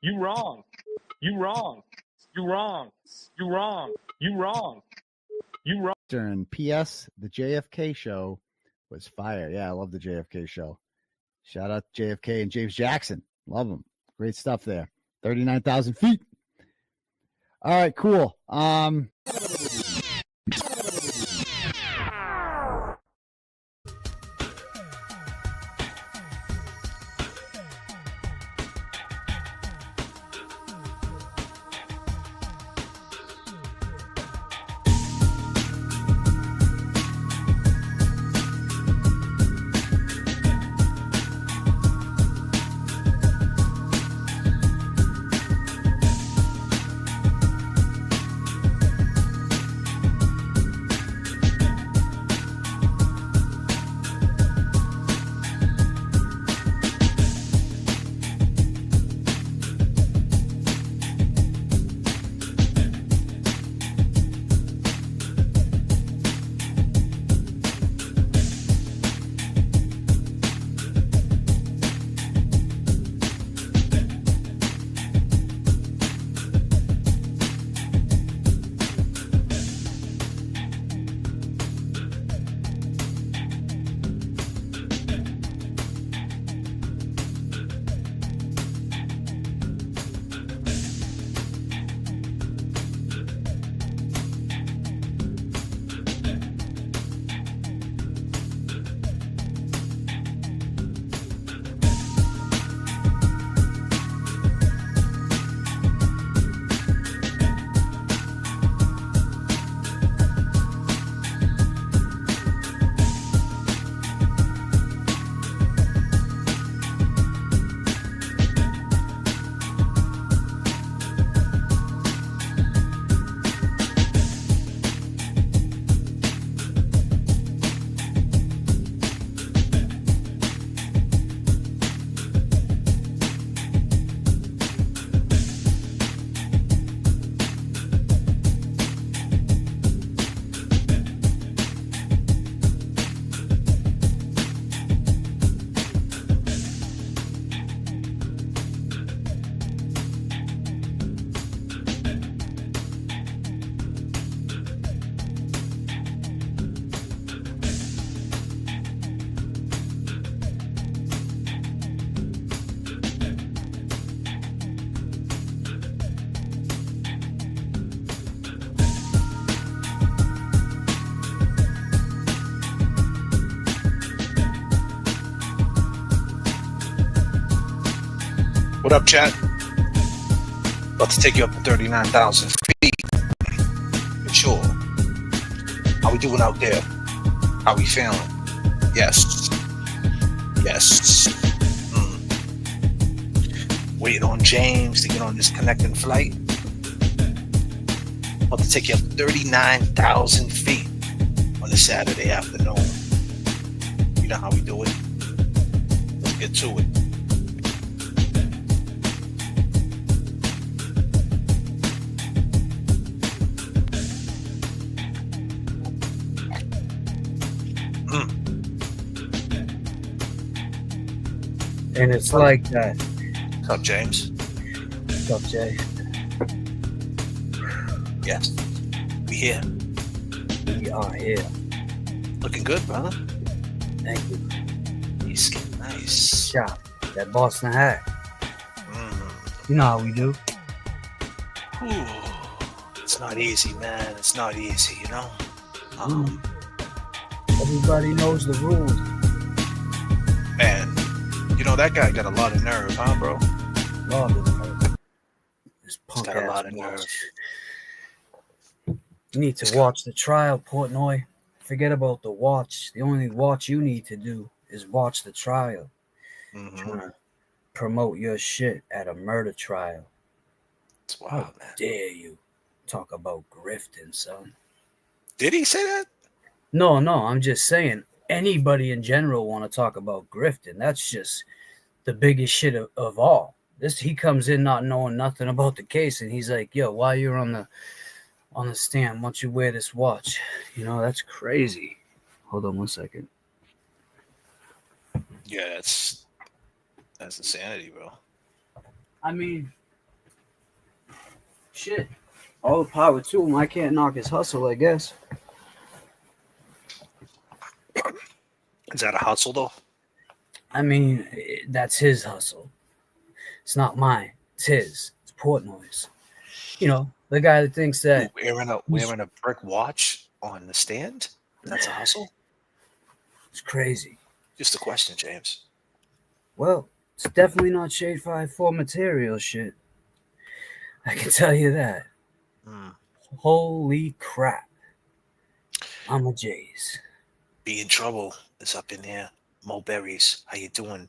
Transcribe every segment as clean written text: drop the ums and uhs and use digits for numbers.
You wrong. You wrong. You wrong. You wrong. You wrong. You wrong. And P.S. The JFK show was fire. Yeah, I love the JFK show. Shout out to JFK and James Jackson. Love them. Great stuff there. 39,000 feet. All right, cool. What up, chat? About to take you up to 39,000 feet. For sure. How we doing out there? How we feeling? Yes. Yes. Waiting on James to get on this connecting flight. About to take you up to 39,000 feet on a Saturday afternoon. You know how we do it. Let's get to it. And it's like that. What's up, James? What's up, Jay? Yes. We here. We are here. Looking good, brother. Thank you. He's getting nice. Shop. That Boston hat. You know how we do. Ooh. It's not easy, man. It's not easy, you know? Everybody knows the rules. Man, you know, that guy got a lot of nerve, huh, bro? Lord, this punk got a lot of ass nerve. You need to watch the trial, Portnoy. Forget about the watch. The only watch you need to do is watch the trial. Trying to promote your shit at a murder trial. It's wild, How man. dare you talk about grifting, son? Did he say that? No, I'm just saying anybody in general want to talk about grifting. That's just the biggest shit of all. He comes in not knowing nothing about the case, and he's like, yo, while you're on the stand, why don't you wear this watch? You know, that's crazy. Hold on 1 second. Yeah, that's insanity, bro. I mean, Shit. All the power to him. I can't knock his hustle, I guess. Is that a hustle though? I mean, that's his hustle. It's not mine. It's his. It's Portnoy's. You know, the guy that thinks that Wearing a brick watch on the stand? That's a hustle? it's crazy. Just a question, James. Well, it's definitely not Shade 5-4 material shit. I can tell you that. Holy crap. I'm a J's. Be in trouble is up in here. Mo Berries, how you doing?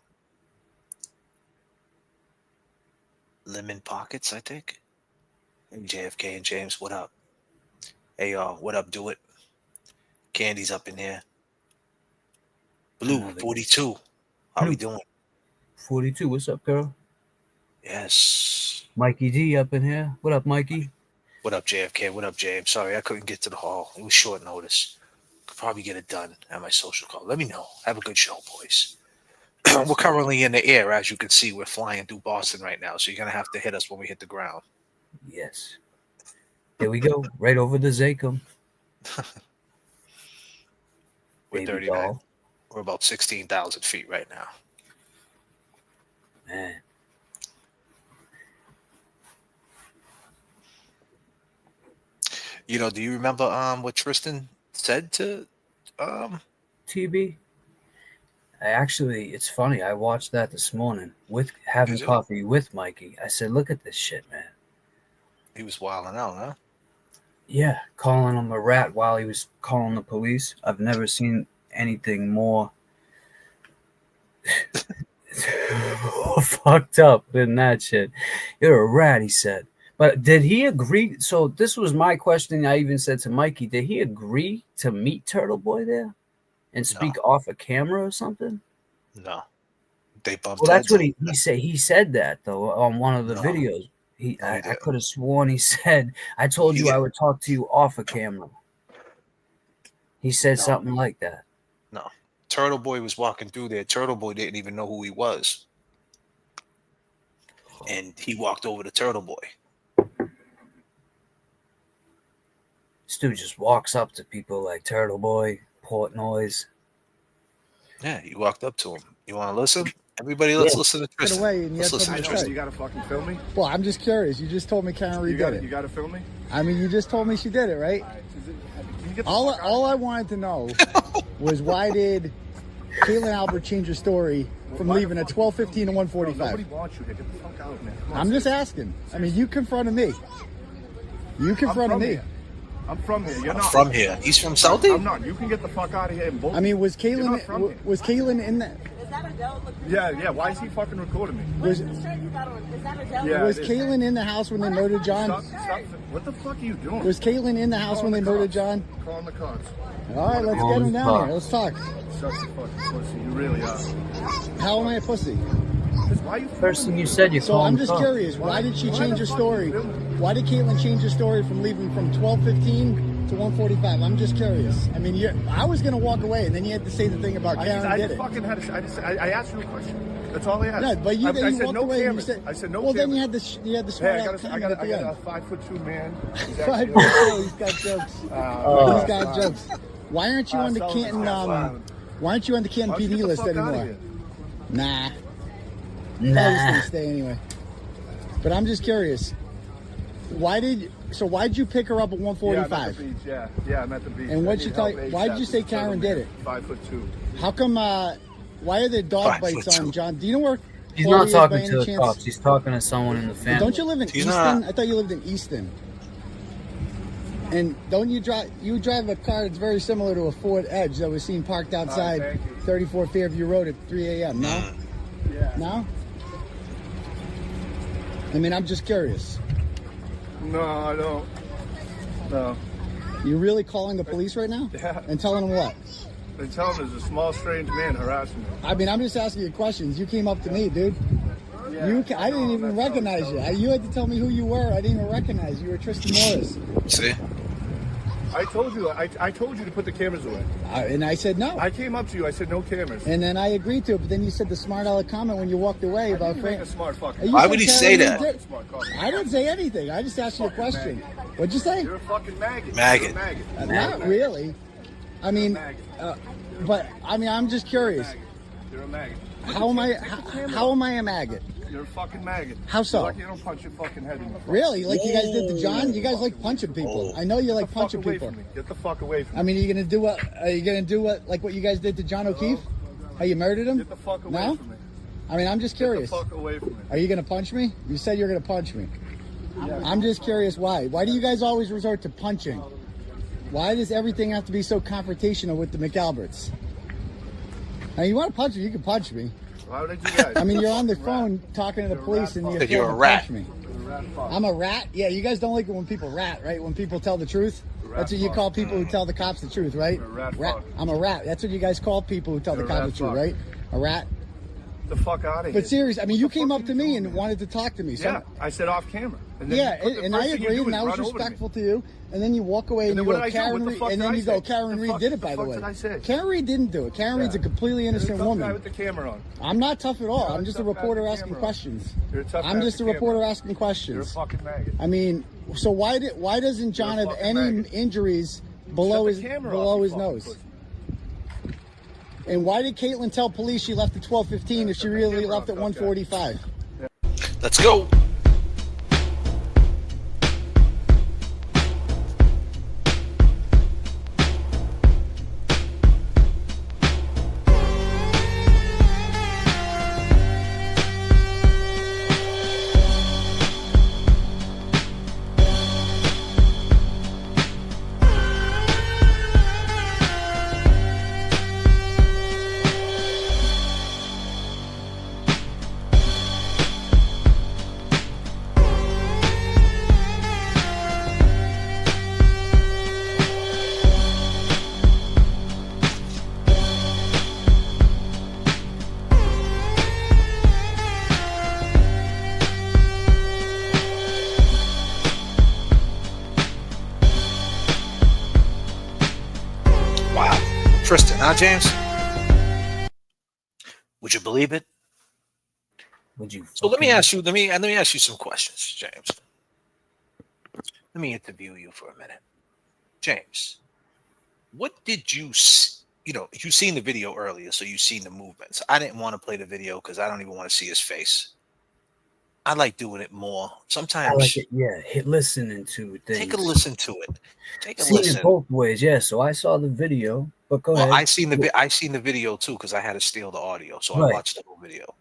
Lemon Pockets, I think. And JFK and James, what up? Hey, what up, do it? Candy's up in here. Blue, 42. How we doing? 42, what's up, girl? Yes. Mikey D up in here. What up, Mikey? What up, JFK? What up, James? Sorry, I couldn't get to the hall. It was short notice. Could probably get it done at my social call. Let me know. Have a good show, boys. We're currently in the air, as you can see. We're flying through Boston right now, so you're going to have to hit us when we hit the ground. Yes. There we go. Right over the Zachem. We're 39. We're about 16,000 feet right now. Man. You know, do you remember what Tristan said to TB? It's funny. I watched that this morning with having coffee with Mikey. I said, look at this shit, man. He was wilding out, huh? Yeah, calling him a rat while he was calling the police. I've never seen anything more fucked up than that shit. You're a rat, he said. But did he agree? So this was my question. I even said to Mikey, did he agree to meet Turtle Boy there and speak off a camera or something? No. They bumped. Well, that's what he said. He said that though on one of the videos. I could have sworn he said, "I told you I would talk to you off a camera." He said something like that. No. Turtle Boy was walking through there. Turtle Boy didn't even know who he was. And he walked over to Turtle Boy. This dude just walks up to people like Turtle Boy, Portnoy. Yeah, he walked up to him. You want to listen? Everybody, let's listen to Tristan. Let's listen to Tristan. You got to fucking film me? Well, I'm just curious. You just told me Karen Reed did it. You got to film me? I mean, you just told me she did it, right? All I wanted to know was why did Caitlin Albert change her story from leaving at 12:15 to 1:45? Nobody wants you here. Get the fuck out, man. I'm just asking. I mean, you confronted me. You confronted me. I'm from here. You're not. From here. He's from Southie? I'm not. You can get the fuck out of here. I mean, was Caitlin in that? Is that Adele? Yeah. Why is he fucking recording me? Was Yeah, Caitlin in the house when they murdered John? Stop. What the fuck are you doing? Was Caitlin in the house when they murdered John? Calling the cops. All right, let's get him down here. Let's talk. Such a fucking pussy. You really are. How am I a pussy? First thing you said, you So I'm just curious. Why did she change her story? Why did Caitlin change her story from leaving from 12:15 to 1:45? I'm just curious. I mean, I was gonna walk away, and then you had to say the thing about Karen did it. I asked you a question. That's all I asked. Yeah, but you walked no away. Cameras. And you said, I said no. Well, cameras. then you had the smart I got at the end. a 5'2" man. 5'2". He's got jokes. He's got jokes. Why aren't you on the Canton? Why aren't you on the Canton PD list anymore? Nah. I was gonna stay anyway. But I'm just curious. Why'd you pick her up at 1:45? Yeah, I'm at the beach. And what'd you tell? Why did you say Karen did it? 5'2". How come? Why are there dog bites on John? Do you know where? He's not talking to the cops. He's talking to someone in the family. Don't you live in Easton? I thought you lived in Easton. And don't you drive? You drive a car that's very similar to a Ford Edge that was seen parked outside 34 Fairview Road at 3 a.m. No? Yeah. No? I mean, I'm just curious. No, I don't. No. You really calling the police right now? Yeah. And telling them what? They tell them there's a small, strange man harassing me. I mean, I'm just asking you questions. You came up to me, dude. Yeah. I didn't even recognize you. You had to tell me who you were. I didn't even recognize you. You were Tristan Morris. See? I told you. I told you to put the cameras away. And I said no. I came up to you. I said no cameras. And then I agreed to it. But then you said the smart aleck comment when you walked away I about didn't make a smart fucking. Why would he say that? I didn't say anything. I just asked you a question. What'd you say? You're a fucking maggot. Maggot. You're a maggot. Not really. I mean, but I mean, I'm just curious. You're a maggot. How am I? How am I a maggot? You're a fucking maggot. How so? You're lucky you don't punch your fucking head in the front. Really? Like you guys did to John? You guys like punching people. I know you like punching Get the fuck away people. from me. Get the fuck away from me. I mean, are you gonna do what? Are you gonna do what? Like what you guys did to John O'Keefe? How you murdered him? Get the fuck away No? from me. I mean, I'm just Get the curious. fuck away from me. Are you gonna punch me? You said you're gonna punch me. Yeah. I'm just curious why. Why do you guys always resort to punching? Why does everything have to be so confrontational with the McAlberts? Now, you want to punch me? You can punch me. Why would I do that? I mean, you're on the phone talking to the police and Because you're a to rat. punch me. You're a rat fuck. I'm a rat? Yeah, you guys don't like it when people rat, right? When people tell the truth? Rat That's what you fuck. call people who tell the cops the truth, right? You're a rat fuck. I'm a rat. That's what you guys call people who tell You're the a cops rat the truth, fuck. right? A rat? Get the fuck out of here. But seriously, I mean, What you the came fuck up are to you me doing, and man? wanted to talk to me. So Yeah, I said off camera. And then yeah, you put the and I first thing you agree, do and is I was run over to me. respectful to you. And then you walk away and, And you then go, what did I do? Karen What the Reed, fuck and did then I you go, say? Karen The Reed fuck- did it, the by the fuck way. did I say? Karen Reed didn't do it. Karen Reed's a completely You're the innocent tough guy woman. with the camera on. I'm not tough at all. You're I'm a just a tough guy with reporter the asking camera on. questions. You're a tough guy I'm with just the a camera reporter on. asking You're a questions. fucking maggot. I mean, so why doesn't John You're a have fucking any maggot. injuries below Shut his the camera off, you his fucking nose? pussy. And why did Caitlin tell police she left at 12:15 if she Shut the really camera left off, at tough guy. 1:45? Let's go. Wow. Tristan, huh, James? Would you believe it? Would you? So let me ask you some questions, James. Let me interview you for a minute. James, what did you you seen the video earlier, so you've seen the movements. I didn't want to play the video because I don't even want to see his face. I like doing it more. Sometimes I like it, yeah. Listening to things. take a listen to it. Take a Seen listen. it both ways, yeah. So I saw the video, but go ahead. I seen the video too because I had to steal the audio, so I Right. watched the whole video.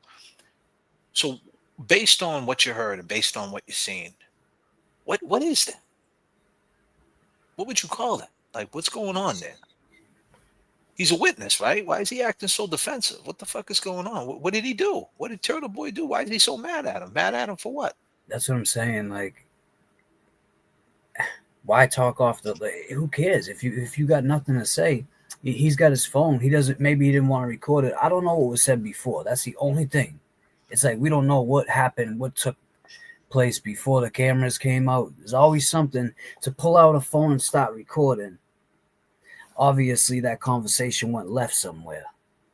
So based on what you heard and based on what you've seen, what is that? What would you call that? Like, what's going on there? He's a witness, right? Why is he acting so defensive? What the fuck is going on? What did he do? What did Turtle Boy do? Why is he so mad at him? Mad at him for what? That's what I'm saying. Like, why talk off the? Who cares if you got nothing to say? He's got his phone. He doesn't. Maybe he didn't want to record it. I don't know what was said before. That's the only thing. It's like we don't know what happened, what took place before the cameras came out. There's always something to pull out a phone and start recording. Obviously, that conversation went left somewhere.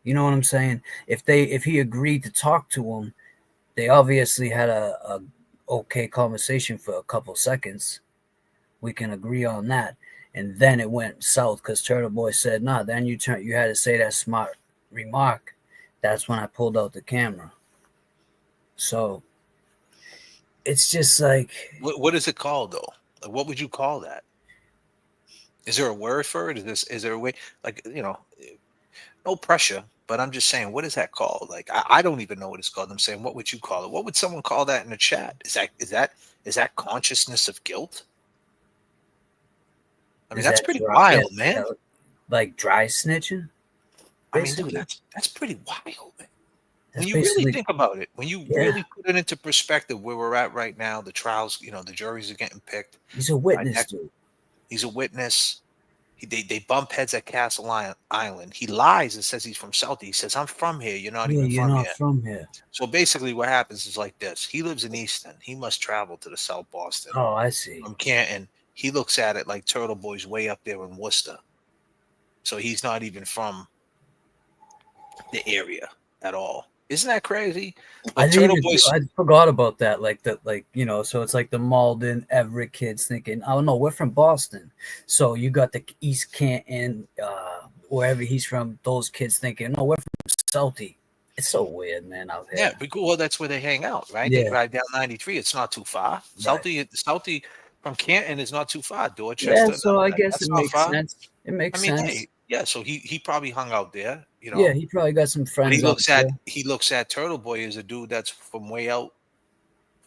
You know what I'm saying? If he agreed to talk to him, they obviously had a okay conversation for a couple seconds. We can agree on that. And then it went south because Turtle Boy said, nah, then you had to say that smart remark. That's when I pulled out the camera. So it's just like, What is it called though? Like, what would you call that? Is there a word for it? Is there a way? Like, no pressure, but I'm just saying, what is that called? Like, I don't even know what it's called. I'm saying, what would you call it? What would someone call that in the chat? Is that consciousness of guilt? I mean, that's pretty wild, man. Like dry snitching. I mean, Basically. dude, that's pretty wild, man. That's When you really basically- think about it, when you Yeah. really put it into perspective, where we're at right now, the trials, the juries are getting picked. He's a witness, dude. He's a witness. They bump heads at Castle Island. He lies and says he's from Southie. He says, I'm from here. You're not even You're from not here. from here. So basically what happens is like this. He lives in Easton. He must travel to the South Boston Oh, I see. from Canton. he looks at it like Turtle Boy's way up there in Worcester. So he's not even from the area at all. Isn't that crazy? But Turtle Boy's I forgot about that. Like so it's like the Malden, Everett kids thinking, oh no, we're from Boston. So you got the East Canton, wherever he's from, those kids thinking, no, we're from Southie. It's so weird, man, out here. yeah, because well, that's where they hang out, right? Yeah. They drive down 93. It's not too far. Right. Southie from Canton is not too far. Dorchester. Yeah, so I guess it makes sense. It makes sense. Hey, yeah, so he probably hung out there, you know. Yeah, he probably got some friends. But he looks at Turtle Boy as a dude that's from way out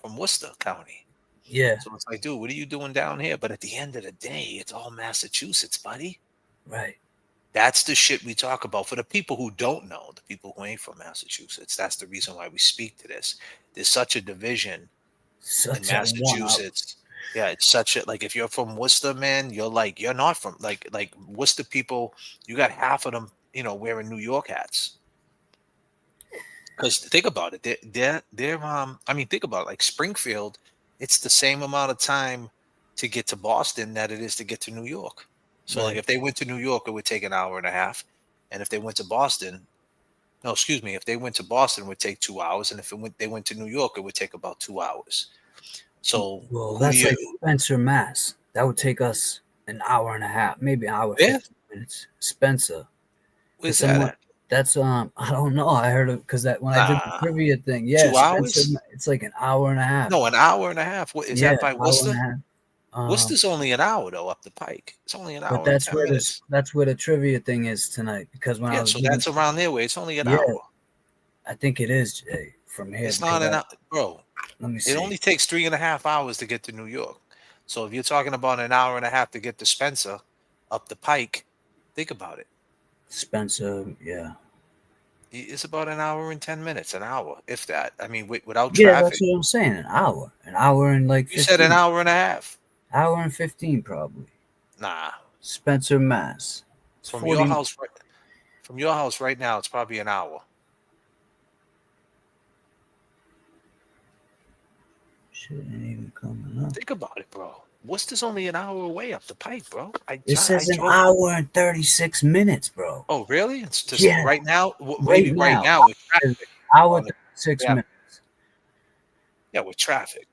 from Worcester County. Yeah. So it's like, dude, what are you doing down here? But at the end of the day, it's all Massachusetts, buddy. Right. That's the shit we talk about. For the people who don't know, the people who ain't from Massachusetts, that's the reason why we speak to this. There's such a division in Massachusetts. Yeah, it's such a, like, if you're from Worcester, man, you're not from like Worcester people. You got half of them, you know, wearing New York hats. Because think about it, they're I mean, think about it, like Springfield, it's the same amount of time to get to Boston that it is to get to New York. So like if they went to New York, it would take an hour and a half, and if they went to Boston, if they went to Boston, it would take 2 hours, and if they went to New York, it would take about 2 hours. So that's like Spencer, Mass. That would take us an hour and a half, maybe an hour 15 minutes. Spencer. Where's that at? That's I don't know. I heard it because that when I did the trivia thing, 2 hours. Spencer, it's like an hour and a half. No, an hour and a half. What is that by Worcester? Worcester's only an hour though up the pike. It's only an hour. But that's where the trivia thing is tonight. Because when I was that's around their way. It's only an hour. I think it is, Jay. From here, it's not an hour, bro. Let me see. It only takes 3.5 hours to get to New York. So if you're talking about an hour and a half to get to Spencer up the pike, think about it. Spencer, yeah. It's about an hour and 10 minutes, an hour, if that. I mean, without traffic. Yeah, that's what I'm saying. An hour and like 15. You said an hour and a half. Hour and 15, probably. Nah. Spencer, Mass. From your house right now, it's probably an hour. Shit ain't even coming up. Think about it, bro. Worcester's only an hour away up the pike, bro. It says an hour and 36 minutes, bro. Oh, really? It's just right now? Maybe right now with traffic. Hour and 36 minutes. Yeah, with traffic.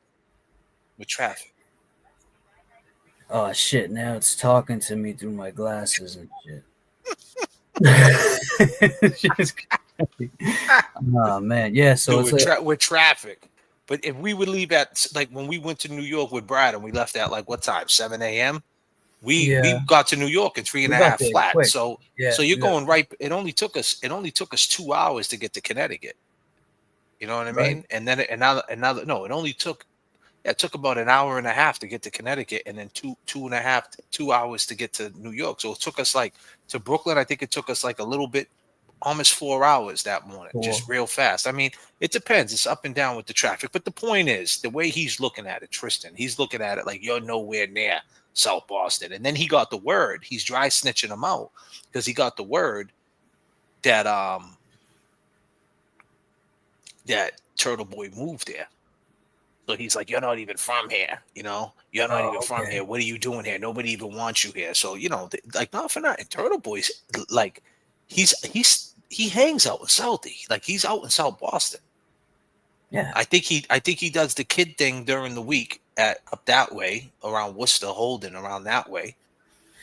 Oh, shit. Now it's talking to me through my glasses and shit. Oh, man. Yeah, so dude, it's with traffic. But if we would leave at, like, when we went to New York with Brad and we left at, like, what time? 7 a.m.? We got to New York in 3.5 flat. Quick. So you're going right. It only took us 2 hours to get to Connecticut. You know what I mean? And then it took about an hour and a half to get to Connecticut, and then 2 hours to get to New York. So it took us, like, to Brooklyn, I think it took us like a little bit, almost 4 hours that morning, just real fast. I mean, it depends. It's up and down with the traffic. But the point is, the way he's looking at it, Tristan, he's looking at it like you're nowhere near South Boston. And then he got the word. He's dry snitching him out because he got the word that that Turtle Boy moved there. So he's like, you're not even from here, you know? You're not even from here. What are you doing here? Nobody even wants you here. So, you know, like, not for nothing. Turtle Boy's like, he hangs out in Southie. Like, he's out in South Boston. Yeah. I think he does the kid thing during the week up that way, around Worcester, Holden, around that way,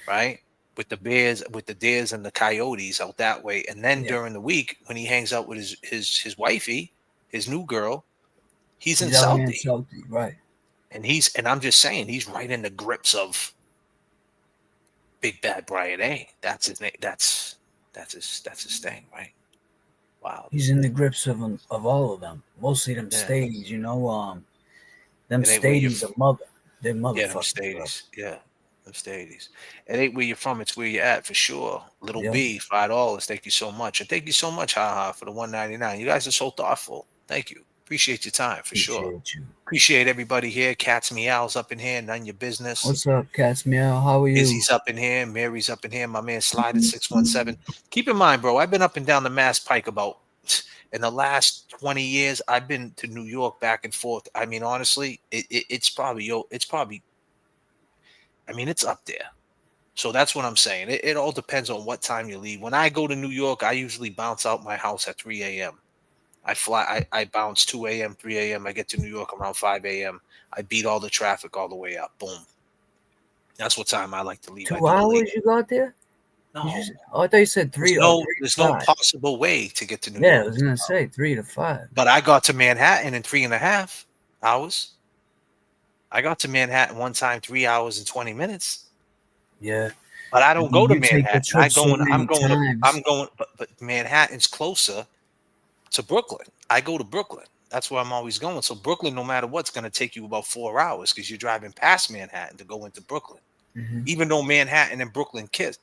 right? With the Bears, with the Dares and the Coyotes out that way. And then during the week, when he hangs out with his wifey, his new girl, he's in Southie. Right. And I'm just saying, he's right in the grips of Big Bad Brian A. That's his name. That's his thing, right? Wow. He's in the grips of all of them. Mostly them stadies, you know. Them stadies are they're motherfuckers. Yeah, them stadies. Yeah, them stadies. It ain't where you're from, it's where you're at for sure. Little B, $5. Thank you so much. And thank you so much, haha, for the $1.99. You guys are so thoughtful. Thank you. Appreciate your time for sure. Appreciate everybody here. Cats Meows up in here. None your business. What's up, Cats Meow? How are you? Izzy's up in here. Mary's up in here. My man Slide at 617. Keep in mind, bro, I've been up and down the Mass Pike about, in the last 20 years, I've been to New York back and forth. I mean, honestly, it's probably I mean, it's up there. So that's what I'm saying. It all depends on what time you leave. When I go to New York, I usually bounce out my house at 3 a.m. I bounce 2 a.m., 3 a.m. I get to New York around 5 a.m. I beat all the traffic all the way up. Boom. That's what time I like to leave. I 2 do the hours late. you got there? No, Oh, I thought you said there's 3 no, 3 to there's no 5. possible way to get to New Yeah, I York. was gonna say 3 to 5. But I got to Manhattan in 3.5 hours. I got to Manhattan one time 3 hours and 20 minutes. Yeah. But I don't go to You take the Manhattan. trip so many times. But Manhattan's closer to Brooklyn. I go to Brooklyn. That's where I'm always going. So Brooklyn, no matter what's going to take you about 4 hours because you're driving past Manhattan to go into Brooklyn. Mm-hmm. Even though Manhattan and Brooklyn kiss,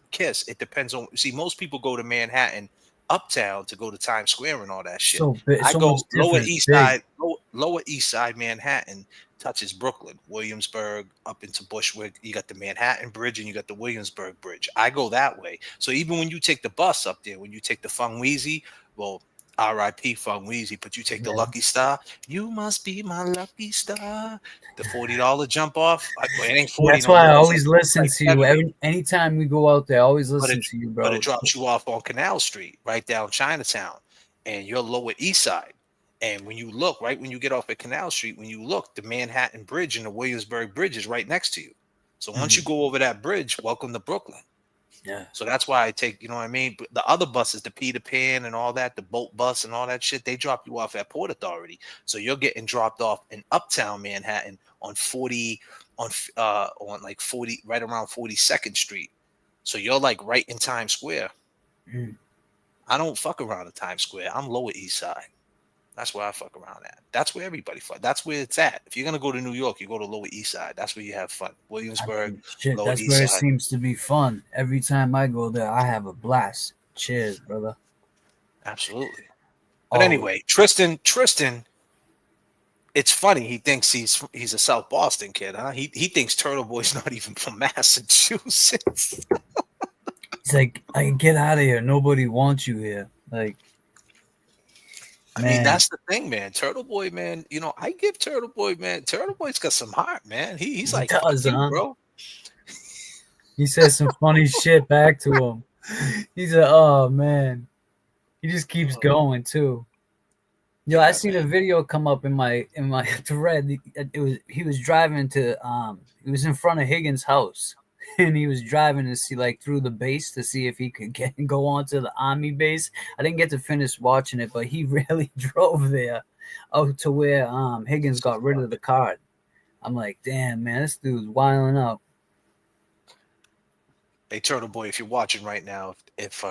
it depends on. See, most people go to Manhattan uptown to go to Times Square and all that shit. I So go much different. Lower East Side Manhattan touches Brooklyn, Williamsburg, up into Bushwick. You got the Manhattan Bridge and you got the Williamsburg Bridge. I go that way. So even when you take the bus up there, when you take the Fungweezy, well, R.I.P. Fungweezy, but you take the Lucky Star. You must be my lucky star. The $40 jump off. Well, it ain't 40 That's no why I more. always listen like to you. Anytime we go out there, I always but listen to you, bro. it drops you off on Canal Street, right down Chinatown, and you're Lower East Side. And when you look, right when you get off at Canal Street, when you look, the Manhattan Bridge and the Williamsburg Bridge is right next to you. So once you go over that bridge, welcome to Brooklyn. Yeah. So that's why I take, you know what I mean? But the other buses, the Peter Pan and all that, the boat bus and all that shit, they drop you off at Port Authority. So you're getting dropped off in uptown Manhattan on 40, on like 40, right around 42nd Street. So you're like right in Times Square. Mm. I don't fuck around in Times Square. I'm Lower East Side. That's where I fuck around at. That's where everybody fuck. That's where it's at. If you're gonna go to New York, you go to Lower East Side. That's where you have fun. Williamsburg, Shit, Lower that's East where it Side. seems to be fun. Every time I go there, I have a blast. Cheers, brother. Absolutely. But anyway, Tristan, it's funny. He thinks he's a South Boston kid, huh? He thinks Turtle Boy's not even from Massachusetts. He's like, I can get out of here. Nobody wants you here. Like, I mean, that's the thing, man. Turtle Boy, man. You know, I give Turtle Boy, man. Turtle Boy's got some heart, man. He's he like, does, fuck you, huh? bro. He says some funny shit back to him. He's like, oh man. He just keeps going too. Yo, I seen a video come up in my thread. He was driving to he was in front of Higgins' house, and he was driving to see like through the base to see if he could go onto the army base. I didn't get to finish watching it, but he really drove there out to where Higgins got rid of the card. I'm like, damn man, this dude's wilding out. Hey, Turtle Boy, if you're watching right now, if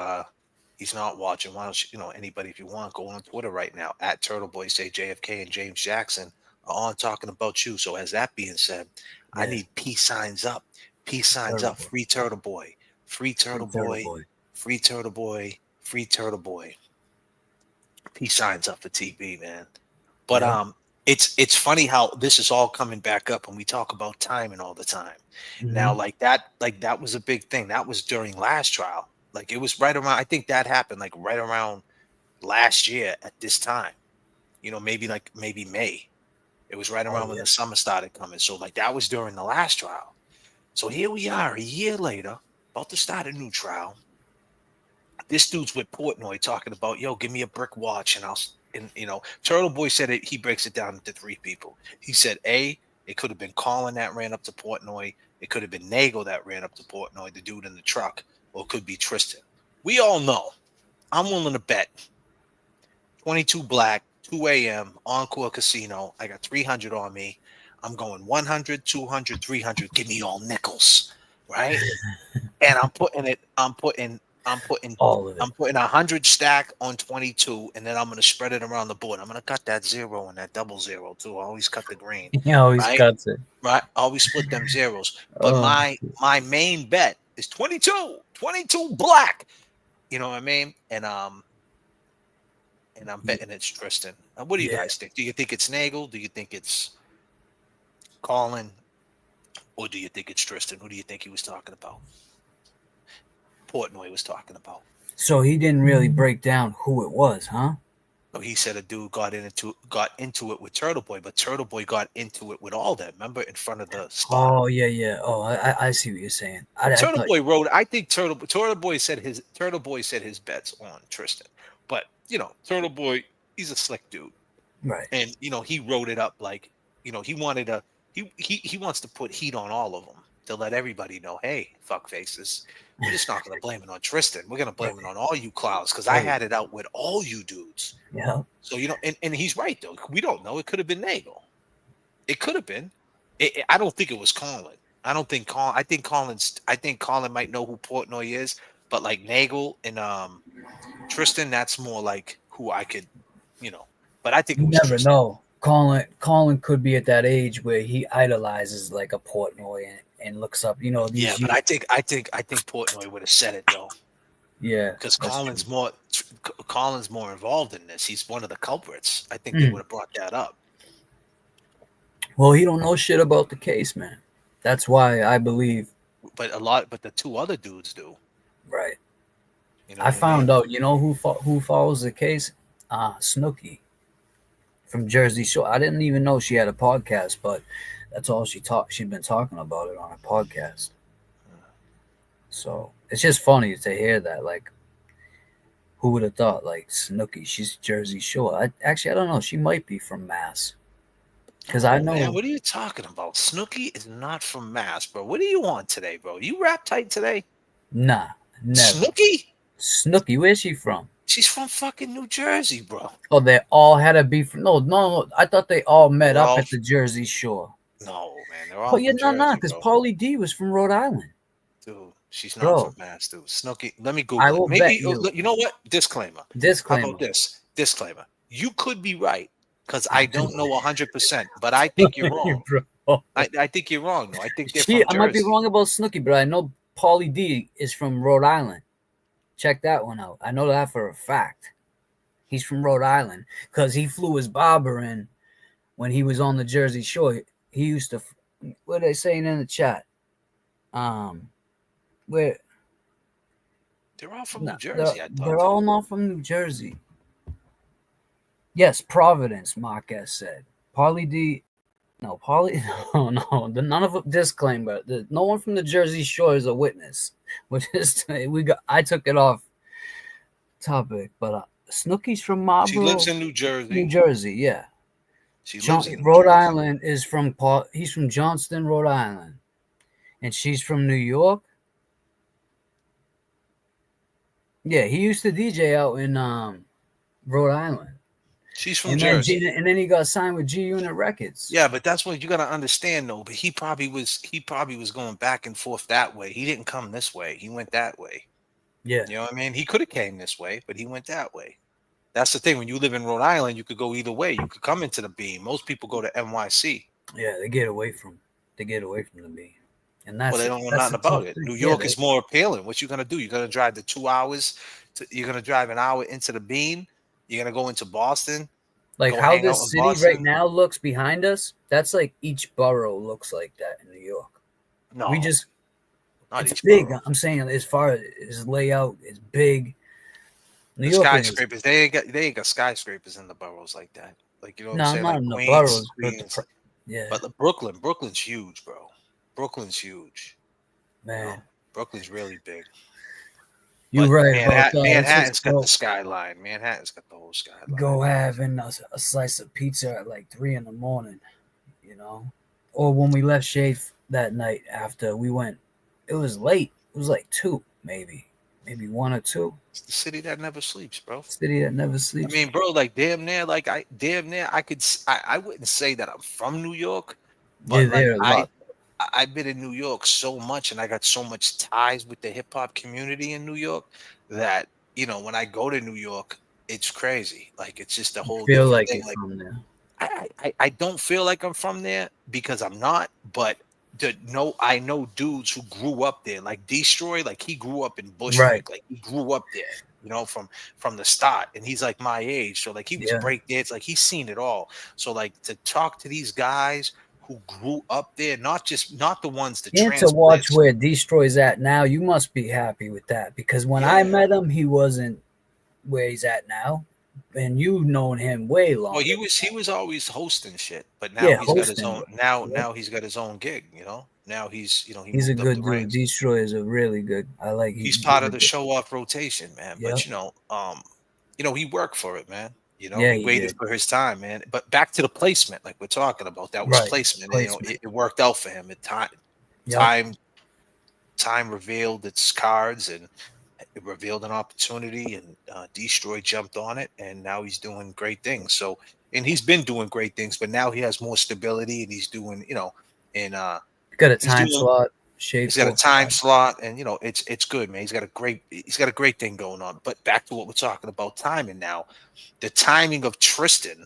he's not watching, why don't you, anybody, if you want, go on Twitter right now at Turtle Boy, say J.F.K. and James Jackson are on talking about you. So as that being said, I need peace signs up. Peace signs up. Free Turtle Boy. Free Turtle Boy. Free Turtle Boy. Free Turtle Boy. Peace signs up for TB, man. But it's funny how this is all coming back up when we talk about timing all the time. Now, like that was a big thing. That was during last trial. Like it was right around, I think that happened like right around last year at this time. Maybe May. It was right around when the summer started coming. So like that was during the last trial. So here we are a year later, about to start a new trial. This dude's with Portnoy talking about, yo, give me a brick watch Turtle Boy said he breaks it down into 3 people. He said, A, it could have been Colin that ran up to Portnoy. It could have been Nagel that ran up to Portnoy, the dude in the truck, or it could be Tristan. We all know. I'm willing to bet 22 black, 2 a.m., Encore Casino. I got 300 on me. I'm going 100, 200, 300. Give me all nickels, right? And I'm putting all of it. I'm putting 100 stack on 22, and then I'm going to spread it around the board. I'm going to cut that 0 and that 00 too. I always cut the green. He always cuts it. Right? I always split them zeros. But my main bet is 22 black. You know what I mean? And I'm betting it's Tristan. What do you guys think? Do you think it's Nagel? Do you think it's Colin? Or do you think it's Tristan? Who do you think he was talking about? Portnoy was talking about. So he didn't really break down who it was, huh? No, he said a dude got into it with Turtle Boy, but Turtle Boy got into it with all that. Remember, in front of the spot. Oh yeah. Oh, I see what you're saying. I Turtle thought Boy wrote. I think Turtle Boy said his bets on Tristan, but Turtle Boy, he's a slick dude, right. and he wrote it up like he wanted to. He wants to put heat on all of them to let everybody know, hey, fuck faces, we're just not going to blame it on Tristan. We're going to blame it on all you clowns because I had it out with all you dudes. Yeah. So and he's right though. We don't know. It could have been Nagel. It could have been. I don't think it was Colin. I don't think Colin. I think Colin might know who Portnoy is, but like Nagel and Tristan, that's more like who I could, But I think it You was never Tristan. know. Colin could be at that age where he idolizes like a Portnoy and looks up, these. Yeah, but I think Portnoy would have said it though. Yeah, Because Colin's more involved in this. He's one of the culprits. I think they would have brought that up. Well, he don't know shit about the case, man. That's why I believe. But the two other dudes do. Right. You know I found out. You know who follows the case? Snooki from Jersey Shore. I didn't even know she had a podcast, but that's all she'd been talking about it on a podcast. So it's just funny to hear that. Like, who would have thought? Like Snooki, she's Jersey Shore. I don't know. She might be from Mass. Because I know. Man, what are you talking about? Snooki is not from Mass, bro. What are you on today, bro? You rap tight today? Nah, never. Snooki, where's she from? She's from fucking New Jersey, bro. Oh, they all had a beef. No. I thought they all met up at the Jersey Shore. No, man. They're all from Jersey, no, because Pauly D was from Rhode Island. Dude, she's not from Mass, dude. Snooki, let me Google I will it. Maybe, bet you know what? Disclaimer. How about this? Disclaimer. You could be right, because I don't know 100%, but I think you're wrong. I think you're wrong, though. I think they're from Jersey. I might be wrong about Snooki, but I know Pauly D is from Rhode Island. Check that one out. I know that for a fact. He's from Rhode Island because he flew his barber in when he was on the Jersey Shore. He used to, what are they saying in the chat? Where they're all from New Jersey. They're all not from New Jersey. Yes, Providence, Marquez said. Pauly D. No, none of them. Disclaimer: no one from the Jersey Shore is a witness. I took it off topic, but Snooki's from Marlboro. She lives in New Jersey. New Jersey, yeah. She lives in Rhode Island is from He's from Johnston, Rhode Island, and she's from New York. Yeah, he used to DJ out in Rhode Island. She's from Jersey. And then he got signed with G Unit Records. Yeah, but that's what you got to understand, though. But he probably was going back and forth that way. He didn't come this way. He went that way. Yeah. You know what I mean? He could have came this way, but he went that way. That's the thing. When you live in Rhode Island, you could go either way. You could come into the Beam. Most people go to NYC. Yeah, they get away from the Beam. And that's they don't know nothing about it. New York is more appealing. What you gonna do? You're gonna drive the 2 hours. You're gonna drive an hour into the Beam. You're gonna go into Boston. Like how this city right now looks behind us. That's like each borough looks like that in New York. No, it's big. Borough. I'm saying as far as layout, it's big. New York skyscrapers. They ain't got skyscrapers in the boroughs like that. Like you know what I'm saying? Not like in Queens, the boroughs. Yeah. But Brooklyn's huge, bro. Brooklyn's huge. Man, Brooklyn's really big. You're right. Manhattan's got the skyline. Manhattan's got the whole skyline. Go having a slice of pizza at like 3 a.m, or when we left Shade that night after we went. It was late. It was like 2, maybe 1 or 2. It's the city that never sleeps, bro. City that never sleeps. I mean, bro, like damn near, I wouldn't say that I'm from New York, but like I've been in New York so much, and I got so much ties with the hip hop community in New York that when I go to New York, it's crazy. Like it's just a whole. Feel like you're from there. I don't feel like I'm from there because I'm not, but I know dudes who grew up there, like Destroy, like he grew up in Bushwick, right. Like he grew up there, from the start, and he's like my age, so like he was breakdance, like he's seen it all. So like to talk to these guys who grew up there, not the ones that and to watch where Destroy's at now, you must be happy with that because when I met him, he wasn't where he's at now, and you've known him way longer. Well, he was always hosting shit, but now Yeah, he's got his hosting, own. bro. Now he's got his own gig. Now he's he He's a moved up the good dude. ranks. Destroy is a really good. I like. He's part of the show off rotation, man. Yep. But he worked for it, man. Yeah, he waited did. for his time, man. But back to the placement, like we're talking about, that was Right. placement. Placement. It worked out for him. Time revealed its cards, and it revealed an opportunity, and Destroy jumped on it, and now he's doing great things. So, and he's been doing great things, but now he has more stability, and he's doing, and got a time slot. He's got a time slot, and it's good, man. He's got a great thing going on. But back to what we're talking about, timing now. The timing of Tristan,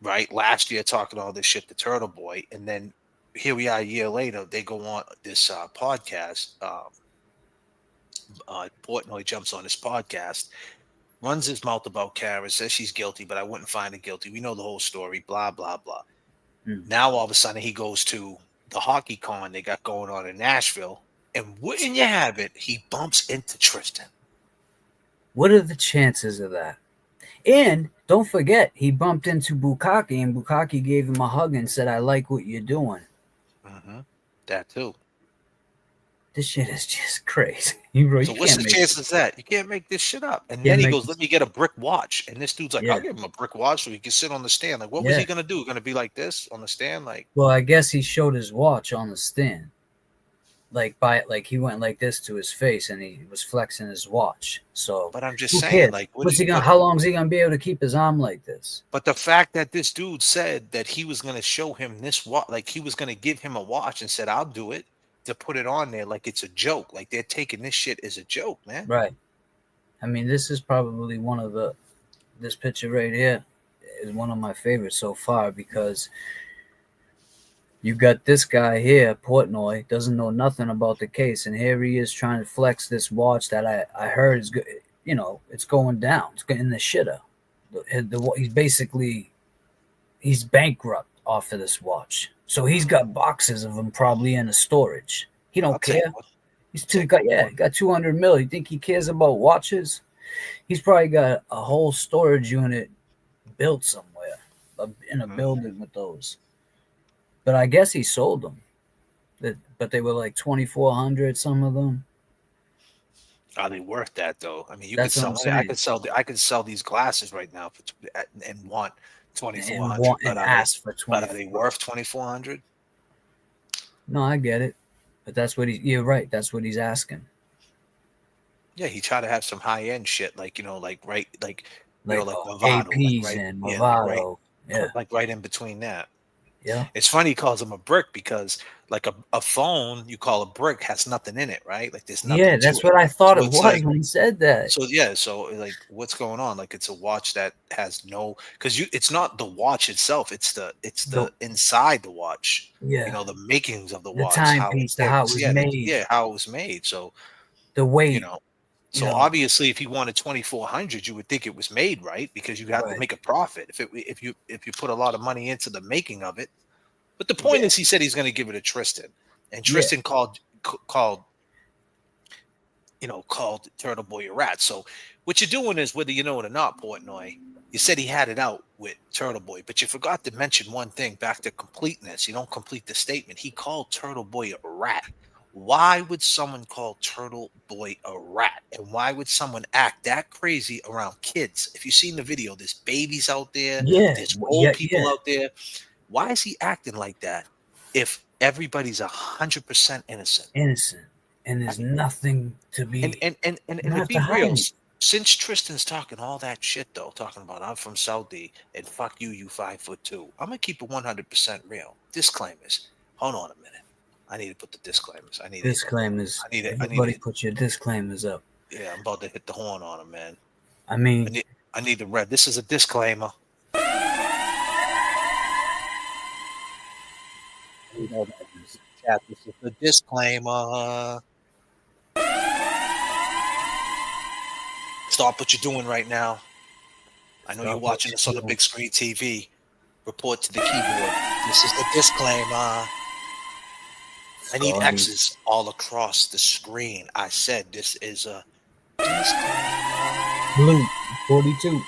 right? Last year talking all this shit to Turtle Boy, and then here we are a year later, they go on this podcast. Portnoy jumps on this podcast, runs his mouth about Karen, says she's guilty, but I wouldn't find her guilty. We know the whole story, blah, blah, blah. Now all of a sudden he goes to the hockey con they got going on in Nashville, and wouldn't you have it, he bumps into Tristan. What are the chances of that? And don't forget, he bumped into Bukkake, and Bukkake gave him a hug and said, "I like what you're doing." That too. This shit is just crazy. So what's the chances of that? You can't make this shit up. And then he goes, "Let me get a brick watch." And this dude's like, "I'll give him a brick watch so he can sit on the stand." Like, what was he gonna do? Gonna be like this on the stand? Like, well, I guess he showed his watch on the stand. Like he went like this to his face, and he was flexing his watch. So, but I'm just saying, like, what's he gonna? How long is he gonna be able to keep his arm like this? But the fact that this dude said that he was gonna show him this watch, like he was gonna give him a watch, and said, "I'll do it," to put it on there, like it's a joke. Like they're taking this shit as a joke, man. Right. I mean, this is probably this picture right here is one of my favorites so far, because you got this guy here, Portnoy, doesn't know nothing about the case, and here he is trying to flex this watch that I heard is good. It's going down. It's in the shitter. He's bankrupt off of this watch, so he's got boxes of them probably in a storage. He don't care. He got 200 mil. You think he cares about watches? He's probably got a whole storage unit built somewhere in a building with those. But I guess he sold them. But they were like 2,400, some of them. Are they worth that though? I mean, you could sell. I could sell these glasses right now and want 2,400. And ask for 20. But are they worth 2,400? No, I get it. But that's what you're right. That's what he's asking. Yeah, he tried to have some high end shit, like Movado, APs and Movado. Like right in between that. Yeah, it's funny he calls them a brick, because like a phone you call a brick has nothing in it, right? Like there's nothing. Yeah, that's what I thought it was when he said that. So like what's going on? Like it's a watch that has no, because it's not the watch itself, it's the inside the watch. Yeah, the makings of the watch, timepiece, how it was made. How it was made. So the weight. So obviously, if he wanted 2,400, you would think it was made right, because you have to make a profit if you put a lot of money into the making of it. But the point is, he said he's going to give it to Tristan, and Tristan called Turtle Boy a rat. So what you're doing is, whether you know it or not, Portnoy, you said he had it out with Turtle Boy, but you forgot to mention one thing. Back to completeness, you don't complete the statement. He called Turtle Boy a rat. Why would someone call Turtle Boy a rat? And why would someone act that crazy around kids? If you've seen the video, there's babies out there. There's old people out there. Why is he acting like that if everybody's 100% innocent? And there's nothing to be. And to be real, since Tristan's talking all that shit, though, talking about I'm from Saudi and fuck you, you 5'2", I'm going to keep it 100% real. Disclaimers. Hold on a minute. I need to put the disclaimers. Everybody put your disclaimers up. Yeah, I'm about to hit the horn on him, man. I mean, I need the red. This is a disclaimer. Chat, this is the disclaimer. Stop what you're doing right now. I know you're watching this on the big screen TV. Report to the keyboard. This is the disclaimer. I need X's all across the screen. I said this is a disclaimer. Blue 42.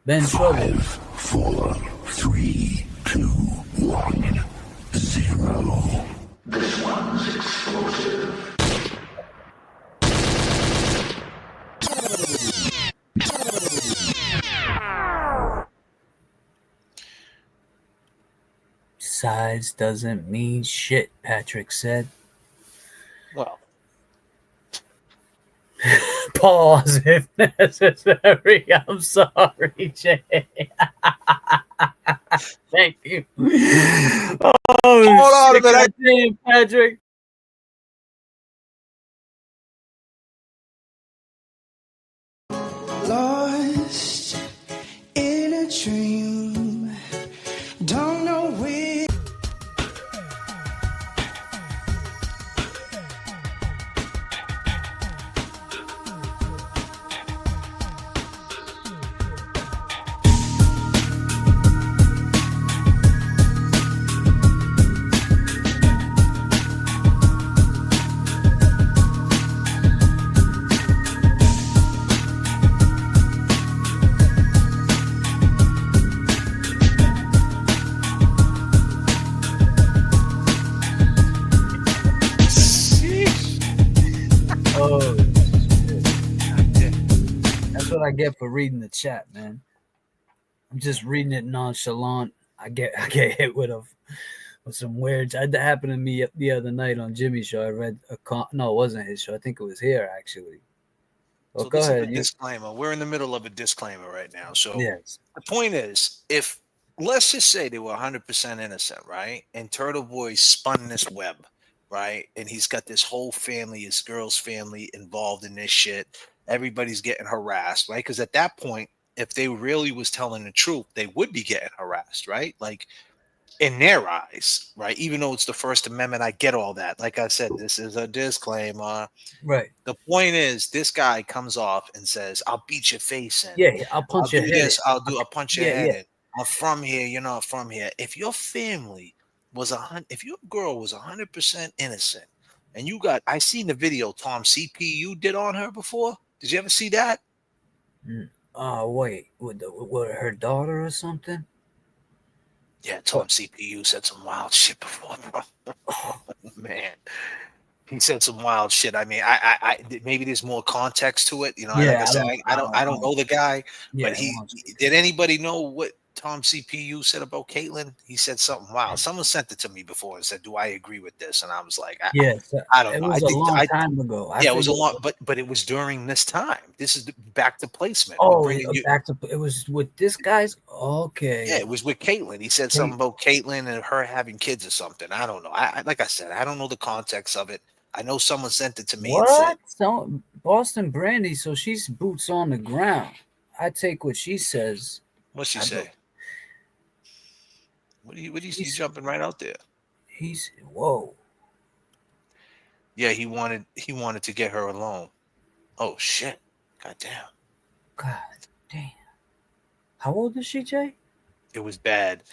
Been in trouble. 4, 3, 2, 1, 0. This one's explosive. Size doesn't mean shit, Patrick said. Well, Pause if necessary. I'm sorry, Jay. Thank you. Oh, hold on a minute. Damn, Patrick. Lost in a dream, don't know where. Oh, that's what I get for reading the chat, man. I'm just reading it nonchalant. I get hit with some weird. That happened to me the other night on Jimmy's show. I read no, it wasn't his show. I think it was here actually. Well, so go this ahead. is a disclaimer. We're in the middle of a disclaimer right now. So Yes. the point is, if let's just say they were 100% innocent, right? And Turtle Boy spun this web, right? And he's got this whole family, his girl's family, involved in this shit. Everybody's getting harassed, right? Because at that point, if they really was telling the truth, they would be getting harassed, right? Like in their eyes, right? Even though it's the First Amendment, I get all that. Like I said, this is a disclaimer. Right. The point is, this guy comes off and says, "I'll beat your face in. Yeah, I'll punch your do head. this. I'll punch your Yeah, head yeah. in. I'm from here. You're not from here." If your family was if your girl was 100% innocent, and you got, I seen the video Tom CPU did on her before. Did you ever see that? Wait, with her daughter or something? Yeah, Tom CPU said some wild shit before, bro. Man, he said some wild shit. I mean, I maybe there's more context to it. You know, Yeah, like I said, I don't know the guy, Yeah, but did anybody know what Tom CPU said about Caitlyn? He said something wild. Someone sent it to me before and said, "Do I agree with this?" And I was like, yes, I don't it know. was a long time ago. Yeah, it was a lot, but it was during this time. This is back to placement. Oh, it was with this guy's. Okay. Yeah, it was with Caitlyn. He said something about Caitlyn and her having kids or something. I don't know. I like I said, I don't know the context of it. I know someone sent it to me. What? And said, So Boston Brandy, so she's boots on the ground. I take what she says. What's she say? What are you jumping right out there? Whoa. Yeah, he wanted to get her alone. Oh shit. God damn. How old is she, Jay? It was bad.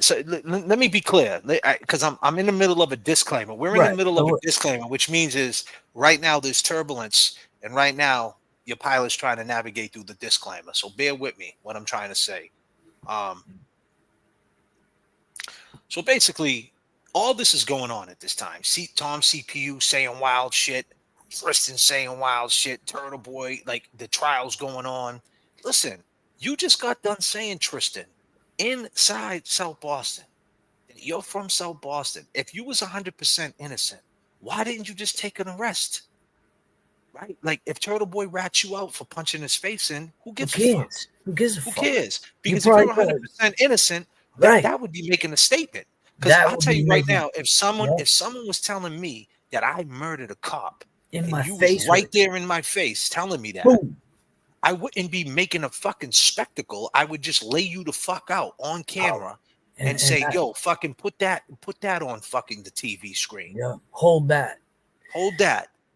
So let me be clear, because I'm in the middle of a disclaimer. We're in the middle of a disclaimer, which means is right now there's turbulence, and right now your pilot's trying to navigate through the disclaimer. So bear with me what I'm trying to say. So basically, all this is going on at this time. See Tom CPU saying wild shit, Tristan saying wild shit, Turtle Boy, like the trial's going on. Listen, you just got done saying, Tristan, inside South Boston. You're from South Boston. If you was 100% innocent, why didn't you just take an arrest? Right? Like if Turtle Boy rats you out for punching his face in, who gives a fuck? Who gives a fuck? Who cares? Because if you're 100% innocent, that would be making a statement. Because I'll tell you right now, if someone was telling me that I murdered a cop in my face, right there in my face, telling me that, boom, I wouldn't be making a fucking spectacle. I would just lay you the fuck out on camera and say, "Yo, fucking put that on fucking the TV screen. Yeah, hold that.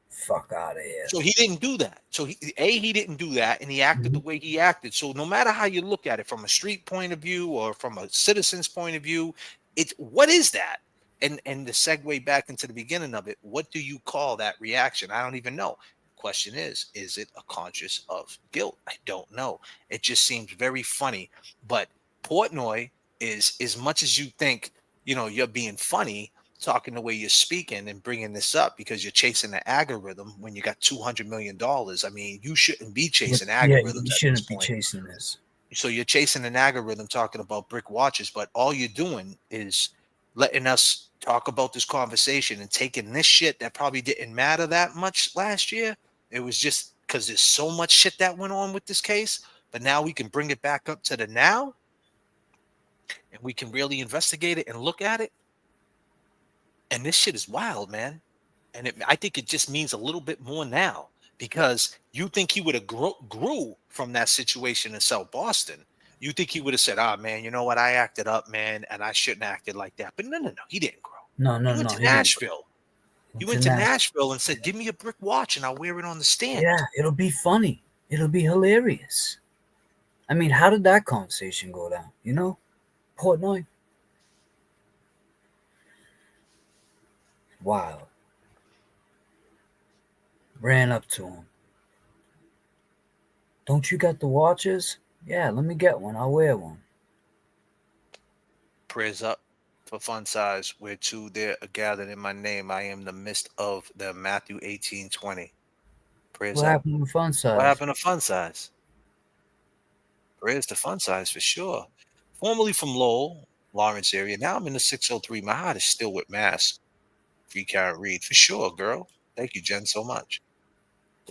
Fuck out of here." So he didn't do that. So he didn't do that, and he acted the way he acted. So no matter how you look at it, from a street point of view or from a citizen's point of view, it's what is that? And the segue back into the beginning of it, what do you call that reaction? I don't even know. question is it a conscience of guilt? I don't know. It just seems very funny. But Portnoy is, as much as you think, you're being funny, talking the way you're speaking and bringing this up because you're chasing the algorithm when you got $200 million. I mean, you shouldn't be chasing Yeah, algorithms you at this shouldn't be point. chasing this. So you're chasing an algorithm talking about brick watches, but all you're doing is letting us talk about this conversation and taking this shit that probably didn't matter that much last year. It was just because there's so much shit that went on with this case, but now we can bring it back up to the now and we can really investigate it and look at it. And this shit is wild, man. And I think it just means a little bit more now, because you think he would have grew from that situation in South Boston. You think he would have said, man, you know what? I acted up, man, and I shouldn't have acted like that. But no, he didn't grow. No, He went to Nashville. He went to Nashville and said, give me a brick watch and I'll wear it on the stand. Yeah, it'll be funny. It'll be hilarious. I mean, how did that conversation go down? Portnoy? Wow. Ran up to him. Don't you got the watches? Yeah, let me get one. I'll wear one. Prayers up for Fun Size, where two there are gathered in my name. I am the midst of them. Matthew 18:20. Prayers What up. happened to Fun Size? What happened to Fun Size? Prayers to Fun Size for sure. Formerly from Lowell, Lawrence area. Now I'm in the 603. My heart is still with Mass. Free Karen Reed. For sure, girl. Thank you, Jen, so much.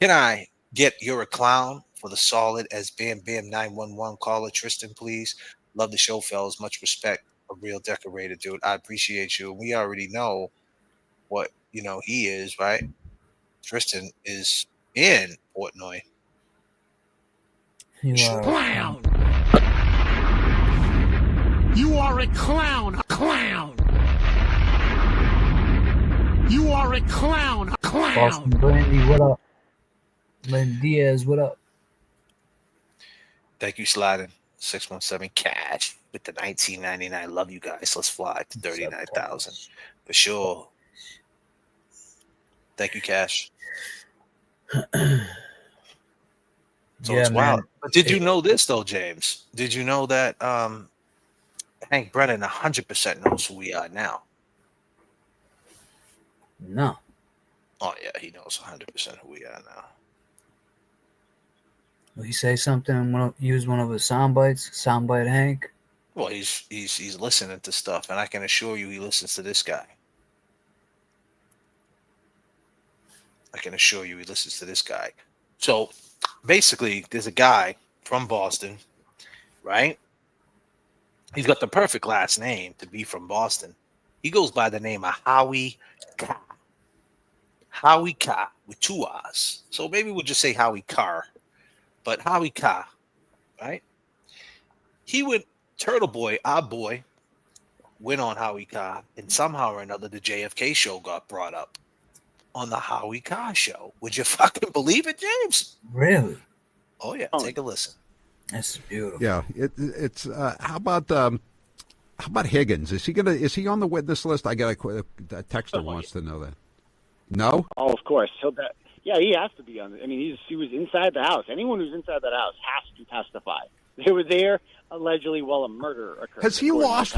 Can I get You're a Clown for the solid as Bam Bam 911 caller? Tristan, please. Love the show, fellas. Much respect. A real decorator, dude. I appreciate you. We already know what, he is, right? Tristan is in Portnoy. You are Clown! You are a clown! A clown! You are a clown! A clown! Boston Brandy, what up? Len Diaz, what up? Thank you, Sliding. 617 Cash with the 1999. Love you guys. Let's fly to 39,000 for sure. Thank you, Cash. So it's wild. Man. But did you know this though, James? Did you know that Hank Brennan 100% knows who we are now? No. Oh yeah, he knows 100% who we are now. Will he say something and use one of his sound bites? Soundbite Hank? Well, he's listening to stuff, and I can assure you he listens to this guy. I can assure you he listens to this guy. So basically, there's a guy from Boston, right? He's got the perfect last name to be from Boston. He goes by the name of Howie K. Howie K with two R's. So maybe we'll just say Howie Carr. But Howie K, right? He went, Turtle Boy, our boy, went on Howie K, and somehow or another the JFK show got brought up on the Howie K show. Would you fucking believe it, James? Really? Oh yeah, take a listen. That's beautiful. Yeah, it's how about Higgins? Is he on the witness list? I got a texter wants to know that. No? Oh, of course. Yeah, he has to be on. I mean, he was inside the house. Anyone who's inside that house has to testify. They were there allegedly while a murder occurred. Has he lost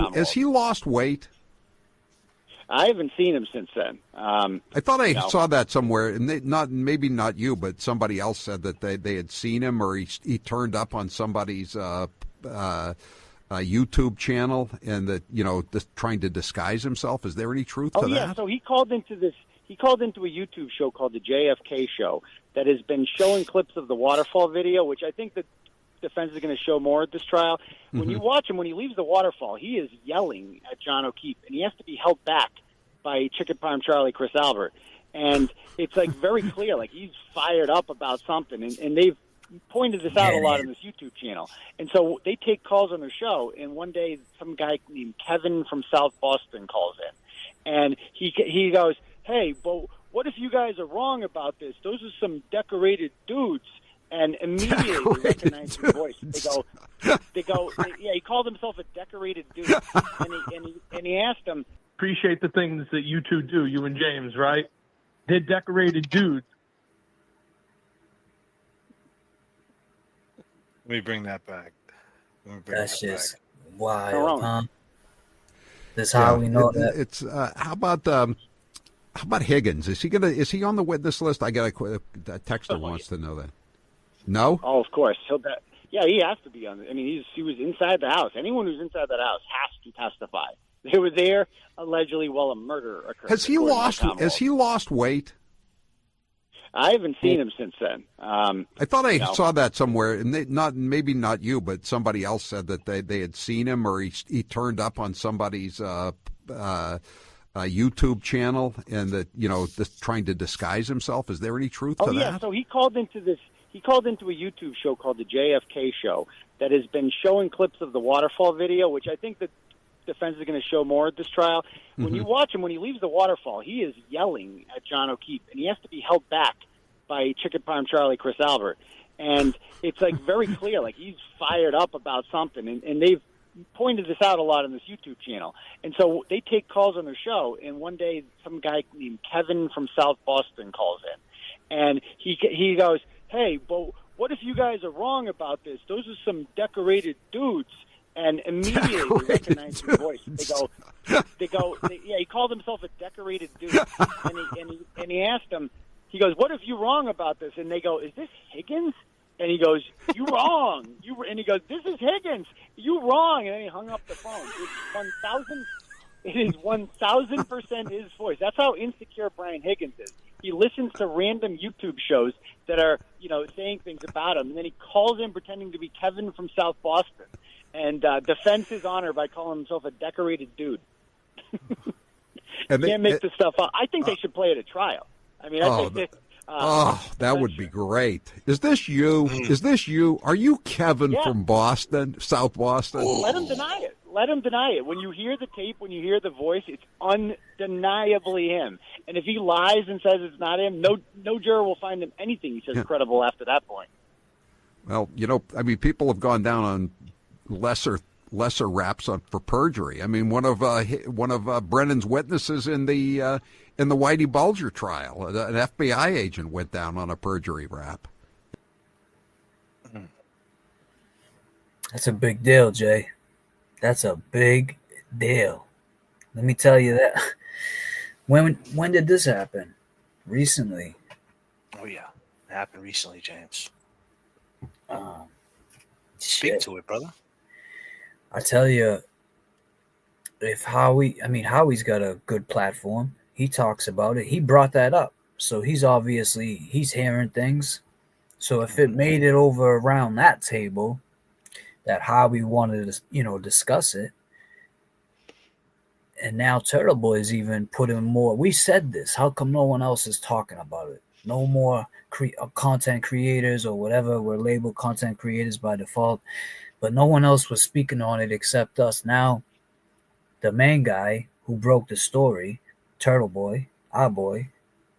weight? I haven't seen him since then. I thought I saw that somewhere, and maybe not you, but somebody else said that they had seen him, or he turned up on somebody's YouTube channel, and that trying to disguise himself. Is there any truth to that? Oh yeah, so he called into a YouTube show called the J.F.K. show that has been showing clips of the waterfall video, which I think the defense is going to show more at this trial. When you watch him, when he leaves the waterfall, he is yelling at John O'Keefe, and he has to be held back by Chicken Parm Charlie Chris Albert. And it's like very clear, like he's fired up about something, and they've pointed this out a lot on this YouTube channel. And so they take calls on their show, and one day some guy named Kevin from South Boston calls in, and he goes, "Hey, but what if you guys are wrong about this? Those are some decorated dudes." And immediately they recognize his voice. They go, yeah, he called himself a decorated dude. And he asked him, Appreciate the things that you two do, you and James, right? They're decorated dudes. Let me bring that back. That's just No wild, wrong. huh? That's how we know that. It's how about Higgins? Is he on the witness list? I got a texter wants to know that. No. Oh, of course. Yeah, he has to be on. I mean, he was inside the house. Anyone who's inside that house has to testify. They were there allegedly while a murder occurred. Has he lost weight? I haven't seen him since then. I thought I saw that somewhere, and maybe not you, but somebody else said that they had seen him, or he turned up on somebody's YouTube channel, and that trying to disguise himself. Is there any truth to that? Oh yeah, so he called into a YouTube show called the J.F.K. show that has been showing clips of the waterfall video, which I think the defense is going to show more at this trial. When you watch him, when he leaves the waterfall, he is yelling at John O'Keefe, and he has to be held back by Chicken Parm Charlie Chris Albert. And it's like very clear, like he's fired up about something, and they've pointed this out a lot on this YouTube channel. And so they take calls on their show, and one day some guy named Kevin from South Boston calls in, and he goes, "Hey, but what if you guys are wrong about this? Those are some decorated dudes." And immediately they recognize his voice. They go, yeah, he called himself a decorated dude. And he asked them, he goes, "What if you're wrong about this?" And they go, "Is this Higgins?" And he goes, "You wrong." And he goes, "This is Higgins. You wrong." And then he hung up the phone. It is 1,000% his voice. That's how insecure Brian Higgins is. He listens to random YouTube shows that are, saying things about him, and then he calls in pretending to be Kevin from South Boston, and defends his honor by calling himself a decorated dude. Can't make this stuff up. I think they should play it at trial. I mean, that would be great. Is this you? Is this you? Are you Kevin from Boston, South Boston? Let him deny it. Let him deny it. When you hear the tape, when you hear the voice, it's undeniably him. And if he lies and says it's not him, no juror will find him anything he says credible after that point. Well, people have gone down on lesser raps for perjury. I mean, one of Brennan's witnesses in the Whitey Bulger trial, an FBI agent, went down on a perjury rap. That's a big deal, Jay. That's a big deal. Let me tell you that. When did this happen? Recently. Oh yeah, it happened recently, James. Speak to it, brother. I tell you, Howie's got a good platform. He talks about it. He brought that up. So he's hearing things. So if it made it over around that table that Howie wanted to, discuss it, and now Turtle Boy's even putting more. We said this. How come no one else is talking about it? No more content creators or whatever. We're labeled content creators by default. But no one else was speaking on it except us. Now, the main guy who broke the story, Turtle Boy, our boy,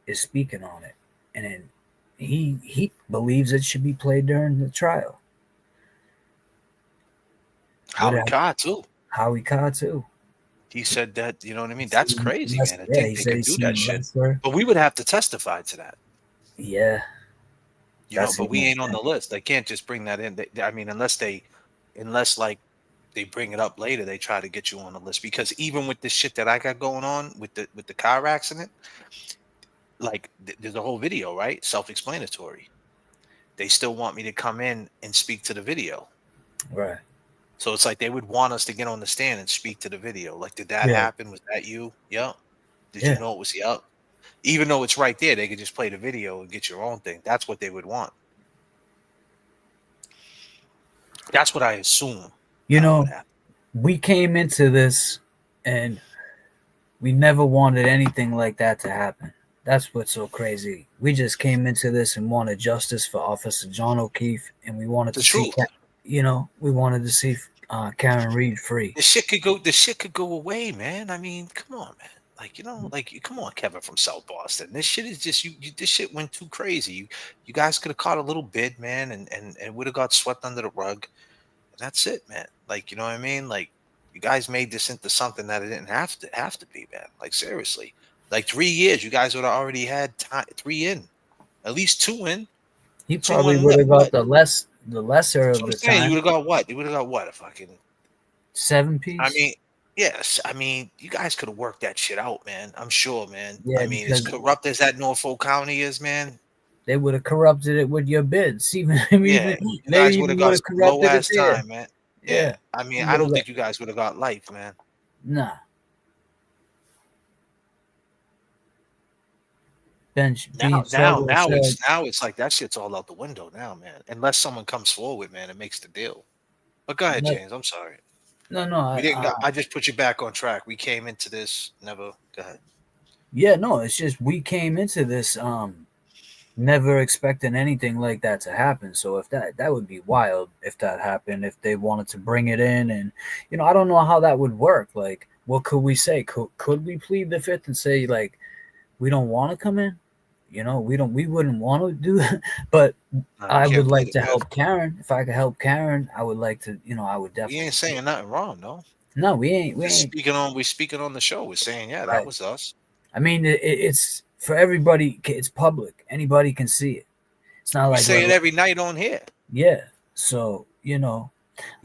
is speaking on it. And he believes it should be played during the trial. Howie Carr, too. Howie Carr, too. He said that, you know what I mean? That's crazy, man. I think he they can do that shit. But we would have to testify to that. Yeah. But we ain't on the list. They can't just bring that in. Unless they bring it up later, they try to get you on the list. Because even with this shit that I got going on with the car accident, like there's a whole video, right? Self-explanatory. They still want me to come in and speak to the video. Right. So it's like they would want us to get on the stand and speak to the video. Like, did that happen? Was that you? Yeah. Did you know it was even though it's right there, they could just play the video and get your own thing. That's what they would want. That's what I assume. We came into this and we never wanted anything like that to happen. That's what's so crazy. We just came into this and wanted justice for Officer John O'Keefe, and we wanted to see, we wanted to see Karen Reed free. This shit could go away, man. I mean, come on, man. Come on, Kevin from South Boston. This shit is just this shit went too crazy. You guys could have caught a little bid, man, and would have got swept under the rug. And that's it, man. You know what I mean? You guys made this into something that it didn't have to be, man. Seriously. 3 years, you guys would have already had 3 in. At least 2 in. He probably would have got the less the lesser That's of what I'm the saying. You time, would have got what? You would have got what? A fucking 7 piece. I mean, yes. I mean, you guys could have worked that shit out, man. I'm sure, man. Yeah, I mean, as because corrupt as that Norfolk County is, man. they would have corrupted it with your bids. Even Yeah, maybe you they guys would even have would got have some low corrupted it ass there. time, man. Yeah, Yeah. I mean, they I would don't have think you guys would have got life, man. nah. Bench being sober said, Now it's like that shit's all out the window now, man. Unless someone comes forward, man, and makes the deal. But go ahead, James. I'm sorry. no, We didn't. I just put you back on track. We came into this never. Go ahead. yeah, no, it's just we came into this never expecting anything like that to happen. So if that would be wild if that happened, if they wanted to bring it in. And I don't know how that would work. Like, what could we say? Could we plead the fifth and say, like, we don't want to come in? We wouldn't want to do that. But I would like to help Karen. If I could help Karen, I would like to, I would We definitely. ain't saying nothing wrong, no. No, we ain't. We're speaking on the show. We're saying, yeah, that was us. I mean, it's for everybody. It's public. Anybody can see it. It's not We like say it every night on here. Yeah. So We I'm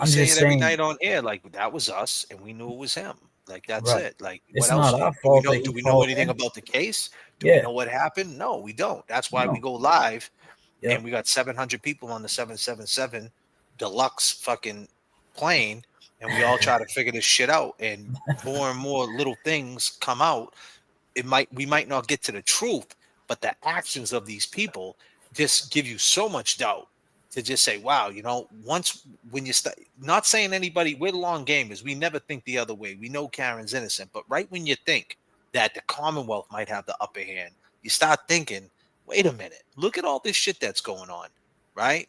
say just it every saying. night on air. Like that was us, and we knew it was him. Like that's Right. it. Like It's what else? not our Do we fault know? that Do he we know called anything in. about the case? Do we Yeah. know what happened? No, we don't. That's why we No. go live, Yep. and we got 700 people on the 777 deluxe fucking plane, and we all try to figure this shit out. And more little things come out. We might not get to the truth, but the actions of these people just give you so much doubt to just say, wow, once when you start not saying anybody, we're long gamers. We never think the other way. We know Karen's innocent, but right when you think that the Commonwealth might have the upper hand, you start thinking, wait a minute, look at all this shit that's going on, right?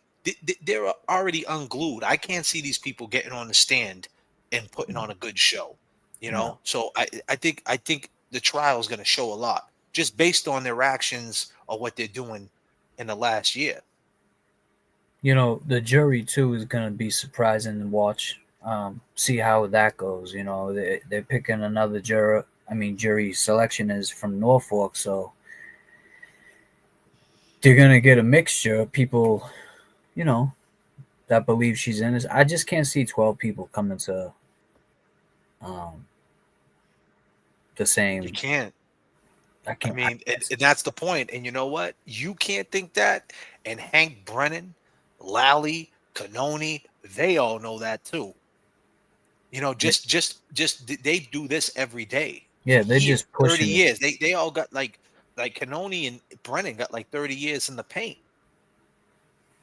They're already unglued. I can't see these people getting on the stand and putting on a good show, No. So I think the trial is going to show a lot just based on their actions or what they're doing in the last year. The jury too is going to be surprising to watch. See how that goes. They're picking another juror. I mean, jury selection is from Norfolk, so they're going to get a mixture of people, that believe she's innocent. I just can't see 12 people coming to the same. You can't. I can't. I mean, and that's the point. And you know what? You can't think that. And Hank Brennan, Lally, Canoni, they all know that too. Just they do this every day. Yeah, they're just pushing 30 it. years. They all got like Canoni and Brennan got like 30 years in the paint.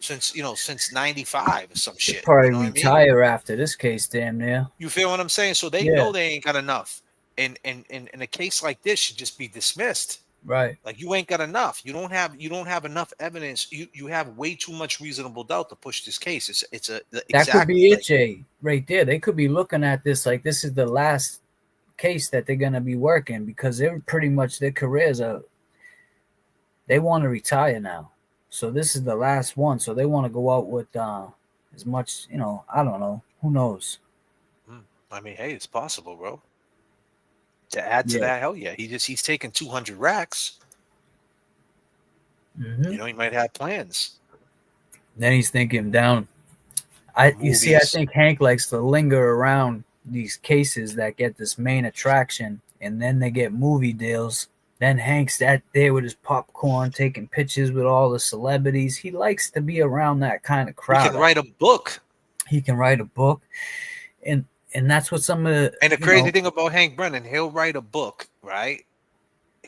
Since 95 or some shit. Probably You know what retire after this case, damn near. You feel what I'm saying? So they know they ain't got enough. And a case like this should just be dismissed. Right. Like you ain't got enough. You don't have enough evidence. You have way too much reasonable doubt to push this case. That could be it, Jay, right there. They could be looking at this like this is the last case that they're gonna be working because they're pretty much their careers are. They want to retire now, so this is the last one. So they want to go out with as much. I don't know. Who knows? I mean, hey, it's possible, bro. To add to that, hell yeah, he's taking 200 racks. Mm-hmm. He might have plans. Then he's thinking down. I think Hank likes to linger around these cases that get this main attraction, and then they get movie deals. Then Hank's that there with his popcorn, taking pictures with all the celebrities. He likes to be around that kind of crowd. He can write a book. And that's what some of the... And the crazy thing about Hank Brennan, he'll write a book, right?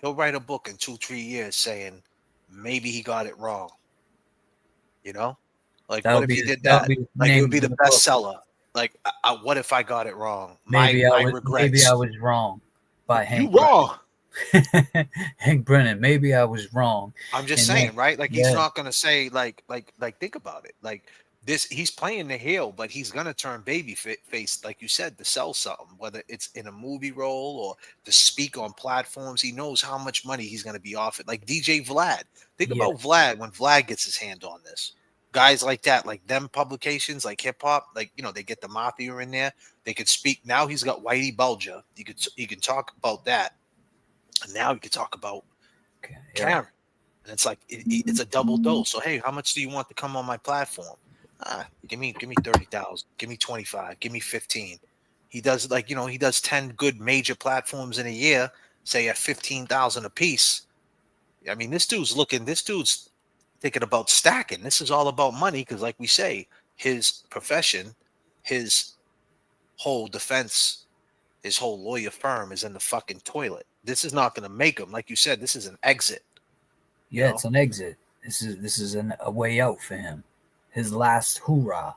He'll write a book in 2-3 years saying maybe he got it wrong. Like what if he did that? Like it would be the bestseller. Like what if I got it wrong? Maybe I was wrong by Hank. You wrong. Hank Brennan, maybe I was wrong. I'm just saying, right? Like he's not gonna say like think about it. Like this, he's playing the heel, but he's gonna turn baby face, like you said, to sell something, whether it's in a movie role or to speak on platforms. He knows how much money he's gonna be offered. Like DJ Vlad. Think about Vlad when Vlad gets his hand on this. Guys like that, like them publications, like hip hop, like they get the mafia in there. They could speak. Now he's got Whitey Bulger. He can talk about that. And now you can talk about Karen. And it's like it's a double dose. So hey, how much do you want to come on my platform? Give me 30,000. Give me 25. Give me 15. He does he does 10 good major platforms in a year, say at 15,000 a piece. I mean, this dude's thinking about stacking. This is all about money because, like we say, his profession, his whole defense, his whole lawyer firm is in the fucking toilet. This is not going to make him. Like you said, this is an exit. Yeah, it's an exit. This is a way out for him. His last hoorah,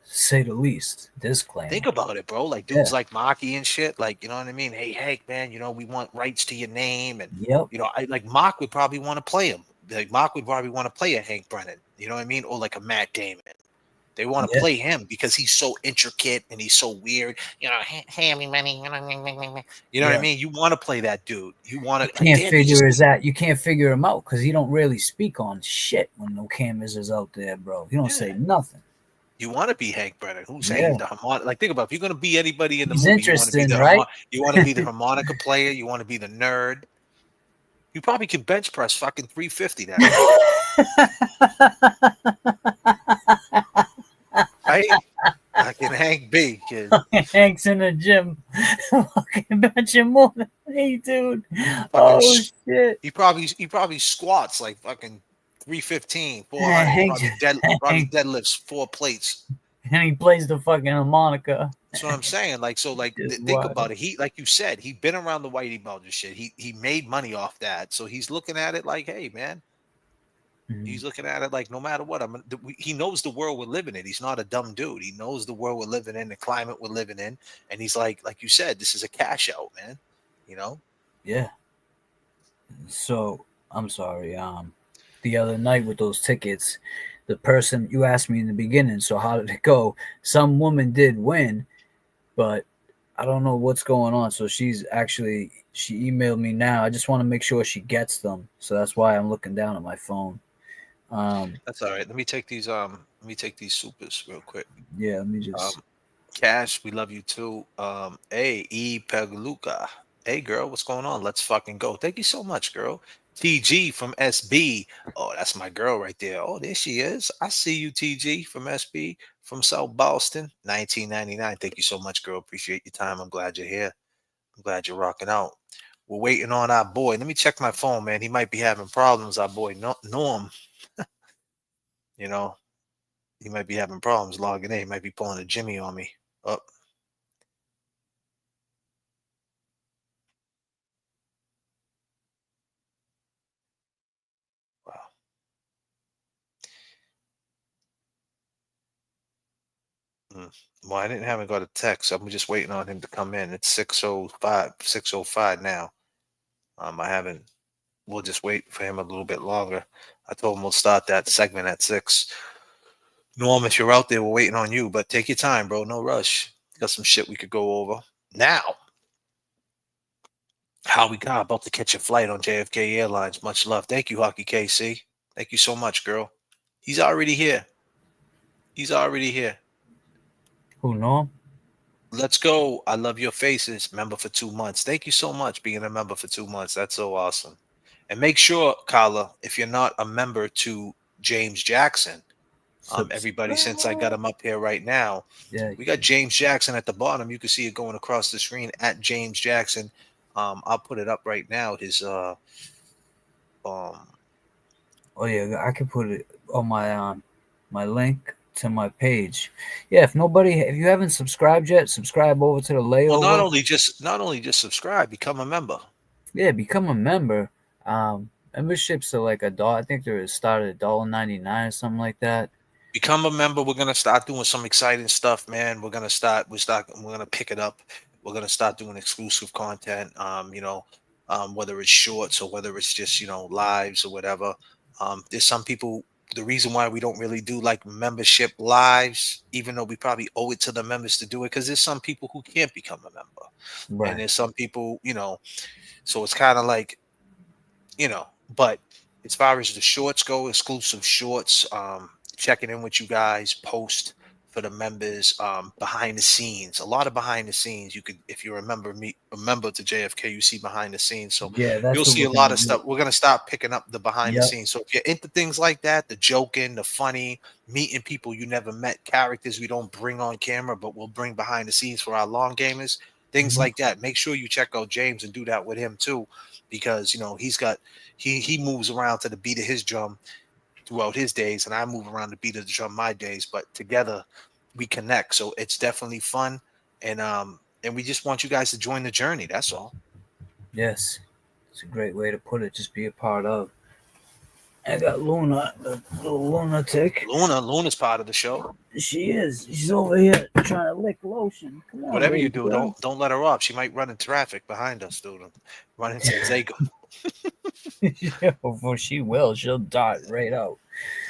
say the least. Disclaimer. Think about it, bro. Like dudes like Maki and shit. Like, you know what I mean? Hey, Hank, man, we want rights to your name, and I like Mock would probably want to play him. Like Mock would probably want to play a Hank Brennan. You know what I mean? Or like a Matt Damon. They want to play him because he's so intricate and he's so weird. Hammy money. You know what I mean? You want to play that dude. You want to. You can't figure him out because he don't really speak on shit when no cameras is out there, bro. He don't say nothing. You want to be Hank Brennan, who's saying the harmonica. Like, think about it. If you're going to be anybody in the He's movie, interesting, right? You want to be the harmonica player. You want to be the nerd. You probably can bench press fucking 350 that. Right? Fucking Hank B, kid. Hank's in the gym. Fucking benching more than me, dude. Oh shit. He probably squats like fucking 315, 400. Probably deadlifts 4 plates. And he plays the fucking harmonica. That's what I'm saying. Like, so, like, think about it. He, like you said, he'd been around the Whitey Bulger shit. He made money off that. So he's looking at it like, hey, man. He's looking at it like, no matter what, he knows the world we're living in. He's not a dumb dude. He knows the world we're living in, the climate we're living in, and he's like you said, this is a cash out, man. You know? Yeah. So I'm sorry. The other night with those tickets, the person you asked me in the beginning. So how did it go? Some woman did win, but I don't know what's going on. So she emailed me now. I just want to make sure she gets them. So that's why I'm looking down at my phone. That's all right. Let me take these supers real quick. Yeah, let me just Cash, we love you too. E Pegaluca. Hey girl, what's going on? Let's fucking go. Thank you so much, girl. TG from SB. Oh, that's my girl right there. Oh, there she is. I see you, TG from SB from South Boston, 1999. Thank you so much, girl. Appreciate your time. I'm glad you're here. I'm glad you're rocking out. We're waiting on our boy. Let me check my phone, man. He might be having problems. Our boy Norm. You know, he might be having problems logging in. He might be pulling a Jimmy on me. Up. Wow. Well, I didn't have him got a text. I'm just waiting on him to come in. It's 6:05 now. I haven't. We'll just wait for him a little bit longer. I told him we'll start that segment at 6. Norm, if you're out there, we're waiting on you, but take your time, bro. No rush. Got some shit we could go over. Now, how we got about to catch a flight on JFK Airlines. Much love. Thank you, Hockey KC. Thank you so much, girl. He's already here. Who, Norm? Let's go. I love your faces. Member for 2 months. Thank you so much being a member for 2 months. That's so awesome. And make sure, Carla, if you're not a member to James Jackson, everybody, since I got him up here right now, we got James Jackson at the bottom. You can see it going across the screen at James Jackson. I'll put it up right now. His oh yeah, I can put it on my link to my page. Yeah, if you haven't subscribed yet, subscribe over to the layover. Well, not only just subscribe, become a member. Yeah, become a member. Memberships are like $1. I think they started at $1.99 or something like that. Become a member. We're gonna start doing some exciting stuff, man. We're gonna pick it up. We're gonna start doing exclusive content. Whether it's shorts or whether it's just lives or whatever. There's some people. The reason why we don't really do like membership lives, even though we probably owe it to the members to do it, because there's some people who can't become a member, right. And there's some people, so it's kind of like, But as far as the shorts go, exclusive shorts, checking in with you guys post for the members behind the scenes. A lot of behind the scenes. You could, if you remember to JFK, you see behind the scenes. So Yeah, that's you'll what see we're a lot gonna of do. stuff. We're gonna start picking up the behind the Yep. scenes. So if you're into things like that, the joking, the funny, meeting people you never met, characters we don't bring on camera, but we'll bring behind the scenes for our long gamers, things like that. Make sure you check out James and do that with him too, because you know he moves around to the beat of his drum throughout his days, and I move around the beat of the drum my days, but together we connect. So it's definitely fun, and we just want you guys to join the journey. That's all. Yes, it's a great way to put it. Just be a part of. I got Luna, the little lunatic. Luna's part of the show. She is. She's over here trying to lick lotion. Come on, Whatever you baby do, girl. don't let her off. She might run in traffic behind us, dude. Run into Zago. Before she will, she'll dart right out.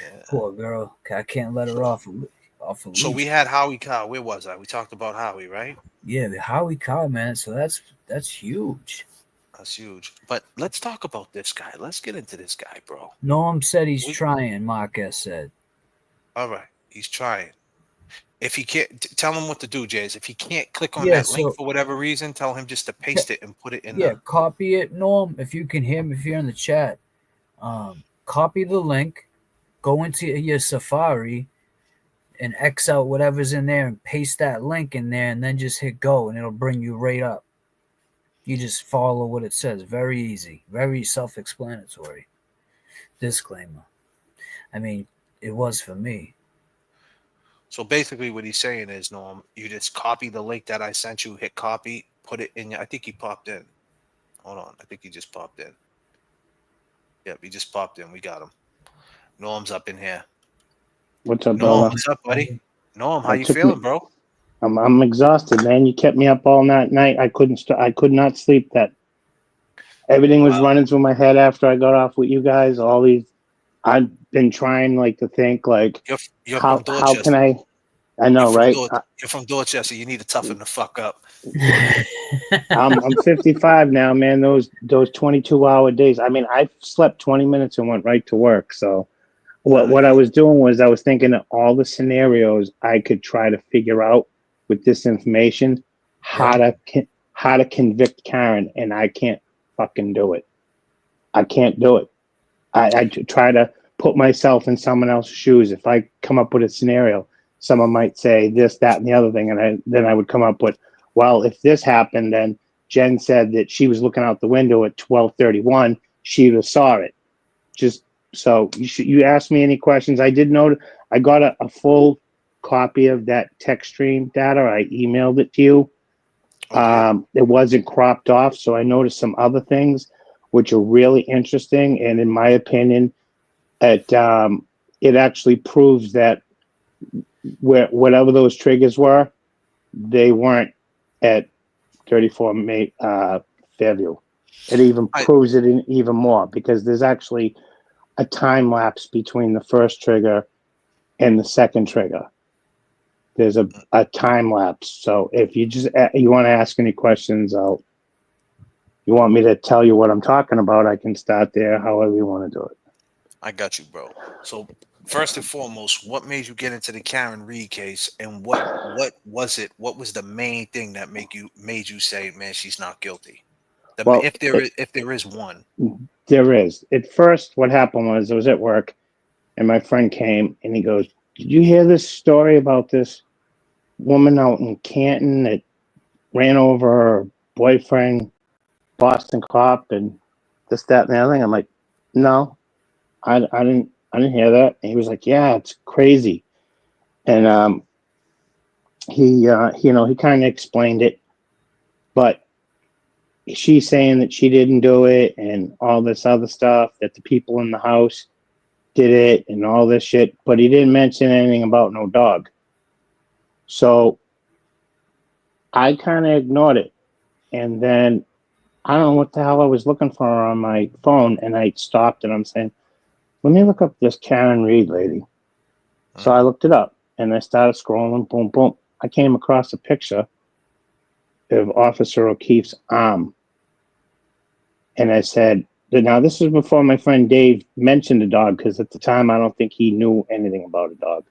Yeah. Poor girl. I can't let her off. A So leash. we had Howie Cow. Where was I? We talked about Howie, right? Yeah, the Howie Cow, man. So that's huge. That's huge. But let's talk about this guy. Let's get into this guy, bro. Noam said he's trying, Marquez said. All right. He's trying. If he can't, tell him what to do, Jays. If he can't click on that link for whatever reason, tell him just to paste it and put it in the... copy it, Noam. If you can hear me, if you're in the chat, copy the link, go into your Safari and X out whatever's in there and paste that link in there, and then just hit go, and it'll bring you right up. You just follow what it says. Very easy. Very self-explanatory. Disclaimer. I mean, it was for me. So basically what he's saying is, Norm, you just copy the link that I sent you, hit copy, put it in. I think he popped in. Hold on. I think he just popped in. Yep, he just popped in. We got him. Norm's up in here. What's up, Norm, brother? what's up, buddy? Norm, how you feeling, bro? I'm exhausted, man. You kept me up all night. I I could not sleep. Everything was running through my head after I got off with you guys. All these, I've been trying to think you're how from Dorchester. can I know, right? You're from Dorchester. You need to toughen the fuck up. I'm 55 now, man. Those 22-hour days. I mean, I slept 20 minutes and went right to work. So what I was doing was I was thinking of all the scenarios I could try to figure out with this information, how to convict Karen, and I can't fucking do it. I can't do it. I try to put myself in someone else's shoes. If I come up with a scenario, someone might say this, that, and the other thing, and then I would come up with, well, if this happened, then Jen said that she was looking out the window at 12:31. She would have saw it. Just so you asked me any questions. I did note I got a full copy of that text stream data. I emailed it to you. Okay. It wasn't cropped off, so I noticed some other things which are really interesting, and in my opinion, it actually proves that whatever those triggers were, they weren't at 34 Fairview. It even proves it even more because there's actually a time lapse between the first trigger and the second trigger. There's a time lapse. So if you want to ask any questions, you want me to tell you what I'm talking about, I can start there, however you want to do it. I got you, bro. So first and foremost, what made you get into the Karen Reed case, and what was it? What was the main thing that made you say, man, she's not guilty? If there is one. There is. At first, what happened was I was at work, and my friend came, and he goes, "Did you hear this story about this woman out in Canton that ran over her boyfriend, Boston cop, and this, that, and the other thing?" I'm like, "No, I didn't hear that." And he was like, "Yeah, it's crazy." And he kind of explained it, but she's saying that she didn't do it and all this other stuff, that the people in the house did it and all this shit, but he didn't mention anything about no dog. So I kind of ignored it. And then I don't know what the hell I was looking for on my phone, and I stopped and I'm saying, let me look up this Karen Reed lady. So I looked it up and I started scrolling, boom, boom. I came across a picture of Officer O'Keefe's arm. And I said, now this was before my friend Dave mentioned a dog, because at the time I don't think he knew anything about a dog.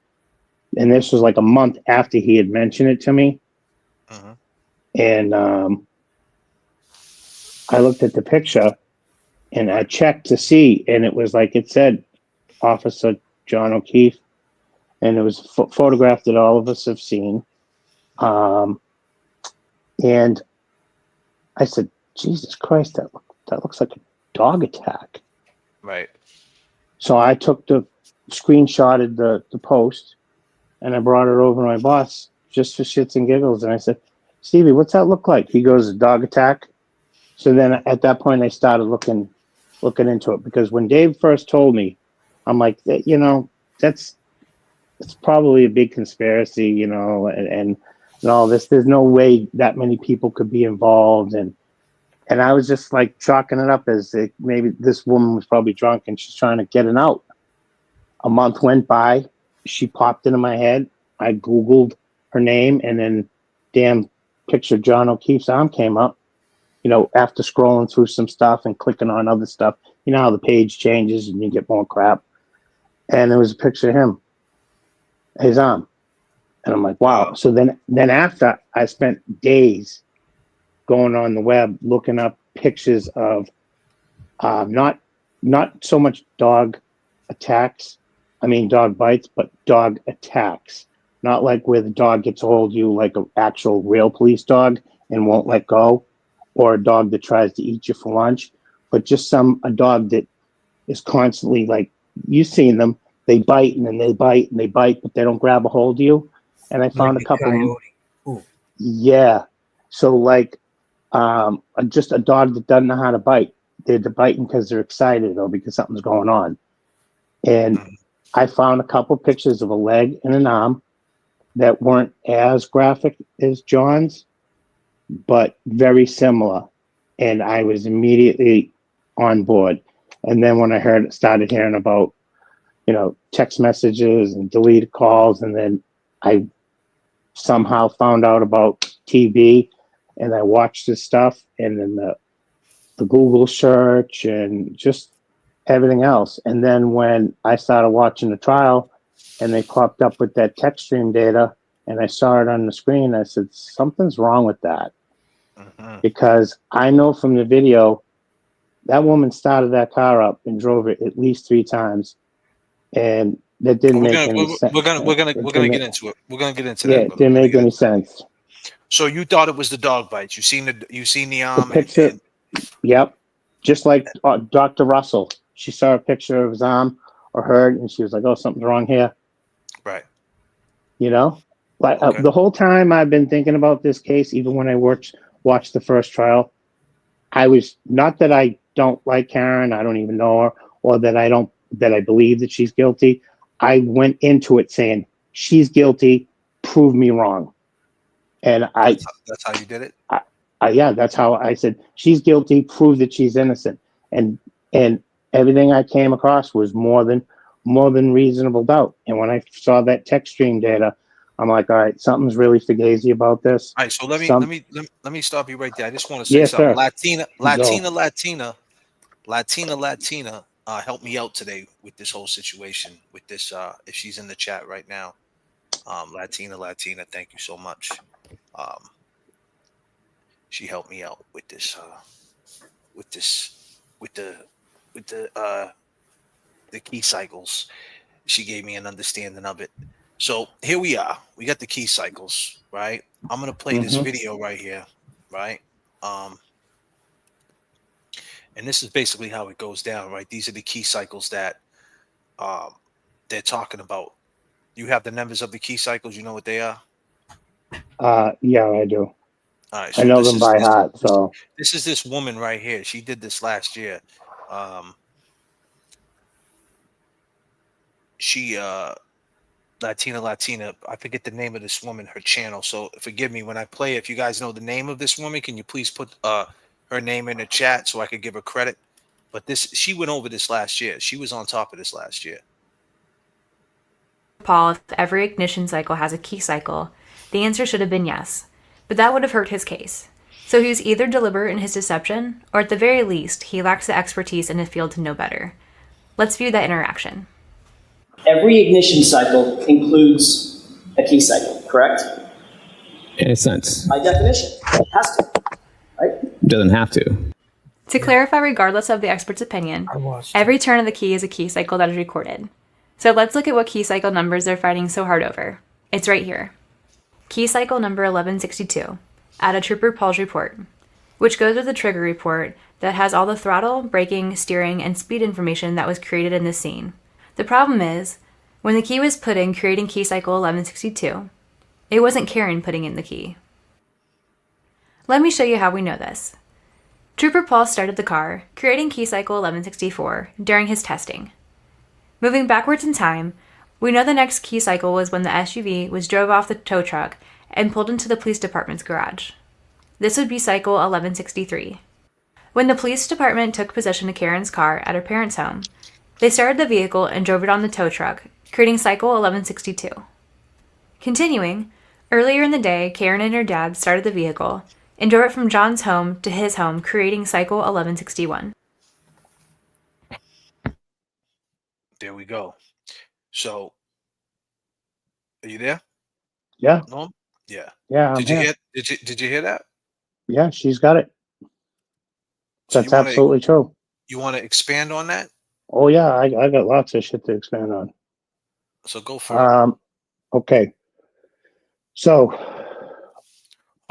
and this was like a month after he had mentioned it to me. And I looked at the picture and I checked to see, and it was like it said Officer John O'Keefe, and it was a photograph that all of us have seen. And I said, Jesus Christ, that looks like a dog attack. Right. So I screenshotted the post, and I brought it over to my boss just for shits and giggles. And I said, Stevie, what's that look like? He goes, dog attack. So then at that point, I started looking into it, because when Dave first told me, I'm like, it's probably a big conspiracy, and all this. There's no way that many people could be involved. And I was just like chalking it up as maybe this woman was probably drunk and she's trying to get it out. A month went by. She popped into my head. I Googled her name, and then damn picture John O'Keefe's arm came up, after scrolling through some stuff and clicking on other stuff. You know how the page changes and you get more crap. And there was a picture of him, his arm. And I'm like, wow. So then after, I spent days going on the web looking up pictures of not so much dog attacks. I mean, dog bites, but dog attacks. Not like where the dog gets a hold of you like an actual real police dog and won't let go, or a dog that tries to eat you for lunch, but just a dog that is constantly, like, you've seen them, they bite and then they bite and they bite, but they don't grab a hold of you. And I found a couple. Yeah. So like just a dog that doesn't know how to bite. They're biting because they're excited or because something's going on. And I found a couple pictures of a leg and an arm that weren't as graphic as John's, but very similar. And I was immediately on board. And then when I started hearing about, text messages and deleted calls, and then I somehow found out about TV, and I watched this stuff, and then the Google search and just everything else. And then when I started watching the trial and they popped up with that text stream data and I saw it on the screen, I said, something's wrong with that. Because I know from the video that woman started that car up and drove it at least 3 times, and that didn't make any sense. We're gonna get into it. We're gonna get into that. Yeah, it didn't make any sense. So you thought it was the dog bites? You seen the arm? The picture. Yep, just like Dr. Russell. She saw a picture of his arm or heard, and she was like, "Oh, something's wrong here." Right. Like the whole time I've been thinking about this case, even when I watched the first trial, I was not that I don't like Karen, I don't even know her, or that I believe that she's guilty. I went into it saying, she's guilty, prove me wrong. And that's how you did it? Yeah, that's how I said, she's guilty, prove that she's innocent. And everything I came across was more than reasonable doubt. And when I saw that text stream data, I'm like, all right, something's really fugazi about this. All right, so let me stop you right there. I just want to say something. Sir. Latina, help me out today with this whole situation. With this, if she's in the chat right now, Latina, thank you so much. She helped me out with this, with the key cycles. She gave me an understanding of it. So here we are. We got the key cycles, right? I'm gonna play this video right here, right? And this is basically how it goes down, right? These are the key cycles that they're talking about. You have the numbers of the key cycles. You know what they are? Yeah, I do. All right, so I know them by heart. So this is this woman right here. She did this last year. She Latina. I forget the name of this woman, her channel. So forgive me when I play. If you guys know the name of this woman, can you please put her name in the chat so I could give her credit? But she went over this last year. She was on top of this last year. Paul, if every ignition cycle has a key cycle, the answer should have been yes. But that would have hurt his case. So he was either deliberate in his deception, or at the very least, he lacks the expertise in the field to know better. Let's view that interaction. Every ignition cycle includes a key cycle, correct? In a sense. By definition, it has to, right? Doesn't have to. To clarify, regardless of the expert's opinion, every turn of the key is a key cycle that is recorded. So let's look at what key cycle numbers they're fighting so hard over. It's right here. Key cycle number 1162, add a Trooper Paul's report, which goes with the trigger report that has all the throttle, braking, steering, and speed information that was created in this scene. The problem is, when the key was put in creating key cycle 1162, it wasn't Karen putting in the key. Let me show you how we know this. Trooper Paul started the car, creating key cycle 1164 during his testing. Moving backwards in time, we know the next key cycle was when the SUV was drove off the tow truck and pulled into the police department's garage. This would be cycle 1163. When the police department took possession of Karen's car at her parents' home, they started the vehicle and drove it on the tow truck, creating cycle 1162. Continuing, earlier in the day, Karen and her dad started the vehicle and drove it from John's home to his home, creating cycle 1161. There we go. So, are you there? Yeah. No. Yeah. Yeah. I'm Did you here. hear? Did you hear that? Yeah, she's got it. So That's absolutely true. You want to expand on that? Oh yeah, I got lots of shit to expand on. So go for it. Okay. So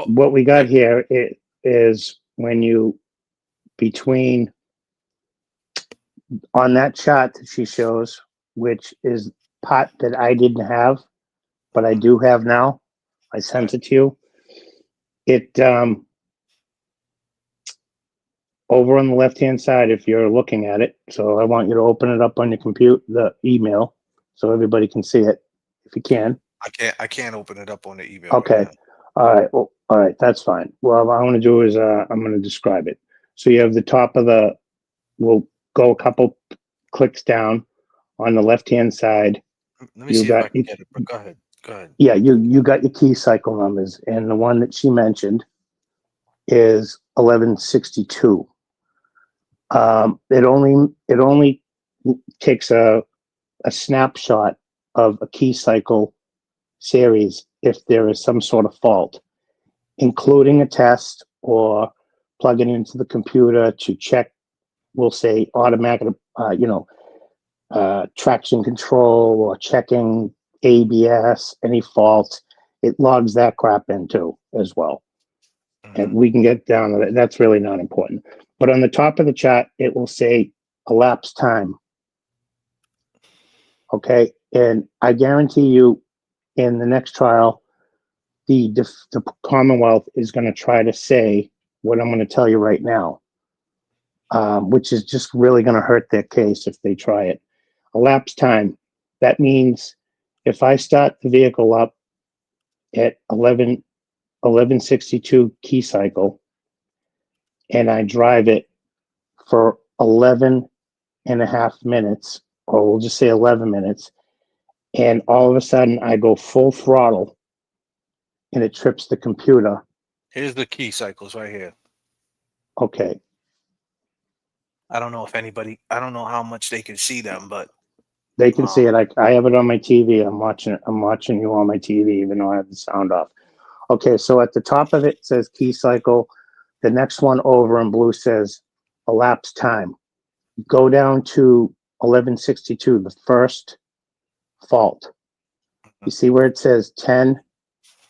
what we got here is when you between on that chart that she shows, which is part that I didn't have, but I do have now. I sent it to you. It over on the left-hand side, if you're looking at it. So I want you to open it up on your computer, the email, so everybody can see it, if you can. I can't open it up on the email. Okay. Right now. All right. Well, all right. That's fine. Well, what I'm going to do is I'm going to describe it. So you have the top of the. We'll go a couple clicks down on the left-hand side. Let me see if I can get it. But go ahead. Go ahead. Yeah, you got your key cycle numbers, and the one that she mentioned is 1162. It only takes a snapshot of a key cycle series if there is some sort of fault, including a test or plugging into the computer to check, we'll say automatic, traction control or checking ABS, any faults. It logs that crap in too as well. And we can get down to that. That's really not important. But on the top of the chart, it will say elapsed time. Okay. And I guarantee you in the next trial, the Commonwealth is going to try to say what I'm going to tell you right now, which is just really going to hurt their case if they try it. Elapsed time. That means if I start the vehicle up at 1162 key cycle and I drive it for 11 and a half minutes, or we'll just say 11 minutes, and all of a sudden I go full throttle and it trips the computer. Here's the key cycles right here. Okay. I don't know how much they can see them, but they can see it. I have it on my TV. I'm watching you on my TV, even though I have the sound off. Okay, so at the top of it says key cycle. The next one over in blue says elapsed time. Go down to 1162, the first fault. You see where it says 10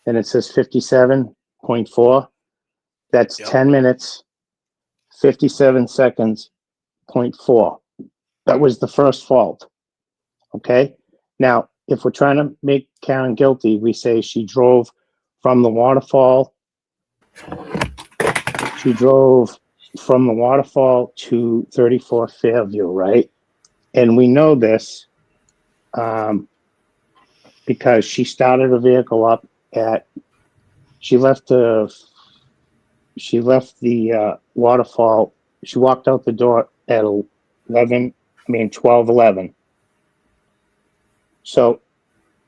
and it says 57.4? That's 10 minutes, 57 seconds, 0.4. That was the first fault. Okay? Now, if we're trying to make Karen guilty, we say she drove from the waterfall. She drove from the waterfall to 34 Fairview, right? And we know this because she started her vehicle up at, she left the waterfall. She walked out the door at 12:11. So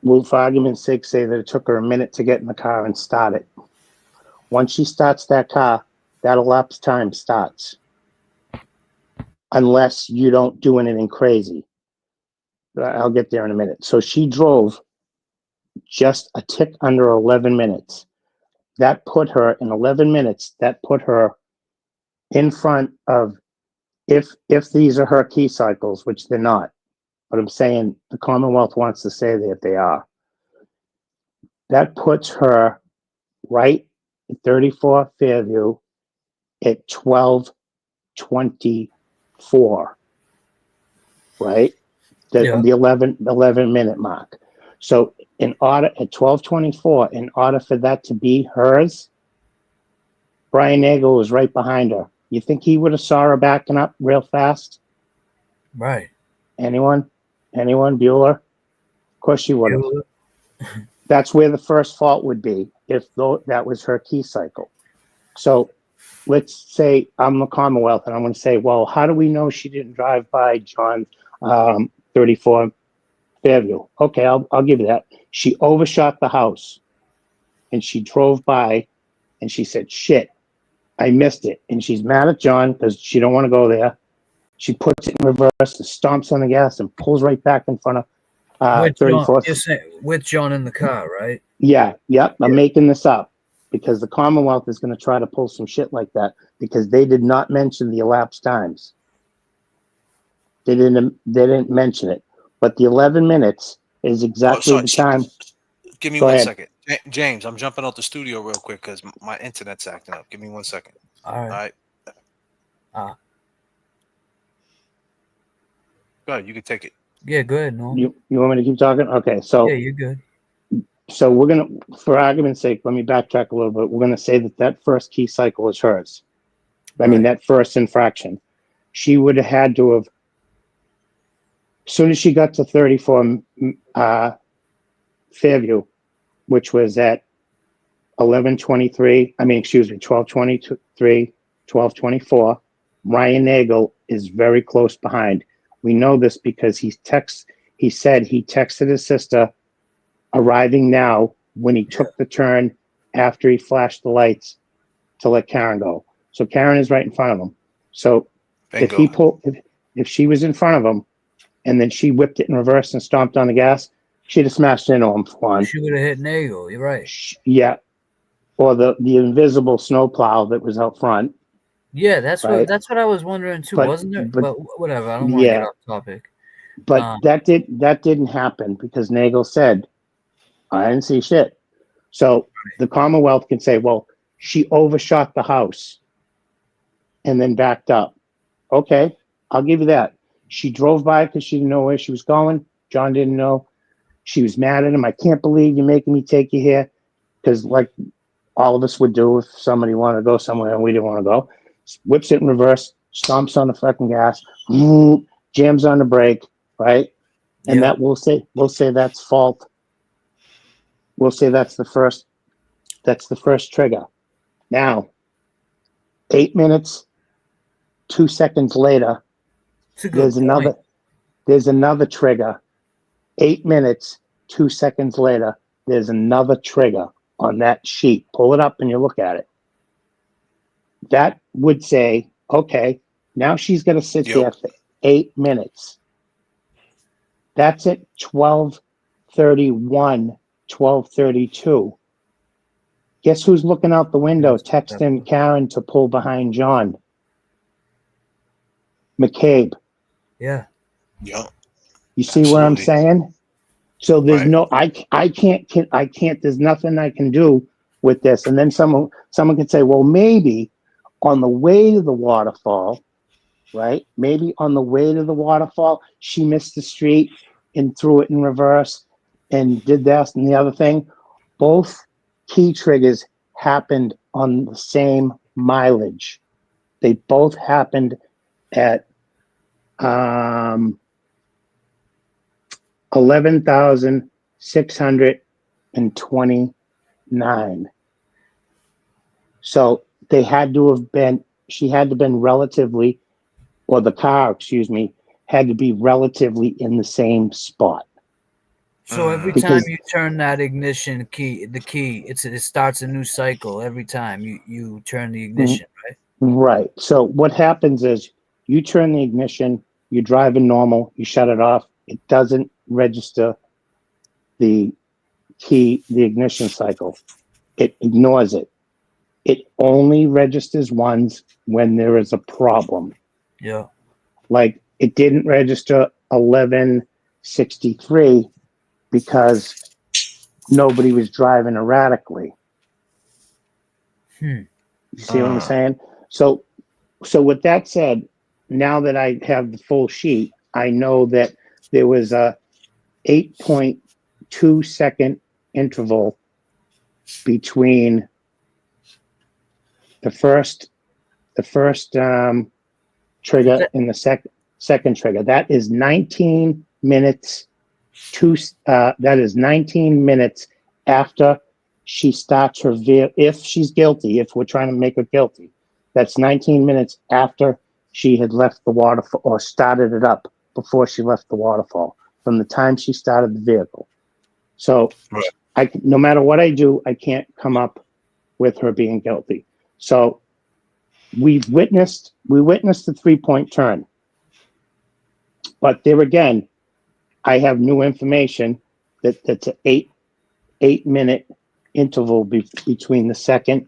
we'll, for argument's sake, say that it took her a minute to get in the car and start it. Once she starts that car, that elapsed time starts. Unless you don't do anything crazy. I'll get there in a minute. So she drove just a tick under 11 minutes. That put her in 11 minutes. That put her in front of, if these are her key cycles, which they're not, but I'm saying the Commonwealth wants to say that they are. That puts her right at 34 Fairview at 12:24, right? The 11 minute mark. So in order at 12:24, in order for that to be hers, Brian Nagel was right behind her. You think he would have saw her backing up real fast? Right. Anyone? Bueller? Of course she would have. That's where the first fault would be, if that was her key cycle. So let's say I'm the Commonwealth, and I'm going to say, well, how do we know she didn't drive by John 34 Fairview? Okay, I'll give you that. She overshot the house, and she drove by, and she said, shit, I missed it. And she's mad at John because she don't want to go there. She puts it in reverse, stomps on the gas, and pulls right back in front of 34th. You're saying with John in the car, right? Yeah, I'm making this up because the Commonwealth is going to try to pull some shit like that because they did not mention the elapsed times. They didn't mention it, but the 11 minutes is exactly the time. Give me Go 1 ahead. second. James, I'm jumping out the studio real quick because my internet's acting up. Give me 1 second. All right. Go ahead. You can take it. Yeah, go ahead, Norm. You want me to keep talking? Okay, so yeah, you're good. So we're gonna, for argument's sake, let me backtrack a little bit. We're gonna say that first key cycle is hers. I mean, that first infraction, she would have had to have. As soon as she got to 34 Fairview, which was at 11:23. 12:23, 12:24. Ryan Nagel is very close behind. We know this because he said he texted his sister, arriving now, when he took the turn after he flashed the lights to let Karen go. So Karen is right in front of him. So if she was in front of him and then she whipped it in reverse and stomped on the gas, she'd have smashed into him for one. She would have hit Nagel. You're right. Yeah. Or the invisible snowplow that was out front. Yeah, that's what I was wondering too, wasn't there? But whatever, I don't want to get off topic. But that didn't happen because Nagel said, I didn't see shit. So the Commonwealth can say, well, she overshot the house and then backed up. Okay, I'll give you that. She drove by because she didn't know where she was going. John didn't know. She was mad at him. I can't believe you're making me take you here. Because like all of us would do if somebody wanted to go somewhere and we didn't want to go. Whips it in reverse, stomps on the fucking gas, jams on the brake, right? And that we'll say that's fault. We'll say that's the first trigger. Now, 8 minutes, 2 seconds later, there's another trigger. 8 minutes, 2 seconds later, there's another trigger on that sheet. Pull it up and you look at it. That would say, okay, now she's going to sit there for 8 minutes. That's at 12:31, 12:32. Guess who's looking out the window, texting Karen to pull behind John? McCabe. Yeah. Yep. You see what I'm saying? So there's I can't, there's nothing I can do with this. And then someone can say, well, maybe on the way to the waterfall, right? Maybe on the way to the waterfall, she missed the street and threw it in reverse and did that and the other thing. Both key triggers happened on the same mileage. They both happened at 11,629. So they had to have been, she had to have been relatively, or the car, excuse me, had to be relatively in the same spot. So every time you turn that ignition key, it starts a new cycle every time you turn the ignition, right? Right. So what happens is you turn the ignition, you're driving normal, you shut it off, it doesn't register the key, the ignition cycle. It ignores it. It only registers ones when there is a problem. Yeah. Like it didn't register 1163 because nobody was driving erratically. You see what I'm saying? So with that said, now that I have the full sheet, I know that there was a 8.2 second interval between the first trigger and the second trigger. That is 19 minutes that is 19 minutes after she starts her if she's guilty, if we're trying to make her guilty, that's 19 minutes after she had left the waterfall or started it up before she left the waterfall, from the time she started the vehicle. So no matter what I do, I can't come up with her being guilty. So we witnessed the 3-point turn. But there again, I have new information that's an 8-minute interval between the second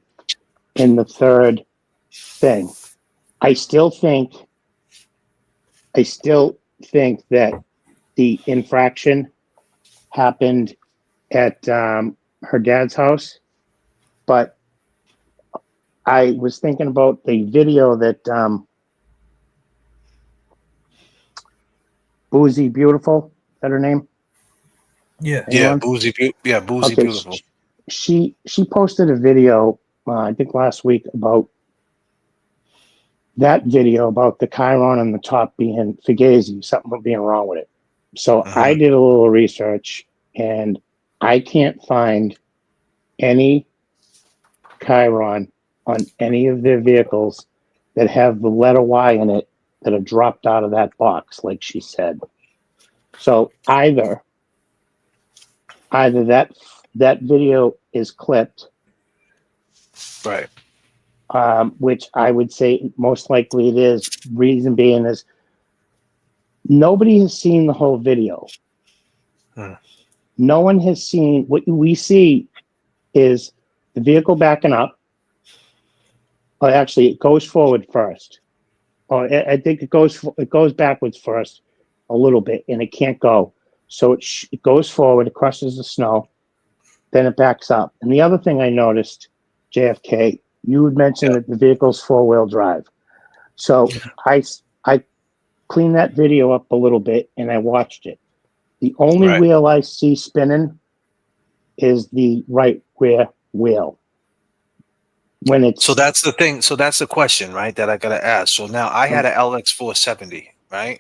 and the third thing. I still think that the infraction happened at her dad's house, but I was thinking about the video that Boozy Beautiful, is that her name? Yeah. Anyone? Boozy Okay, Beautiful. She posted a video, I think last week, about that video about the Chiron on the top being Fugazi, something being wrong with it. So I did a little research, and I can't find any Chiron on any of their vehicles that have the letter Y in it that are dropped out of that box, like she said. So either that video is clipped, right? Which I would say most likely it is. Reason being is nobody has seen the whole video. No one has seen. What we see is the vehicle backing up. Or actually, it goes forward first. Or I think it goes backwards first a little bit, and it can't go. So it goes forward, it crosses the snow, then it backs up. And the other thing I noticed, JFK, you had mentioned that the vehicle's 4-wheel drive. So I cleaned that video up a little bit, and I watched it. The only wheel I see spinning is the right rear wheel. When it's So that's the thing. So that's the question, right? That I gotta ask. So now I had an LX 470, right?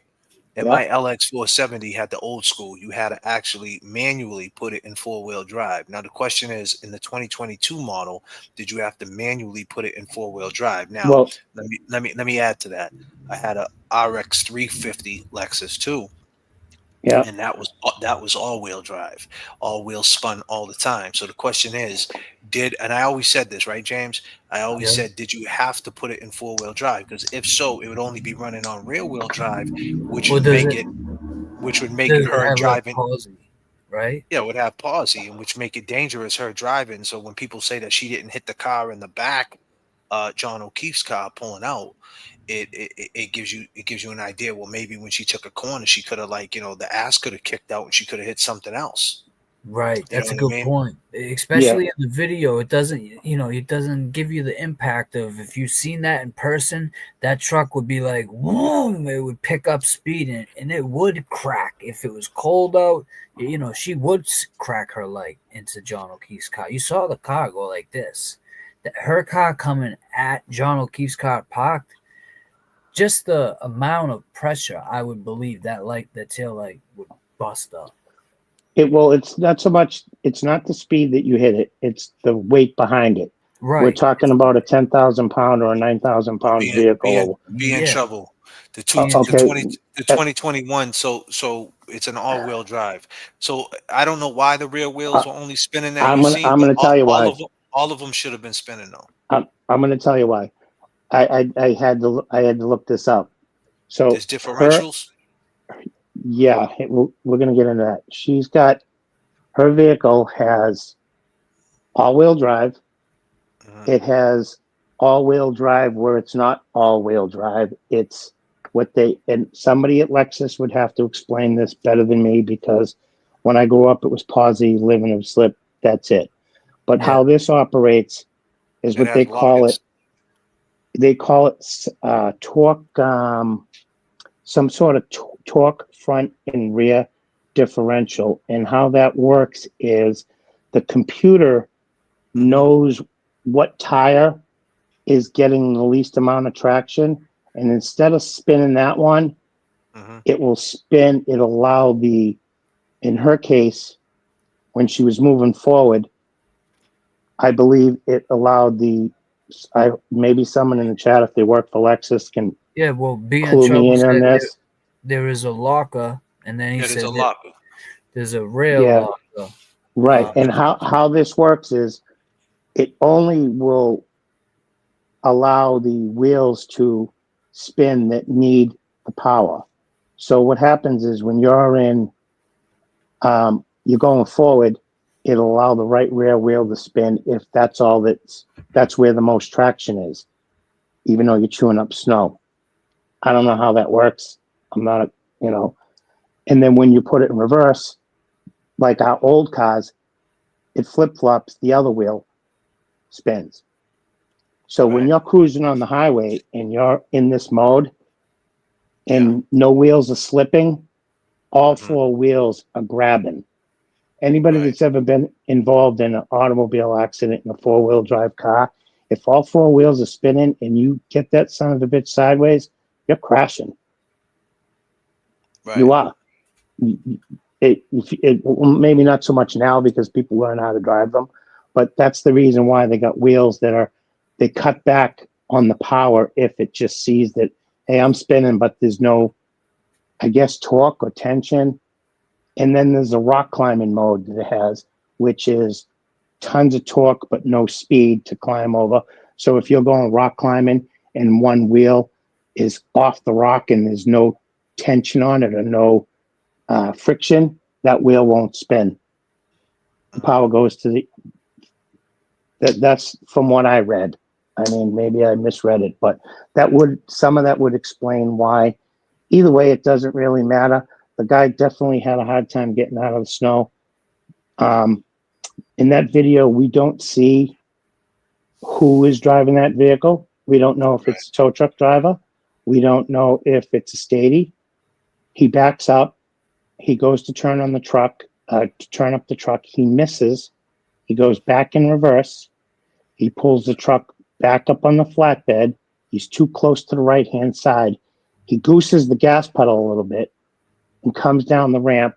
And my LX 470 had the old school. You had to actually manually put it in 4-wheel drive. Now the question is, in the 2022 model, did you have to manually put it in 4-wheel drive? Now let me add to that. I had a RX 350 Lexus too. Yeah. And that was all-wheel drive, all-wheel spun all the time. So the question is, and I always said this, right, James? I always said, did you have to put it in 4-wheel drive? Because if so, it would only be running on rear-wheel drive, which would make it her driving. Palsy, right? Yeah, it would have palsy, and which make it dangerous her driving. So when people say that she didn't hit the car in the back, John O'Keefe's car pulling out, it gives you an idea. Well, maybe when she took a corner, she could have the ass could have kicked out and she could have hit something else. Right, that's a good point. Especially in the video, it doesn't give you the impact of if you've seen that in person. That truck would be like, whoom, it would pick up speed and it would crack if it was cold out. She would crack her leg into John O'Keefe's car. You saw the car go like this. Her car coming at John O'Keefe's car parked. Just the amount of pressure, I would believe that tail light would bust up. It's not so much. It's not the speed that you hit it. It's the weight behind it. Right. We're talking about a 10,000-pound or a 9,000-pound vehicle. Be in trouble. The 2021. So it's an all-wheel drive. So I don't know why the rear wheels were only spinning. I'm going to tell you why. All of them should have been spinning though. I'm going to tell you why. I had to look this up. So there's differentials. We're going to get into that. She's got Her vehicle has all-wheel drive. It has all-wheel drive where it's not all-wheel drive. It's what and somebody at Lexus would have to explain this better than me, because when I grew up, it was posi, live and slip. That's it. But how this operates is what they call it. They call it torque, some sort of torque front and rear differential. And how that works is the computer knows what tire is getting the least amount of traction. And instead of spinning that one, it will spin, it'll allow in her case, when she was moving forward, I believe it allowed maybe someone in the chat, if they work for Lexus, can clue me in on this. There is a locker, and then he said there's a rail locker. Right. And how this works is it only will allow the wheels to spin that need the power. So what happens is when you're you're going forward, it'll allow the right rear wheel to spin if that's where the most traction is, even though you're chewing up snow. I don't know how that works. I'm not, and then when you put it in reverse, like our old cars, it flip-flops, the other wheel spins. So when you're cruising on the highway and you're in this mode and no wheels are slipping, all four wheels are grabbing. Anybody that's ever been involved in an automobile accident in a four-wheel drive car, if all four wheels are spinning and you get that son of a bitch sideways, you're crashing. You are. Maybe not so much now because people learn how to drive them, but that's the reason why they got wheels they cut back on the power if it just sees that, hey, I'm spinning, but there's no, I guess, torque or tension. And then there's a rock climbing mode that it has, which is tons of torque but no speed to climb over. So if you're going rock climbing and one wheel is off the rock and there's no tension on it or no friction, that wheel won't spin. The power goes to that's from what I read. I mean, maybe I misread it, but some of that would explain why. Either way, it doesn't really matter. The guy definitely had a hard time getting out of the snow. In that video, we don't see who is driving that vehicle. We don't know if it's a tow truck driver. We don't know if it's a statey. He backs up. He goes to turn on the truck, to turn up the truck. He misses. He goes back in reverse. He pulls the truck back up on the flatbed. He's too close to the right-hand side. He gooses the gas pedal a little bit and comes down the ramp.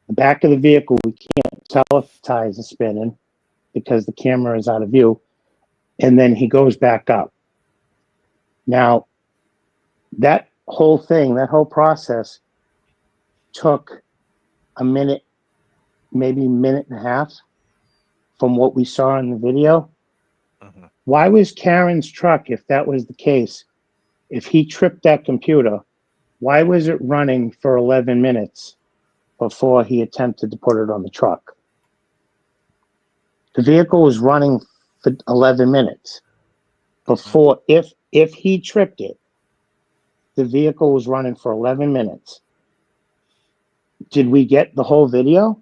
The back of the vehicle, we can't tell if the tires are spinning because the camera is out of view. And then he goes back up. Now, that whole process took a minute, maybe a minute and a half from what we saw in the video. Why was Karen's truck, if that was the case, if he tripped that computer, why was it running for 11 minutes before he attempted to put it on the truck? The vehicle was running for 11 minutes before, if he tripped it, the vehicle was running for 11 minutes. Did we get the whole video?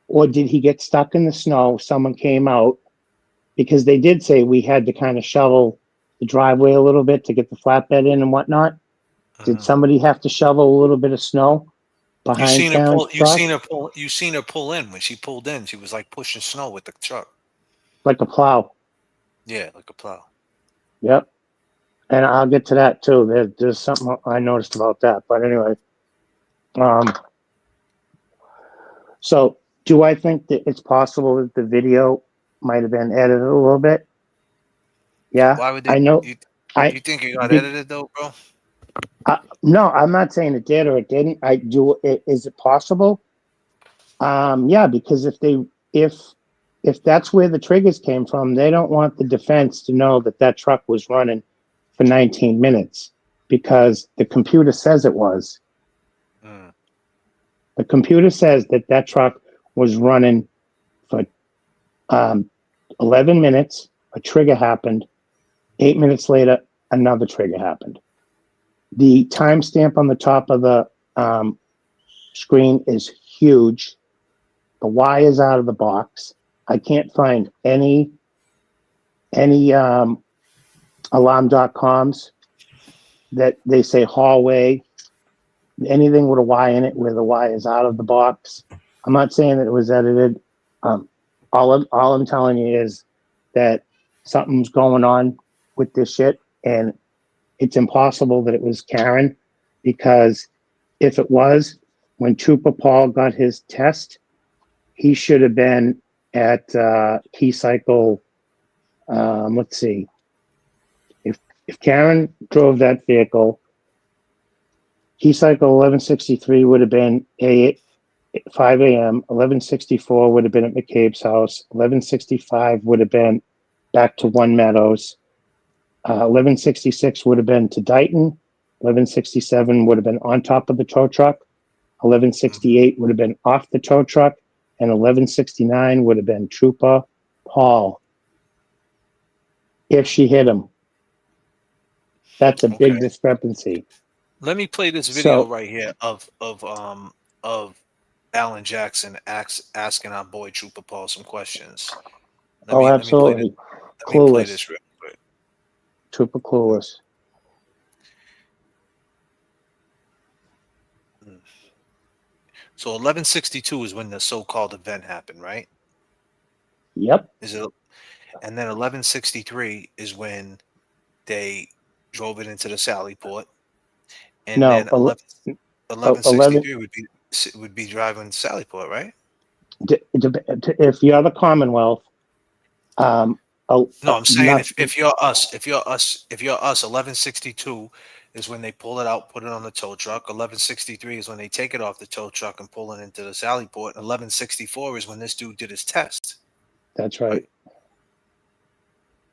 Or did he get stuck in the snow? Someone came out, because they did say we had to kind of shovel the driveway a little bit to get the flatbed in and whatnot. Did somebody have to shovel a little bit of snow behind Karen's truck? You seen her pull in. When she pulled in, she was like pushing snow with the truck. Like a plow. Yeah, like a plow. Yep. And I'll get to that too. There's something I noticed about that. But anyway. So do I think that it's possible that the video might have been edited a little bit? Yeah. Why would they? I know. You think it got edited though, bro? No, I'm not saying it did or it didn't. Is it possible? Yeah, because if that's where the triggers came from, they don't want the defense to know that truck was running for 19 minutes because the computer says it was. The computer says that truck was running for 11 minutes. A trigger happened. 8 minutes later, another trigger happened. The timestamp on the top of the screen is huge. The Y is out of the box. I can't find any alarm.coms that they say hallway, anything with a Y in it where the Y is out of the box. I'm not saying that it was edited. All I'm telling you is that something's going on with this shit, and it's impossible that it was Karen, because if it was, when Trooper Paul got his test, he should have been at Key Cycle. Let's see. If Karen drove that vehicle, Key Cycle 1163 would have been 5 a.m. 1164 would have been at McCabe's house. 1165 would have been back to One Meadows. 1166 would have been to Dighton. 1167 would have been on top of the tow truck. 1168 would have been off the tow truck. And 1169 would have been Trooper Paul. If she hit him. That's a big discrepancy. Let me play this video right here of Alan Jackson asking our boy Trooper Paul some questions. Absolutely. Let me play this real quick. Trooper clueless. So 1162 is when the so-called event happened, right? Yep. And then 1163 is when they drove it into the Sally Port. And then 1163 would be driving Sally Port, right? If you're the Commonwealth, no, I'm saying if you're us, 1162 is when they pull it out, put it on the tow truck. 1163 is when they take it off the tow truck and pull it into the Sally Port. 1164 is when this dude did his test. That's right.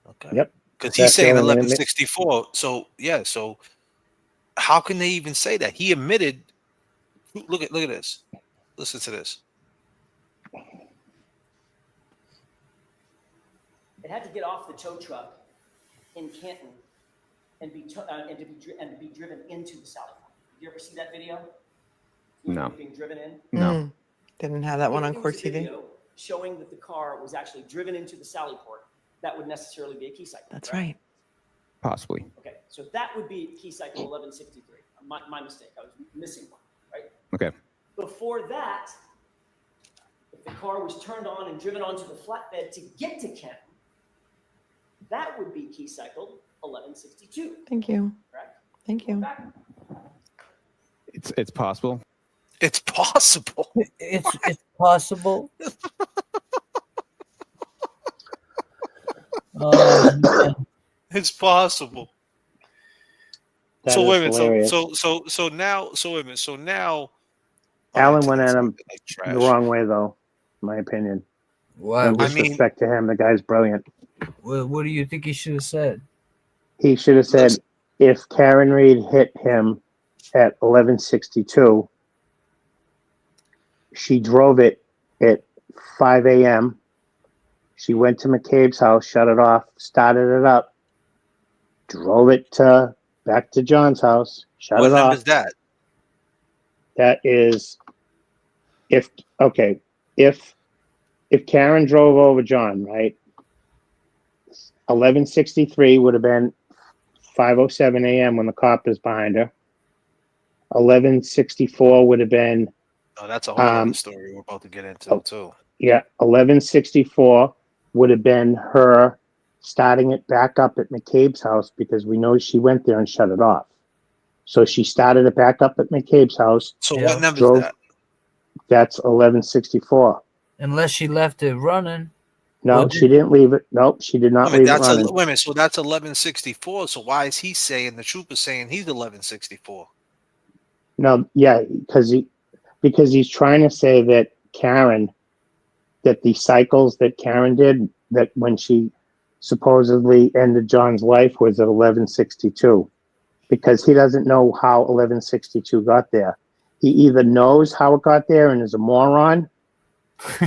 Okay. Yep. Because he's saying 1164. So yeah. So how can they even say that? He admitted. Look at this. Listen to this. It had to get off the tow truck in Canton and be driven into the Sally Port. Did you ever see that video? No. Being driven in? No. Didn't have that one on Court TV. Video showing that the car was actually driven into the Sally Port. That would necessarily be a key cycle. That's right. Possibly. Okay, so that would be key cycle 1163. My mistake. I was missing one, right? Okay. Before that, if the car was turned on and driven onto the flatbed to get to Canton, that would be key cycle 1162. Thank you. Correct? Thank you. It's possible. It's possible. It's possible. It's possible. So wait a minute. So now. Alan went at him the wrong way, though. In my opinion. Why? No disrespect to him. The guy's brilliant. What do you think he should have said? He should have said, if Karen Reed hit him at 1162, she drove it at 5 a.m. She went to McCabe's house, shut it off, started it up, drove it back to John's house, shut it off. What number is that? That is, if Karen drove over John, right? 1163 would have been 5:07 a.m. when the cop is behind her. 1164 would have been. Oh, that's a whole other story we're about to get into too. Yeah, 1164 would have been her starting it back up at McCabe's house, because we know she went there and shut it off. So she started it back up at McCabe's house. So what number is that? That's 1164. Unless she left it running. No, she didn't leave it. Nope, she did not leave it running. Wait a minute. So that's 1164. So why is he saying, the trooper saying he's 1164? No, yeah, because he's trying to say that that the cycles that Karen did, that when she supposedly ended John's life, was at 1162, because he doesn't know how 1162 got there. He either knows how it got there and is a moron,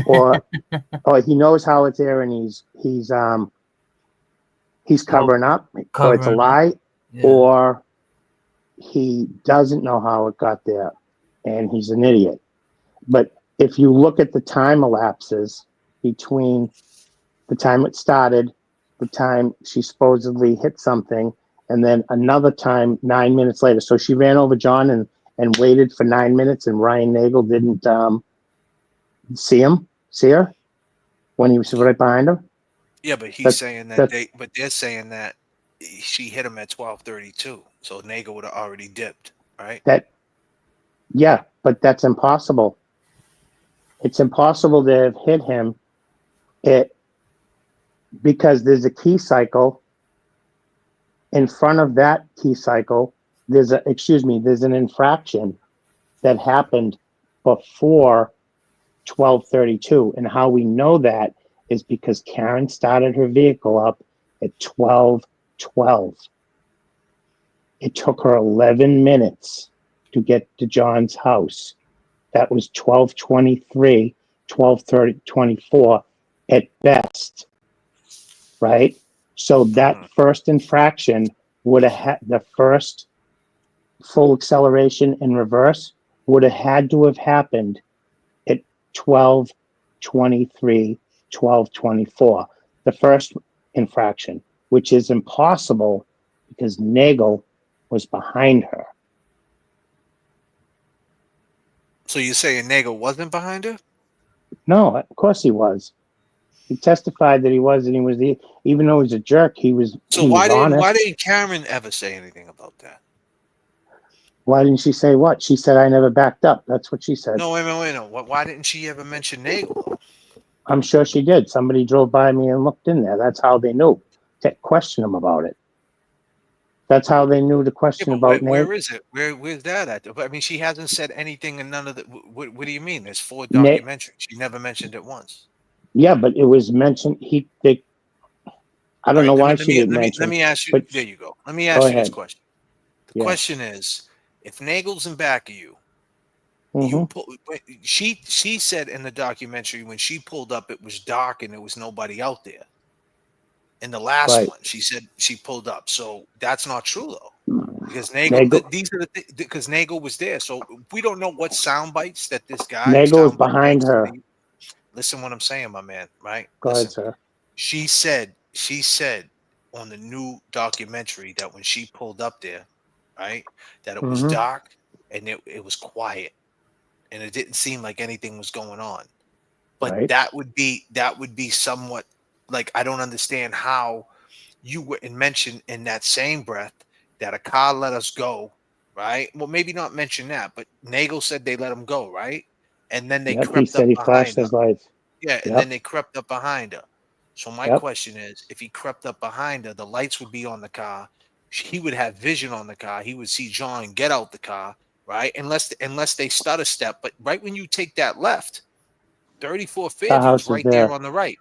or he knows how it's there, and he's covering up, or it's a lie, or he doesn't know how it got there, and he's an idiot. But if you look at the time elapses between the time it started, the time she supposedly hit something, and then another time 9 minutes later. So she ran over John and waited for 9 minutes, and Ryan Nagel didn't see her when he was right behind him. Yeah, but he's saying that they're saying that she hit him at 12:32, so Nagel would have already dipped, right? Yeah, but that's impossible. It's impossible to have hit him because there's a key cycle. In front of that key cycle, there's an infraction that happened before 12:32. And how we know that is because Karen started her vehicle up at 12:12. It took her 11 minutes to get to John's house. That was 12:23, 12:30, 24 at best, right? So that first infraction would have had the first full acceleration in reverse would have had to have happened at 12:23, 12:24. The first infraction, which is impossible because Nagel was behind her. So you're saying Nagel wasn't behind her? No, of course he was. He testified that he was, and he was even though he's a jerk, he was. So he why was honest. didn't Karen ever say anything about that? Why didn't she say what? She said, "I never backed up." That's what she said. No, wait. Why didn't she ever mention Nagel? I'm sure she did. Somebody drove by me and looked in there. That's how they knew to question him about it. That's how they knew to question about Nagel. Where is it? Where's that at? I mean, she hasn't said anything in none of the. What do you mean? There's 4 documentaries. She never mentioned it once. Yeah, but it was mentioned. I don't know why she didn't mention. Let me ask you. There you go. Let me ask you this question. The question is, if Nagel's in back of you, she said in the documentary when she pulled up, it was dark and there was nobody out there. In the last one, she said she pulled up, so that's not true though, because because Nagel was there. So we don't know what sound bites that this guy Nagel was behind her. Listen, what I'm saying, my man. Right? Go ahead, sir. She said on the new documentary that when she pulled up there, right, that it was dark and it was quiet and it didn't seem like anything was going on. But that would be somewhat like, I don't understand how you wouldn't mention in that same breath that a car let us go, right? Well, maybe not mention that, but Nagel said they let him go, right? And then they crept up behind her. Yeah, and then they crept up behind her. So my question is, if he crept up behind her, the lights would be on the car. He would have vision on the car. He would see John get out the car, right? Unless they stutter step. But right when you take that left, 34 Fairview is right there on the right.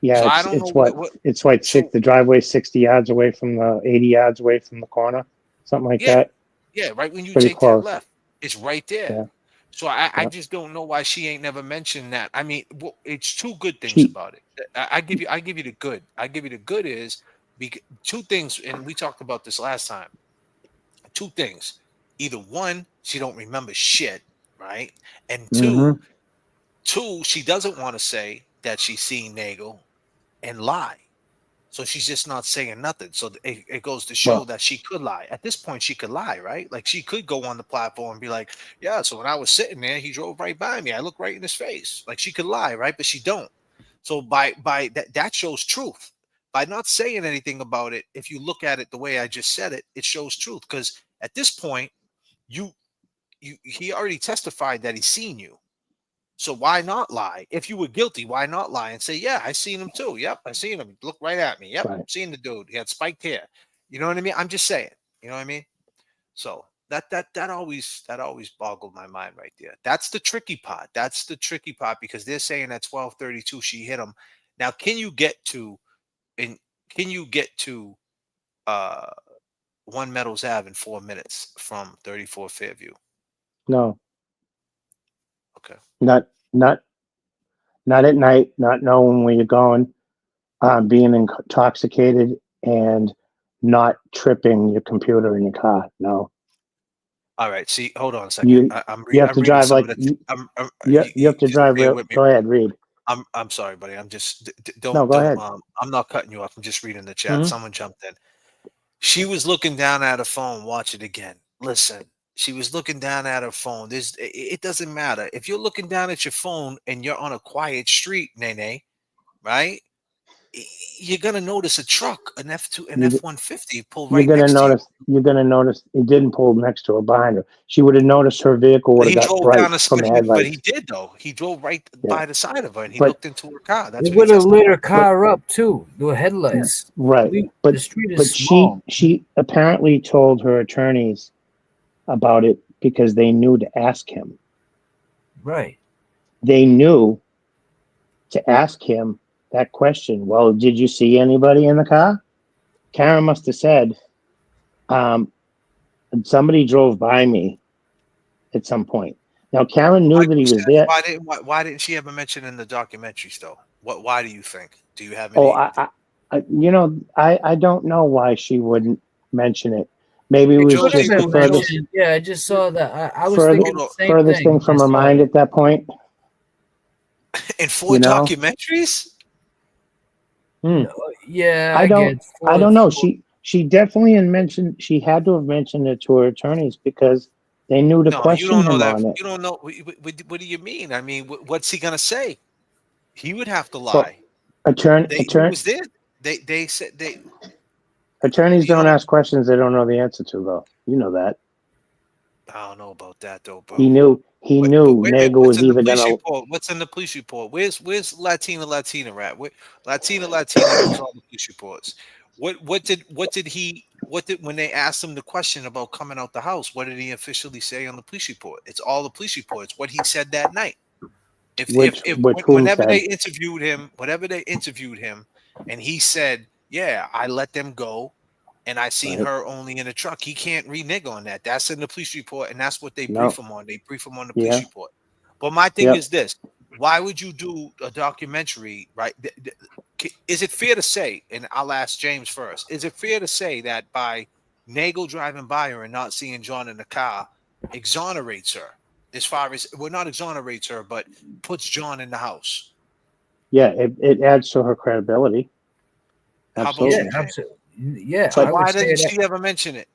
Yeah, so I it's don't know what it's like. The driveway 60 yards away from the 80 yards away from the corner, something like that. Yeah, right when you Pretty take close. that left, it's right there. Yeah. So I just don't know why she ain't never mentioned that. I mean, it's 2 good things about it. I give you the good. I give you the good is 2 things, and we talked about this last time. 2 things. Either 1, she don't remember shit, right? And 2, she doesn't want to say that she's seen Nagel and lie. So she's just not saying nothing. So it goes to show that she could lie. At this point, she could lie, right? Like she could go on the platform and be like, yeah, so when I was sitting there, he drove right by me. I looked right in his face. Like she could lie, right? But she don't. So by that shows truth. By not saying anything about it, if you look at it the way I just said it, it shows truth. Because at this point, he already testified that he's seen you. So why not lie? If you were guilty, why not lie and say, yeah, I seen him too. Yep, I seen him. He looked right at me. Yep, seen the dude. He had spiked hair. You know what I mean? I'm just saying. You know what I mean? So that always boggled my mind right there. That's the tricky part. That's the tricky part because they're saying at 12:32 she hit him. Now, can you get to 1 Meadows Ave in 4 minutes from 34 Fairview? No. Okay. Not not at night, not knowing where you're going, being intoxicated, and not tripping your computer in your car. No. All right. See, hold on a second. You I'm you have I'm to reading drive some like of the. you have to Just drive bear real. with me. Go ahead, read. I'm sorry, buddy. I'm just No, go don't ahead. I'm not cutting you off. I'm just reading the chat. Mhm. Someone jumped in. She was looking down at her phone. Watch it again. Listen, she was looking down at her phone. It doesn't matter if you're looking down at your phone and you're on a quiet street, Nene, right? You're gonna notice a truck, an F-150 pull You're right gonna next to you. notice. You're gonna notice it didn't pull next to her behind her. She would have noticed her vehicle would have He got drove bright down the from side, the but he headlights. did though. He drove right Yeah. by the side of her, and he But looked into her car. That's It what he would have lit her testified. car up too. The headlights. Right. The But street is but small. she apparently told her attorneys about it because they knew to ask him. Right. They knew to ask him that question. Well, did you see anybody in the car? Karen must have said, somebody drove by me at some point. Now Karen knew Like that he you was said, there. why didn't she ever mention in the documentaries though? Why do you think? Do you have Oh, any? I don't know why she wouldn't mention it. Maybe it was Could have just the been furthest mentioned. Yeah, I just saw that. I was thinking the same furthest thing from I her saw mind it. at that point. In 4 You know? documentaries? Yeah, I don't get I don't know. She definitely mentioned she had to have mentioned it to her attorneys because they knew to No, you question don't know him that. on it. You don't know. What do you mean? I mean, what's he gonna say? He would have to Well, lie. He was there. They said they. attorneys You don't don't. ask questions they don't know the answer to, though. You know that. I don't know about that though, bro. He knew Nagel What's was in the either police gonna report? What's in the police report? Where's Latina at? Latina knows all the police reports. What did when they asked him the question about coming out the house? What did he officially say on the police report? It's all the police reports. What he said that night. which whom Whenever said they interviewed him, and he said, "Yeah, I let them go." And I seen right. her only in the truck. He can't renege on that. That's in the police report, and that's what they brief No. him on. They brief him on the police Yeah. report. But my thing Yep. is this: why would you do a documentary? Right? Is it fair to say? And I'll ask James first. Is it fair to say that by Nagel driving by her and not seeing John in the car exonerates her? As far as not exonerates her, but puts John in the house. Yeah, it adds to her credibility. Absolutely. Yeah, absolutely. Yeah, But I would Why say doesn't that. she ever mention it?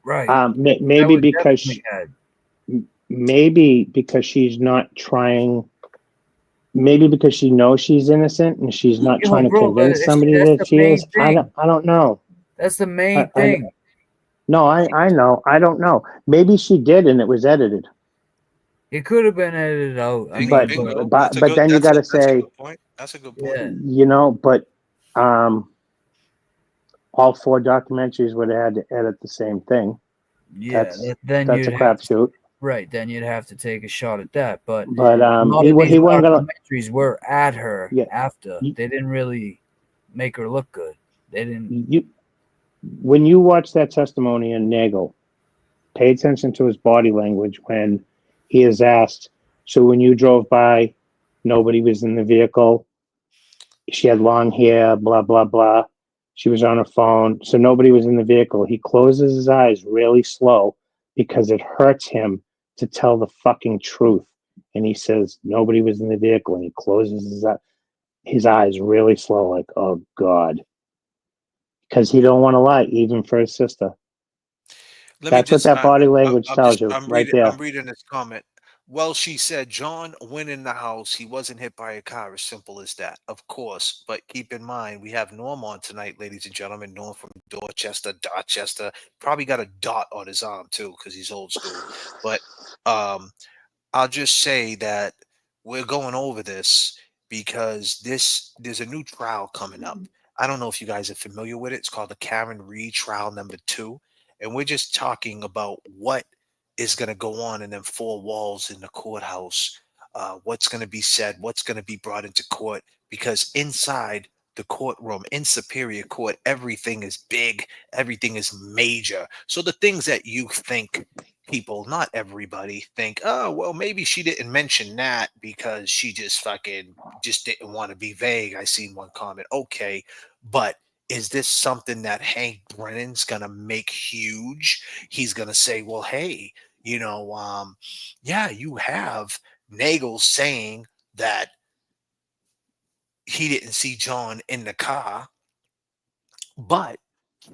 Right. Maybe because she's not trying. Maybe because she knows she's innocent and she's not Yo, trying to bro, but convince somebody that's that the she main is. thing. I don't know. That's the main I thing. no, I know. I don't know. Maybe she did and it was edited. It could have been edited out. I mean, But then you got to say, a good point. That's a good point. you know, but all 4 documentaries would have had to edit the same thing. Yeah, then that's a you'd have crapshoot. Right, then you'd have to take a shot at that. But he these wasn't gonna. documentaries were at her Yeah. after. They didn't really make her look good. They didn't. When you watch that testimony in Nagel, pay attention to his body language when he is asked. So when you drove by, nobody was in the vehicle. She had long hair, blah, blah, blah. She was on her phone. So nobody was in the vehicle. He closes his eyes really slow because it hurts him to tell the fucking truth. And he says, nobody was in the vehicle. And he closes his eyes really slow, like, oh, God. Because he don't want to lie, even for his sister. That's what that body language tells you right there. I'm reading this comment. Well, she said John went in the house. He wasn't hit by a car. As simple as that. Of course. But keep in mind, we have Norm on tonight, ladies and gentlemen. Norm from Dorchester. Probably got a dot on his arm, too, because he's old school. But I'll just say that we're going over this because there's a new trial coming up. I don't know if you guys are familiar with it. It's called the Karen Reed trial number 2. And we're just talking about what is going to go on in them 4 walls in the courthouse, what's going to be said, what's going to be brought into court, because inside the courtroom, in Superior Court, everything is big, everything is major. So the things that you think people, not everybody, think, oh, well, maybe she didn't mention that because she just didn't want to be vague. I seen one comment. Okay, but is this something that Hank Brennan's gonna make huge? He's gonna say, well, hey, yeah, you have Nagel saying that he didn't see John in the car, but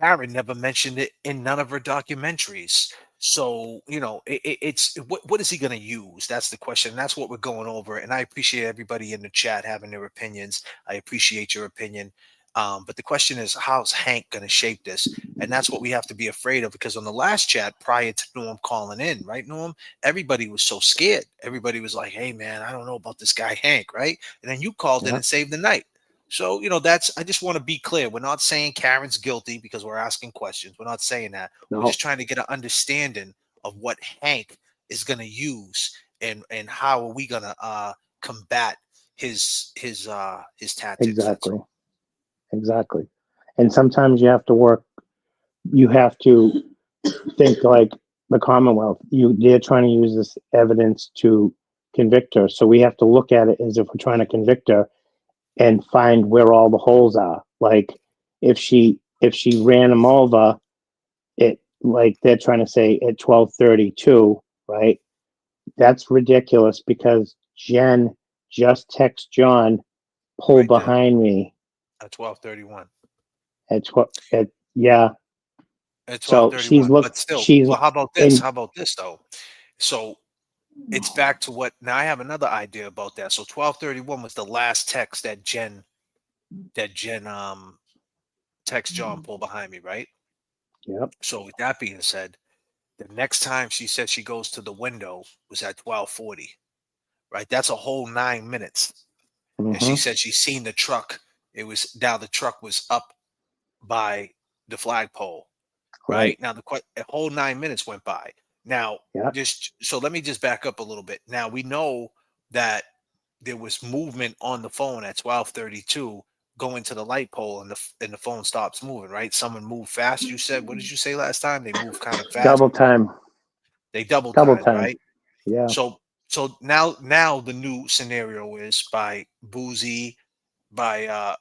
Karen never mentioned it in none of her documentaries. So, it's what is he going to use? That's the question. That's what we're going over. And I appreciate everybody in the chat having their opinions. I appreciate your opinion. But the question is, how's Hank going to shape this? And that's what we have to be afraid of, because on the last chat prior to Norm calling in, right, Norm, everybody was so scared. Everybody was like, hey, man, I don't know about this guy, Hank, right? And then you called in and saved the night. So, I just want to be clear. We're not saying Karen's guilty because we're asking questions. We're not saying that. No. We're just trying to get an understanding of what Hank is going to use and how are we going to combat his tactics. Exactly. And sometimes you have to think like the Commonwealth. They're trying to use this evidence to convict her. So we have to look at it as if we're trying to convict her and find where all the holes are. Like if she ran him over, it like they're trying to say at 12:32, right? That's ridiculous because Jen just texted John, pull Right there. behind me At 12:31. Yeah. At 12:31. So But still, well, how about this? How about this though? So it's back to what now I have another idea about that. So 12:31 was the last text that Jen text John, pull behind me, right? Yep. So with that being said, the next time she said she goes to the window was at 12:40, right? That's a whole 9 minutes. And she said she's seen the truck. The truck was up by the flagpole, right? Now a whole 9 minutes went by. Now, so let me just back up a little bit. Now we know that there was movement on the phone at 12:32 going to the light pole, and the phone stops moving, right? Someone moved fast. You said, what did you say last time? They moved kind of fast. Double time. They double time, right? Yeah. So now the new scenario is by Boozy, by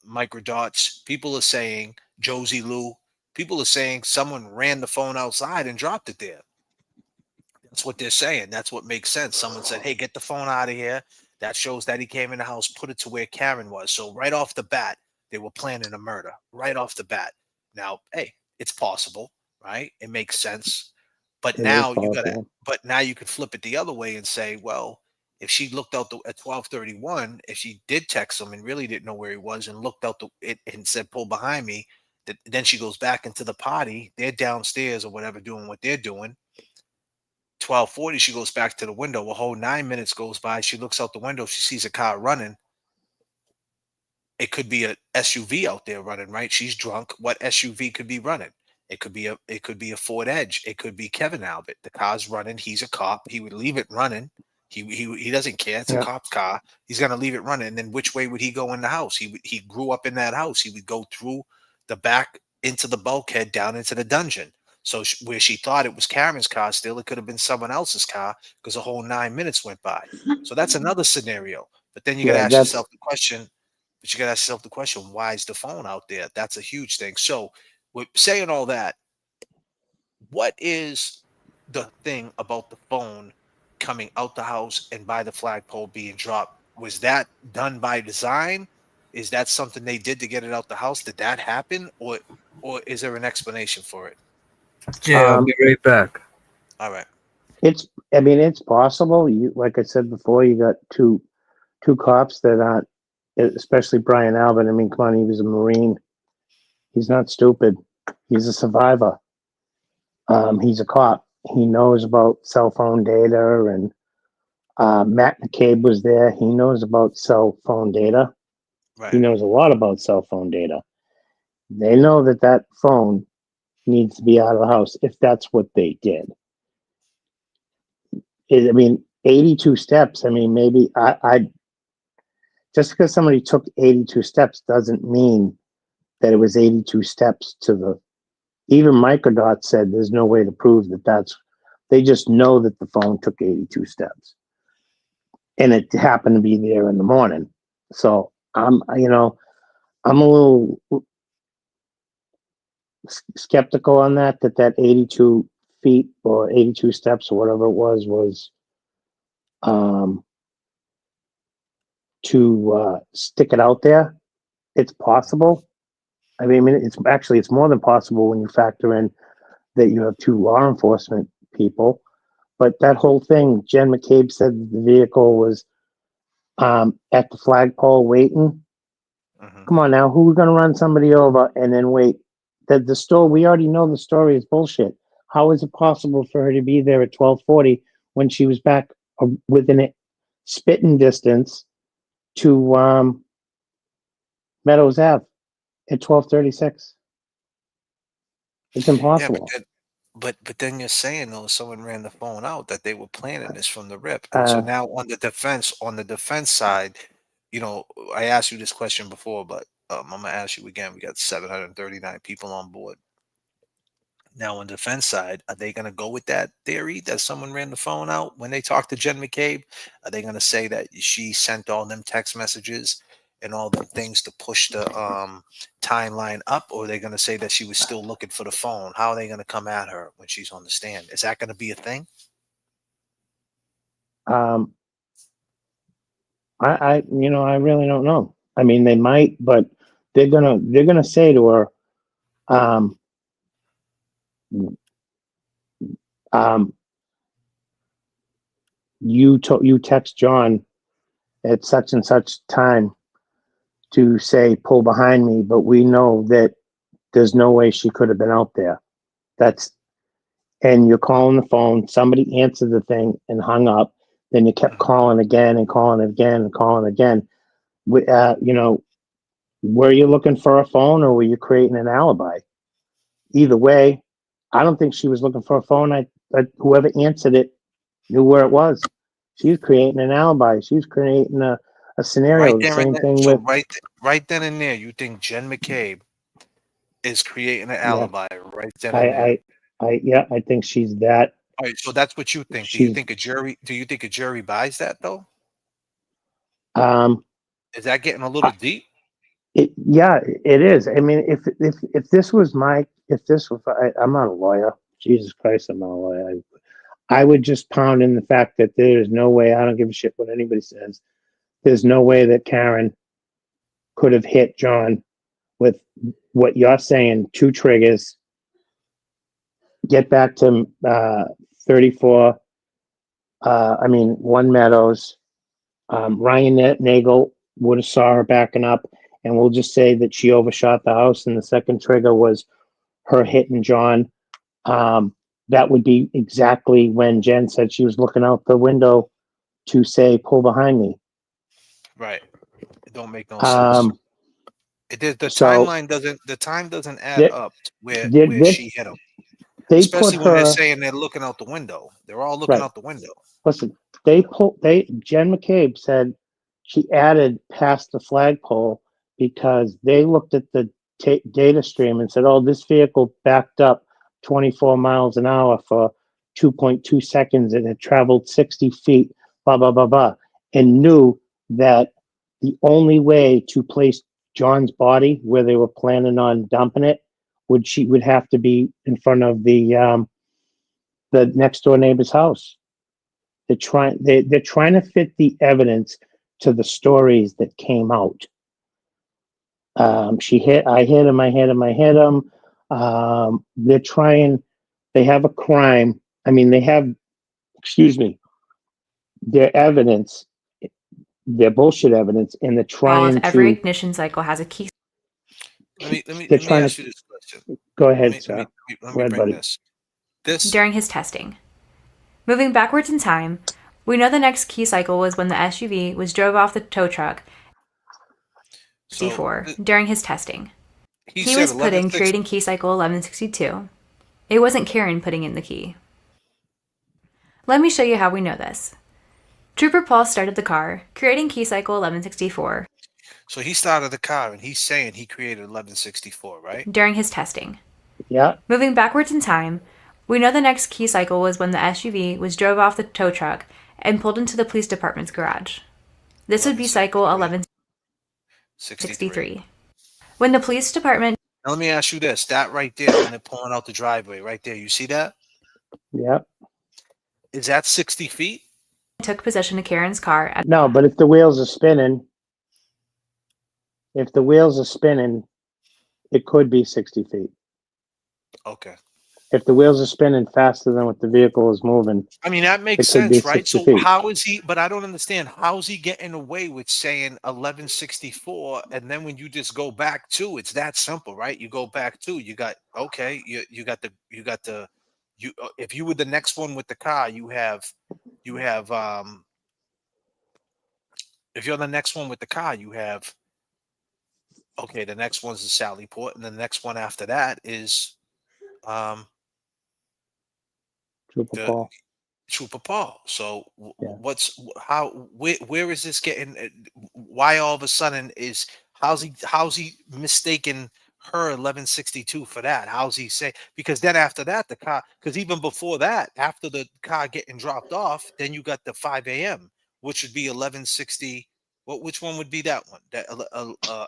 Microdots. People are saying Josie Lou. People are saying someone ran the phone outside and dropped it there. That's what they're saying. That's what makes sense. Someone said, hey, get the phone out of here. That shows that he came in the house, put it to where Karen was. So right off the bat, they were planning a murder. Right off the bat. Now, hey, it's possible, right? It makes sense. But now you could flip it the other way and say, well, if she looked out at 12:31, if she did text him and really didn't know where he was and looked out and said, pull behind me, then she goes back into the party. They're downstairs or whatever doing what they're doing. 12:40, she goes back to the window. A whole 9 minutes goes by. She looks out the window. She sees a car running. It could be a SUV out there running, right? She's drunk. What SUV could be running? It could be a Ford Edge. It could be Kevin Albert. The car's running. He's a cop. He would leave it running. He doesn't care. It's a cop's car. He's gonna leave it running. And then which way would he go in the house? He grew up in that house. He would go through the back into the bulkhead down into the dungeon. So where she thought it was Karen's car, still it could have been someone else's car because a whole 9 minutes went by. So that's another scenario. But then you got to ask yourself the question. But you got to ask yourself the question: why is the phone out there? That's a huge thing. So, with saying all that, what is the thing about the phone coming out the house and by the flagpole being dropped? Was that done by design? Is that something they did to get it out the house? Did that happen, or is there an explanation for it? Yeah, I'll be right back. All right. It's possible. Like I said before, you got two cops that aren't, especially Brian Albert. I mean, come on, he was a Marine. He's not stupid. He's a survivor. He's a cop. He knows about cell phone data, and Matt McCabe was there. He knows about cell phone data. Right. He knows a lot about cell phone data. They know that phone needs to be out of the house if that's what they did. 82 steps. I mean, maybe I just because somebody took 82 steps doesn't mean that it was 82 steps to even Microdot said there's no way to prove that that's. They just know that the phone took 82 steps, and it happened to be there in the morning. So I'm a little skeptical on that 82 feet or 82 steps or whatever it was to stick it out there. It's possible. I mean, it's more than possible when you factor in that you have 2 law enforcement people. But that whole thing, Jen McCabe said the vehicle was at the flagpole waiting. Come on now, who's going to run somebody over and then wait? The story, we already know the story is bullshit. How is it possible for her to be there at 12:40 when she was back within a spitting distance to Meadows Ave at 12:36? It's impossible. Yeah, but then you're saying though someone ran the phone out that they were planning this from the rip. And so now on the defense side, I asked you this question before, but I'm gonna ask you again. We got 739 people on board. Now on the defense side, are they gonna go with that theory that someone ran the phone out when they talk to Jen McCabe? Are they gonna say that she sent all them text messages and all the things to push the timeline up, or are they going to say that she was still looking for the phone? How are they going to come at her when she's on the stand? Is that going to be a thing? I really don't know. I mean, they might, but they're gonna say to her, you text John at such and such time to say pull behind me, but we know that there's no way she could have been out there. And you're calling the phone, somebody answered the thing and hung up, then you kept calling again and calling again and calling again. Were you looking for a phone or were you creating an alibi? Either way, I don't think she was looking for a phone. Whoever answered it knew where it was. She was creating an alibi. She was creating a scenario. Right the there same and then, thing so with right then and there, you think Jen McCabe is creating an yeah. alibi right then and there? I think she's that. All right, so that's what you think. Do you think a jury buys that though? Is that getting a little deep? It is. I mean, if this was I'm not a lawyer. Jesus Christ, I'm not a lawyer. I would just pound in the fact that there's no way. I don't give a shit what anybody says. There's no way that Karen could have hit John with what you're saying, 2 triggers, get back to 34. 1 Meadows. Ryan Nagel would have saw her backing up, and we'll just say that she overshot the house, and the second trigger was her hitting John. That would be exactly when Jen said she was looking out the window to say, pull behind me. Right. It don't make no sense. The time doesn't add up where she hit him. Especially when they're saying they're looking out the window. They're all looking out the window. Listen, Jen McCabe said she added past the flagpole because they looked at the data stream and said, oh, this vehicle backed up 24 miles an hour for 2.2 seconds and it traveled 60 feet, blah, blah, blah, blah, and knew that the only way to place John's body where they were planning on dumping it would have to be in front of the next door neighbor's house. They're trying to fit the evidence to the stories that came out. I hit him. They have a crime. I mean, their evidence, their bullshit evidence, and they're trying to. Every ignition cycle has a key. Let me ask you this question. Go ahead, sir. Let me bring this. During his testing. Moving backwards in time, we know the next key cycle was when the SUV was drove off the tow truck. During his testing. He was creating key cycle 1162. It wasn't Karen putting in the key. Let me show you how we know this. Trooper Paul started the car, creating key cycle 1164. So he started the car and he's saying he created 1164, right? During his testing. Yeah. Moving backwards in time, we know the next key cycle was when the SUV was drove off the tow truck and pulled into the police department's garage. This would be cycle 1163. When the police department... Now, let me ask you this. That right there, when they're pulling out the driveway, right there, you see that? Yeah. Is that 60 feet? took possession of Karen's car... No, but if the wheels are spinning, it could be 60 feet. Okay. If the wheels are spinning faster than what the vehicle is moving, I mean, that makes it could be sense, right? 60 So feet. how is he, but I don't understand, how is he getting away with saying 1164, and then when you just go back to, it's that simple, right? You go back to, you got, okay, you got the, if you were the next one with the car, if you're the next one with the car, you have, okay, the next one's the Sally Port, and the next one after that is Trooper Paul. So where is this getting? Why all of a sudden how's he mistaken her 1162 for that? How's he say? Because then after that, the car, because even before that, after the car getting dropped off, then you got the 5 a.m., which would be 1160. Which one would be that one? That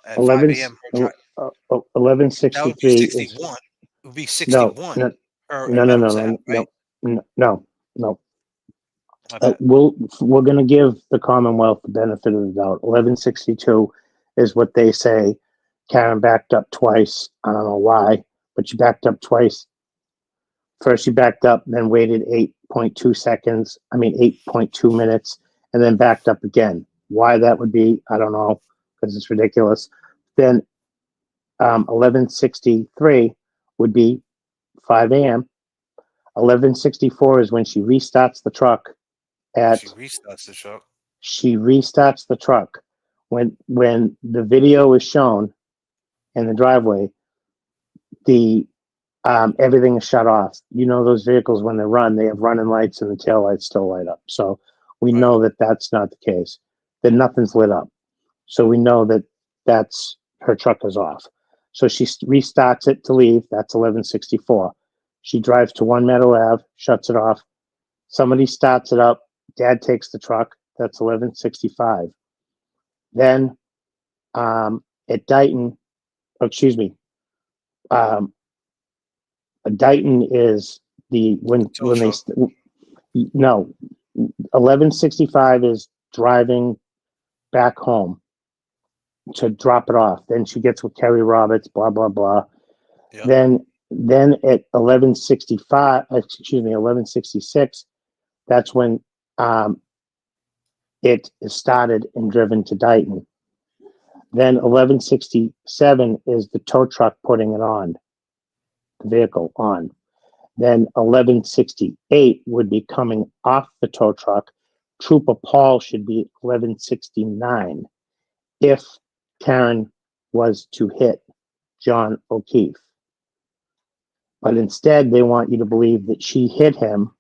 at 5 a.m. her drive. 1163 That would be 61. It would be 61. No. We're going to give the Commonwealth the benefit of the doubt. 1162 is what they say. Karen backed up twice. I don't know why, but she backed up twice. First, she backed up, then waited 8.2 minutes, and then backed up again. Why that would be, I don't know, because it's ridiculous. Then 1163 would be 5 a.m. 1164 is when she restarts the truck. She restarts the truck. When the video is shown in the driveway, the everything is shut off. You know, those vehicles, when they run, they have running lights and the tail lights still light up. So we know that that's not the case, that nothing's lit up. So we know that that's her truck is off. So she restarts it to leave. That's 1164. She drives to One Meadow Ave, shuts it off. Somebody starts it up. Dad takes the truck. That's 1165. Then at Dighton, Dighton is the when they 1165 is driving back home to drop it off. Then she gets with Kerry Roberts, blah blah blah. Yep. Then at 1166, that's when it is started and driven to Dighton. Then 1167 is the tow truck putting it on, the vehicle on. Then 1168 would be coming off the tow truck. Trooper Paul should be 1169 if Karen was to hit John O'Keefe. But instead, they want you to believe that she hit him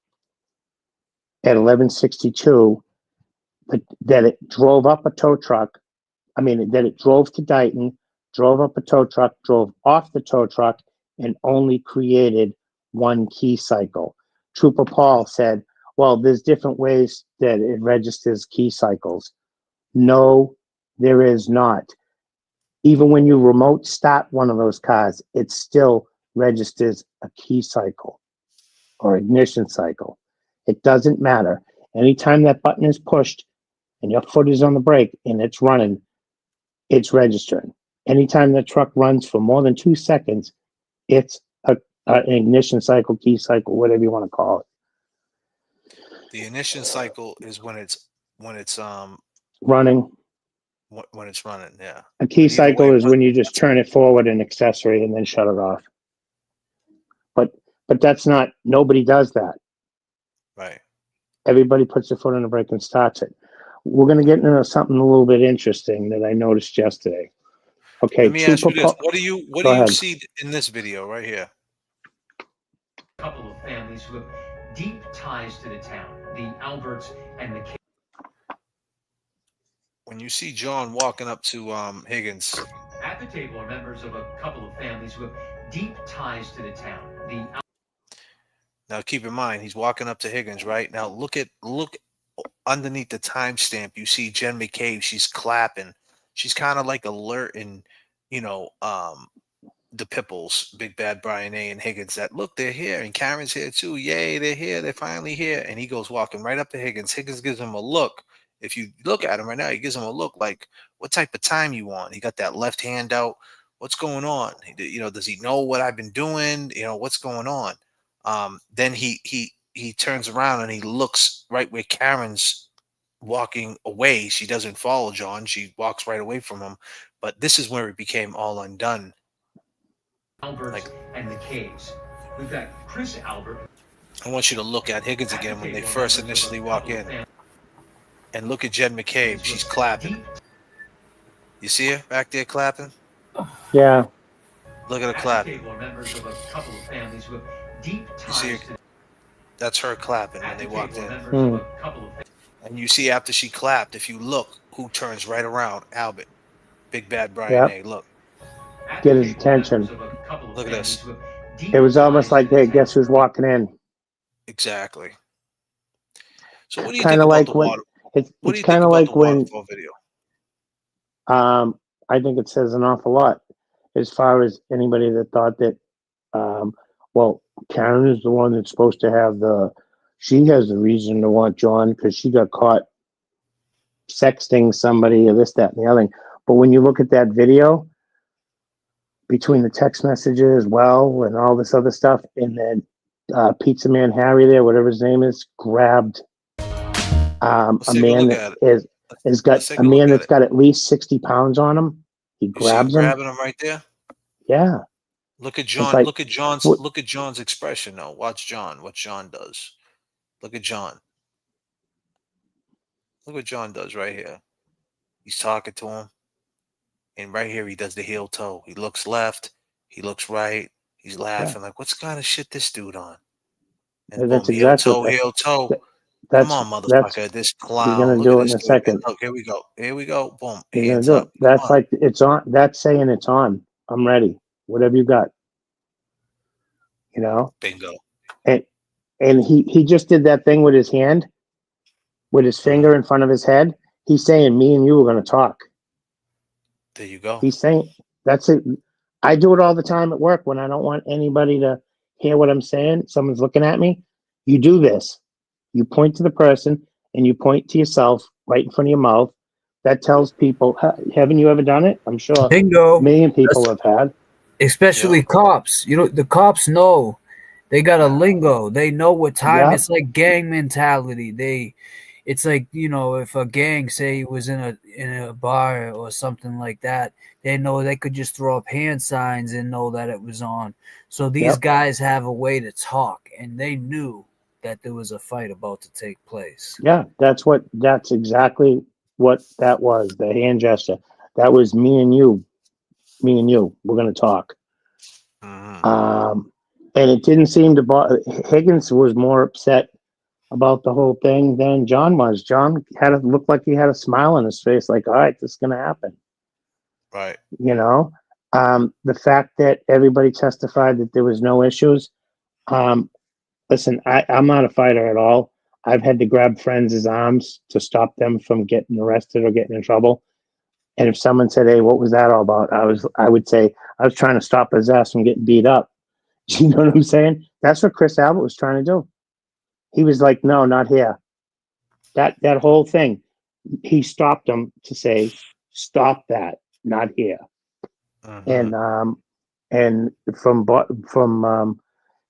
at 1162, that it drove up a tow truck. That it drove to Dighton, drove up a tow truck, drove off the tow truck, and only created one key cycle. Trooper Paul said, well, there's different ways that it registers key cycles. No, there is not. Even when you remote start one of those cars, it still registers a key cycle or ignition cycle. It doesn't matter. Anytime that button is pushed and your foot is on the brake and it's running, it's registering. Anytime the truck runs for more than 2 seconds, it's an ignition cycle, key cycle, whatever you want to call it. The ignition cycle is when it's running. When it's running, yeah. A key cycle is when you just turn it forward in accessory and then shut it off. But that's not. Nobody does that. Right. Everybody puts their foot on the brake and starts it. We're going to get into something a little bit interesting that I noticed yesterday. Okay, let me ask you this: what do you see in this video right here? A couple of families who have deep ties to the town, the Alberts and the. When you see John walking up to Higgins, at the table are members of a couple of families who have deep ties to the town. The Now keep in mind, he's walking up to Higgins, right? Now look underneath the timestamp. You see Jen McCabe. She's clapping. She's kind of like alerting, the Pipples, Big Bad Brian A. and Higgins, that look, they're here, and Karen's here too. Yay, they're here. They're finally here. And he goes walking right up to Higgins. Higgins gives him a look. If you look at him right now, he gives him a look like, what type of time you want? He got that left hand out. What's going on? Does he know what I've been doing? What's going on? Then he turns around and he looks right where Karen's walking away. She doesn't follow John. She walks right away from him. But this is where it became all undone. Alberts and the K's. We've got Chris Albert. I want you to look at Higgins again when they first initially walk in. And look at Jen McCabe. She's clapping. You see her back there clapping? Yeah. Look at her clapping. Members of a couple of families with deep You see her? That's her clapping when they walked in. And you see after she clapped, if you look, who turns right around? Albert. Big Bad Brian A. Look. Get his attention. Look at this. It was almost like, hey, guess who's walking in? Exactly. So what do you Kind think of about like the when water? it's kind of like when waterfall video? I think it says an awful lot as far as anybody that thought that Karen is the one that's supposed to have she has the reason to want John because she got caught sexting somebody or this, that, and the other thing. But when you look at that video, between the text messages, and all this other stuff, and then Pizza Man Harry there, whatever his name is, grabbed a man that has got a man that's got at least 60 pounds on him. He grabs him. Grabbing him right there? Yeah. Look at John. Look at John's expression though. Watch John. What John does. Look at John. Look what John does right here. He's talking to him. And right here, he does the heel toe. He looks left. He looks right. He's laughing like, what's kind of shit this dude on? And that's boom, exactly heel toe. Come on, motherfucker. This clown. You're gonna do it in a second. Look, here we go. Here we go. Boom. You're Hands gonna do up. it. That's like it's on. That's saying it's on. I'm ready. Whatever you got. Bingo. And he just did that thing with his hand, with his finger in front of his head. He's saying, me and you are going to talk. There you go. He's saying, that's it. I do it all the time at work when I don't want anybody to hear what I'm saying. Someone's looking at me. You do this. You point to the person and you point to yourself right in front of your mouth. That tells people, haven't you ever done it? I'm sure Bingo. A million people have had. Especially cops. The cops know. They got a lingo. They know what time. It's like gang mentality. It's like, if a gang say was in a bar or something like that, they know they could just throw up hand signs and know that it was on. So these guys have a way to talk, and they knew that there was a fight about to take place. Yeah, that's exactly what that was. The hand gesture. That was me and you. Me and you. We're going to talk. And it didn't seem to bother. Higgins was more upset about the whole thing than John was. John looked like he had a smile on his face, like, all right, this is going to happen. Right. The fact that everybody testified that there was no issues. Listen, I'm not a fighter at all. I've had to grab friends' arms to stop them from getting arrested or getting in trouble. And if someone said, hey, what was that all about? I would say, I was trying to stop his ass from getting beat up. You know what I'm saying? That's what Chris Albert was trying to do. He was like, no, not here. That whole thing, he stopped him to say, stop that, not here. And from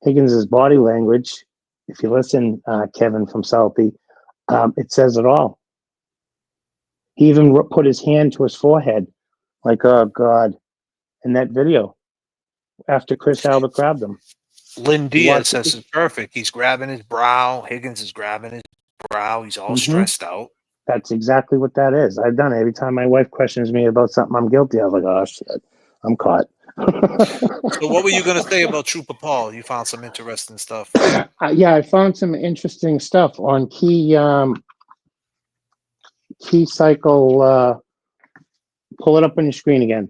Higgins's body language, if you listen, Kevin from Southie, it says it all. He even put his hand to his forehead, like, oh God, in that video after Chris Albert grabbed him. Lynn Diaz says it's perfect. He's grabbing his brow. Higgins is grabbing his brow. He's all stressed out. That's exactly what that is. I've done it. Every time my wife questions me about something I'm guilty of, like, oh shit, I'm caught. So what were you going to say about Trooper Paul? You found some interesting stuff. Yeah, I found some interesting stuff on key cycle. Pull it up on your screen again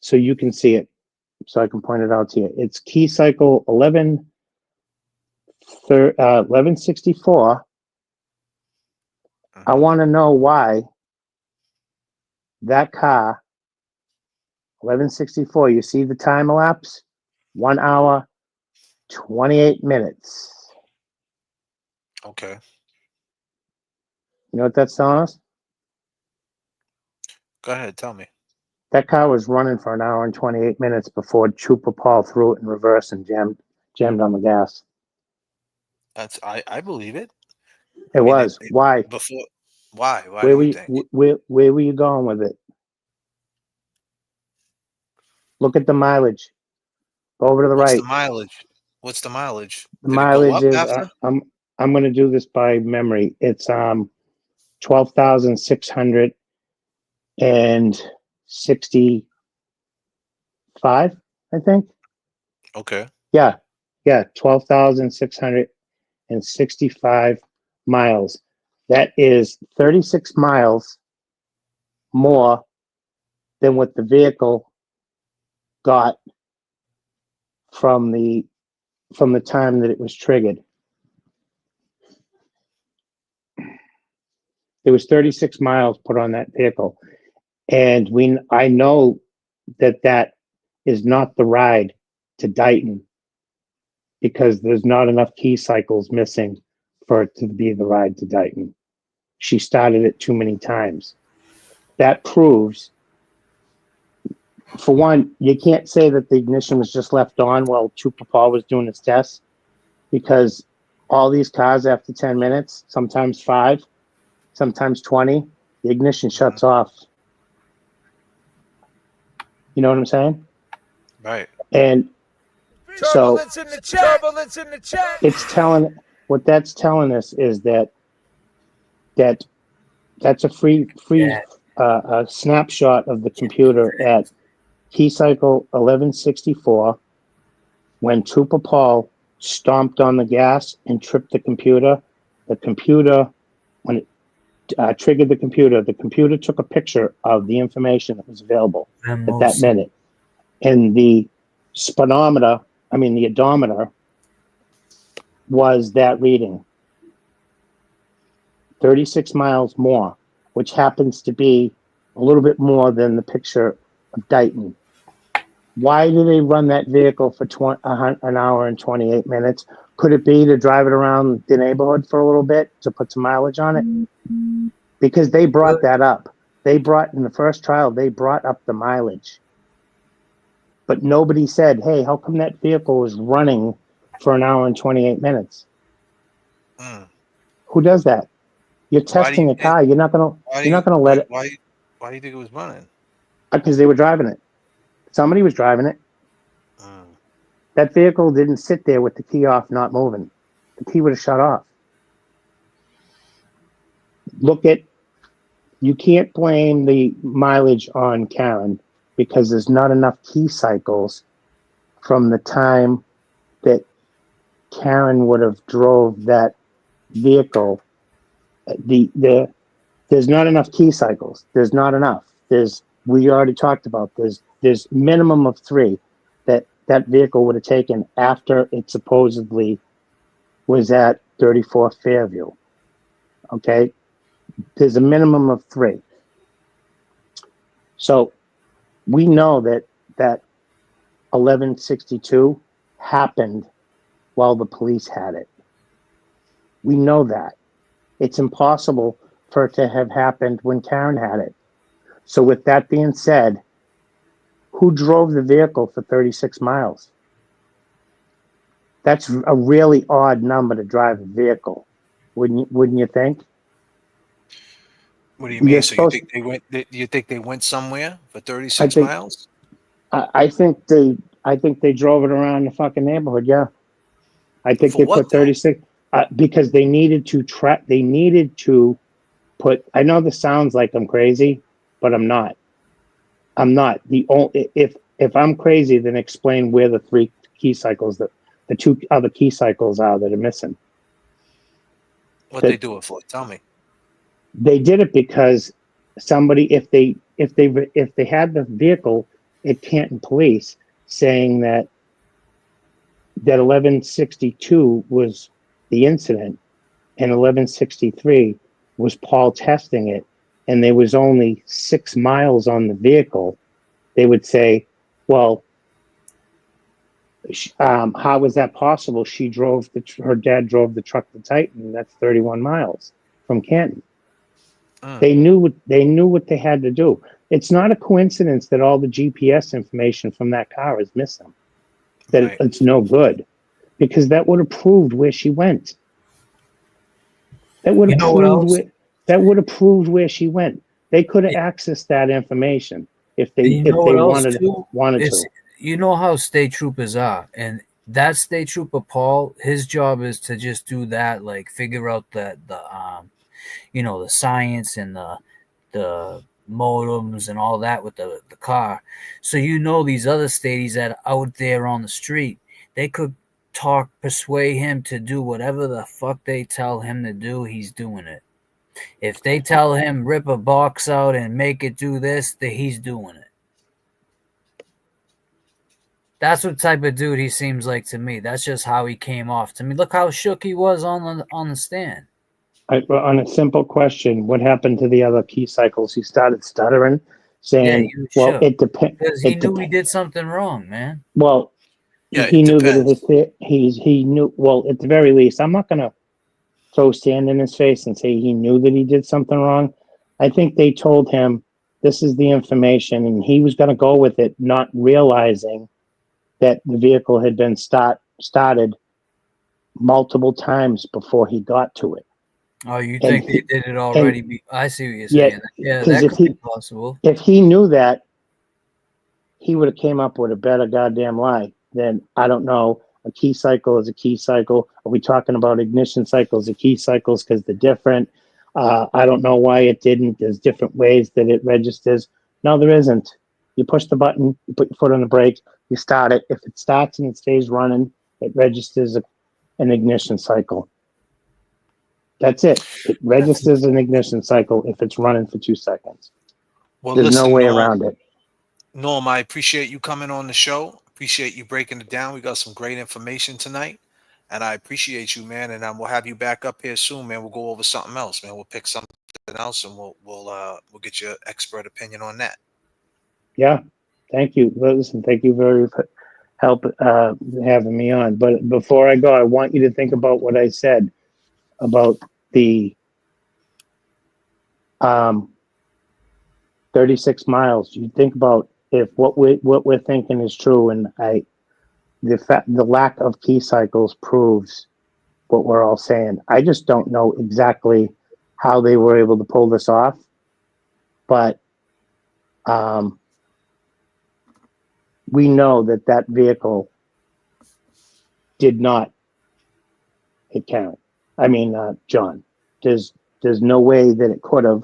so you can see it. so I can point it out to you. It's key cycle 1164. I want to know why that car, 1164, you see the time elapse? 1 hour, 28 minutes. Okay. You know what that's telling us? Go ahead, tell me. That car was running for 1 hour and 28 minutes before Trooper Paul threw it in reverse and jammed on the gas. That's I believe it. It was. Why? Before. Why? Why Where do were you you, think? where were you going with it? Look at the mileage. Go over to the What's right. the mileage? What's the mileage? The Did it go mileage up is after? I'm going to do this by memory. It's 12,665, I think. Okay. Yeah, 12,665 miles. That is 36 miles more than what the vehicle got from the time that it was triggered. There was 36 miles put on that vehicle, and I know that is not the ride to Dighton because there's not enough key cycles missing for it to be the ride to Dighton. She started it too many times. That proves, for one, you can't say that the ignition was just left on while Trooper Paul was doing his tests, because all these cars after 10 minutes, sometimes 5, sometimes 20, the ignition shuts off. You know what I'm saying? Right. And so Turbulence in the chat. Turbulence in the chat. what that's telling us is that's a free snapshot of the computer at key cycle 1164 when Trooper Paul stomped on the gas and tripped the computer. The computer, when it triggered the computer took a picture of the information that was available at that minute. And the speedometer, the odometer, was that reading. 36 miles more, which happens to be a little bit more than the picture of Dighton. Why do they run that vehicle for 1 hour and 28 minutes? Could it be to drive it around the neighborhood for a little bit to put some mileage on it? Because they brought that up. In the first trial, they brought up the mileage. But nobody said, hey, how come that vehicle was running for 1 hour and 28 minutes? Who does that? You're testing a car. You're not gonna let it. Why do you think it was running? Because they were driving it. Somebody was driving it. That vehicle didn't sit there with the key off, not moving. The key would have shut off. You can't blame the mileage on Karen because there's not enough key cycles from the time that Karen would have drove that vehicle. There's not enough key cycles. There's not enough. We already talked about there's minimum of 3 that vehicle would have taken after it supposedly was at 34 Fairview. Okay? There's a minimum of 3. So we know that 1162 happened while the police had it. We know that. It's impossible for it to have happened when Karen had it. So with that being said, who drove the vehicle for 36 miles? That's a really odd number to drive a vehicle, wouldn't you think? What do you mean? So you think they went? You think they went somewhere for 36 miles? I think they drove it around the fucking neighborhood. Yeah, I think they put 36 because they needed to track. They needed to put. I know this sounds like I'm crazy, but I'm not. I'm not. If I'm crazy, then explain where the 3 key cycles the 2 other key cycles are that are missing. What they do it for? Tell me. They did it because somebody, if they had the vehicle at Canton Police, saying that 1162 was the incident and 1163 was Paul testing it, and there was only 6 miles on the vehicle, they would say, well, how was that possible? Her dad drove the truck to Titan. That's 31 miles from Canton. They knew what they had to do. It's not a coincidence that all the GPS information from that car is missing. That it's no good, because that would have proved where she went. That would have proved where she went. They could have accessed that information if they wanted to. You know how state troopers are, and that state trooper Paul, his job is to just do that, like figure out the science and the modems and all that with the car. So these other staties that are out there on the street, they could persuade him to do whatever the fuck they tell him to do. He's doing it. If they tell him rip a box out and make it do this, then he's doing it. That's what type of dude he seems like to me. That's just how he came off to me. Look how shook he was on the stand. On a simple question, what happened to the other key cycles? He started stuttering, saying, it depends. Because he knew he did something wrong, man. Well, he knew that he knew, well, at the very least, I'm not going to throw sand in his face and say he knew that he did something wrong. I think they told him, this is the information, and he was going to go with it, not realizing that the vehicle had been started multiple times before he got to it. Oh, you think they did it already? I see what you're saying. Yeah, that could be possible. If he knew that, he would have came up with a better goddamn lie than, I don't know, a key cycle is a key cycle. Are we talking about ignition cycles or key cycles because they're different? I don't know why it didn't. There's different ways that it registers. No, there isn't. You push the button, you put your foot on the brake, you start it. If it starts and it stays running, it registers an ignition cycle. That's it. It registers an ignition cycle if it's running for 2 seconds. Well, there's listen, no way around it. Norm, I appreciate you coming on the show. Appreciate you breaking it down. We got some great information tonight, and I appreciate you, man. And we'll have you back up here soon, man. We'll go over something else, man. We'll pick something else, and we'll get your expert opinion on that. Yeah, thank you. Listen, thank you for having me on. But before I go, I want you to think about what I said about the 36 miles. You think about if what we're thinking is true, and the lack of key cycles proves what we're all saying. I just don't know exactly how they were able to pull this off, but we know that vehicle did not hit Karen. I mean, John. There's no way that it could have,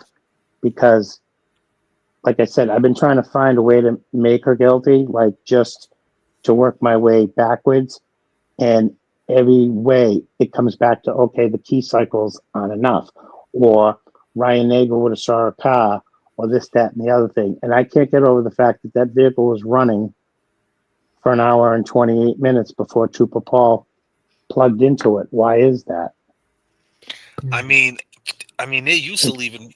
because, like I said, I've been trying to find a way to make her guilty, like just to work my way backwards. And every way it comes back to, okay, the key cycles aren't enough, or Ryan Nagel would have saw a car, or this, that, and the other thing. And I can't get over the fact that vehicle was running for an hour and 28 minutes before Trooper Paul plugged into it. Why is that? I mean, they're used to leaving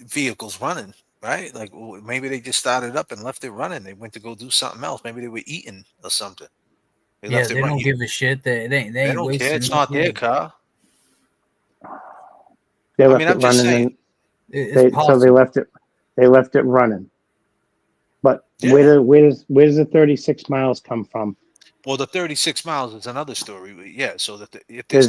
vehicles running, right? Like maybe they just started up and left it running. They went to go do something else. Maybe they were eating or something. They don't give a shit. They don't care. It's not their car. They left it running. So they left it. They left it running. But where does the 36 miles come from? Well, the 36 miles is another story. Yeah. So that if there's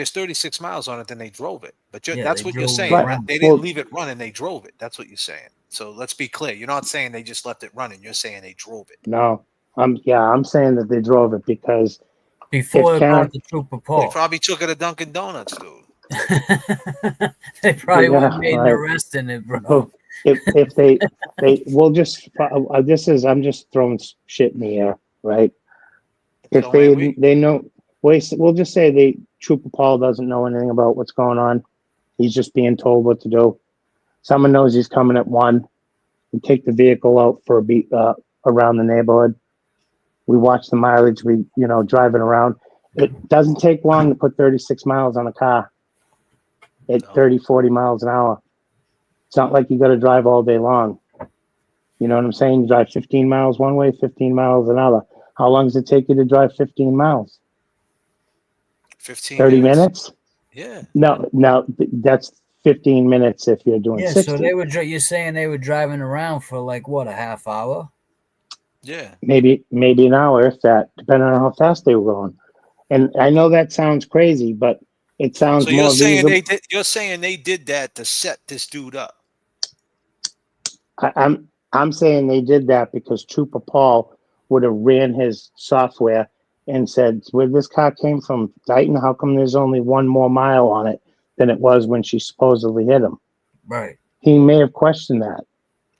36 miles on it, then they drove it. But that's what you're saying. Right? They didn't leave it running. They drove it. That's what you're saying. So let's be clear. You're not saying they just left it running. You're saying they drove it. No. I'm saying that they drove it because before it brought the Trooper Paul, they probably took it to Dunkin' Donuts, dude. They probably would have made an arrest in it, bro. If they will just I'm just throwing shit in the air, right? If they know, we'll just say Trooper Paul doesn't know anything about what's going on. He's just being told what to do. Someone knows he's coming at 1. You take the vehicle out for around the neighborhood. We watch the mileage. We, driving around. It doesn't take long to put 36 miles on a car at 30, 40 miles an hour. It's not like you got to drive all day long. You know what I'm saying? You drive 15 miles one way, 15 miles another. How long does it take you to drive 15 miles? 15 30 minutes? Yeah. No, that's 15 minutes if you're doing 60. So they were. You're saying they were driving around for like what, a half hour? Yeah. Maybe an hour, if that, depending on how fast they were going. And I know that sounds crazy, but it sounds So you're more saying reasonable. you're saying they did that to set this dude up. I'm saying they did that because Trooper Paul would have ran his software and said, where this car came from Dighton, how come there's only one more mile on it than it was when she supposedly hit him? Right. He may have questioned that.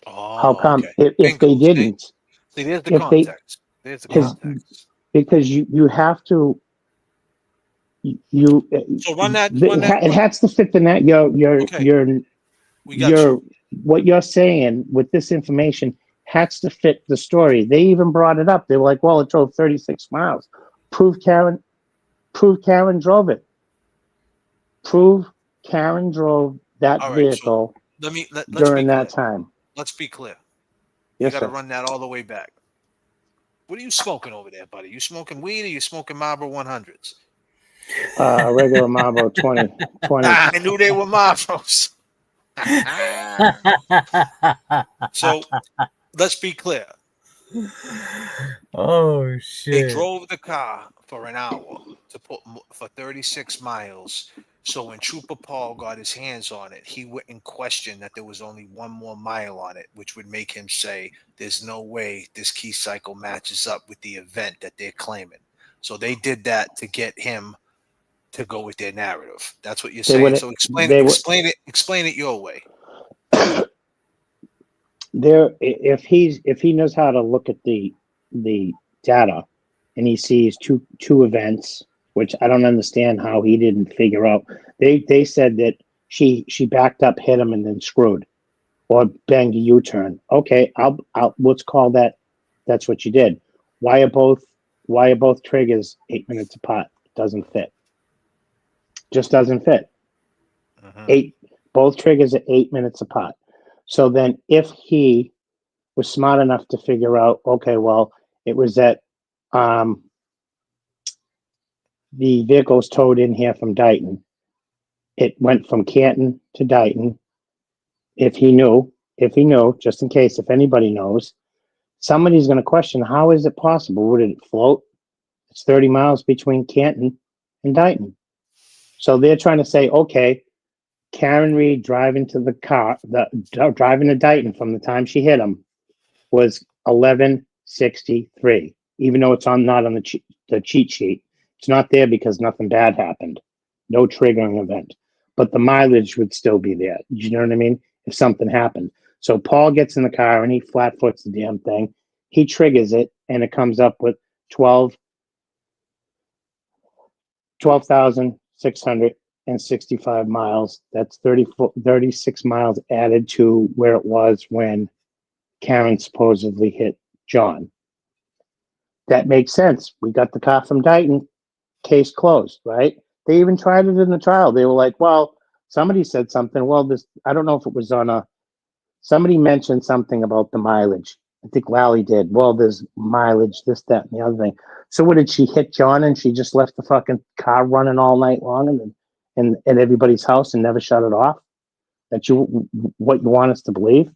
How come? Okay. If they didn't. See, there's the if context. There's the context. Because you have to So run that. it has to fit the net. What you're saying with this information has to fit the story. They even brought it up. They were like, well, it drove 36 miles. Prove Karen drove it. Prove Karen drove that All right, vehicle so let's during be clear. that time. Let's be clear. Yes, you got to sir. run that all the way back. What are you smoking over there, buddy? You smoking weed or you smoking Marlboro 100s? A regular Marlboro 20. I knew they were Marlboros. So let's be clear. Oh shit! They drove the car for an hour for 36 miles. So when Trooper Paul got his hands on it, he wouldn't question that there was only one more mile on it, which would make him say, "There's no way this key cycle matches up with the event that they're claiming." So they did that to get him to go with their narrative. That's what you're saying. So explain it your way. If he knows how to look at the data and he sees two events, which I don't understand how he didn't figure out. They said that she backed up, hit him, and then screwed or banged a U-turn. Okay, I'll let's call that. That's what you did. Why are both triggers 8 minutes apart? It doesn't fit. Just doesn't fit. Both triggers are 8 minutes apart. So then if he was smart enough to figure out, okay, well, it was that the vehicle's towed in here from Dighton. It went from Canton to Dighton. If he knew, just in case, if anybody knows, somebody's going to question, how is it possible? Would it float? It's 30 miles between Canton and Dighton. So they're trying to say, okay, Karen Reed driving to the car, driving to Dighton from the time she hit him was 11:63. Even though it's not on the cheat sheet, it's not there because nothing bad happened, no triggering event. But the mileage would still be there. You know what I mean? If something happened. So Paul gets in the car and he flat foots the damn thing. He triggers it and it comes up with 12,665 miles. That's 36 miles added to where it was when Karen supposedly hit John. That makes sense. We got the car from Dighton. Case closed, right? They even tried it in the trial. They were like, well, somebody said something. Well, I don't know if it was somebody mentioned something about the mileage. I think Lally did. Well, there's mileage, this, that, and the other thing. So what, did she hit John and she just left the fucking car running all night long and at everybody's house and never shut it off? What you want us to believe?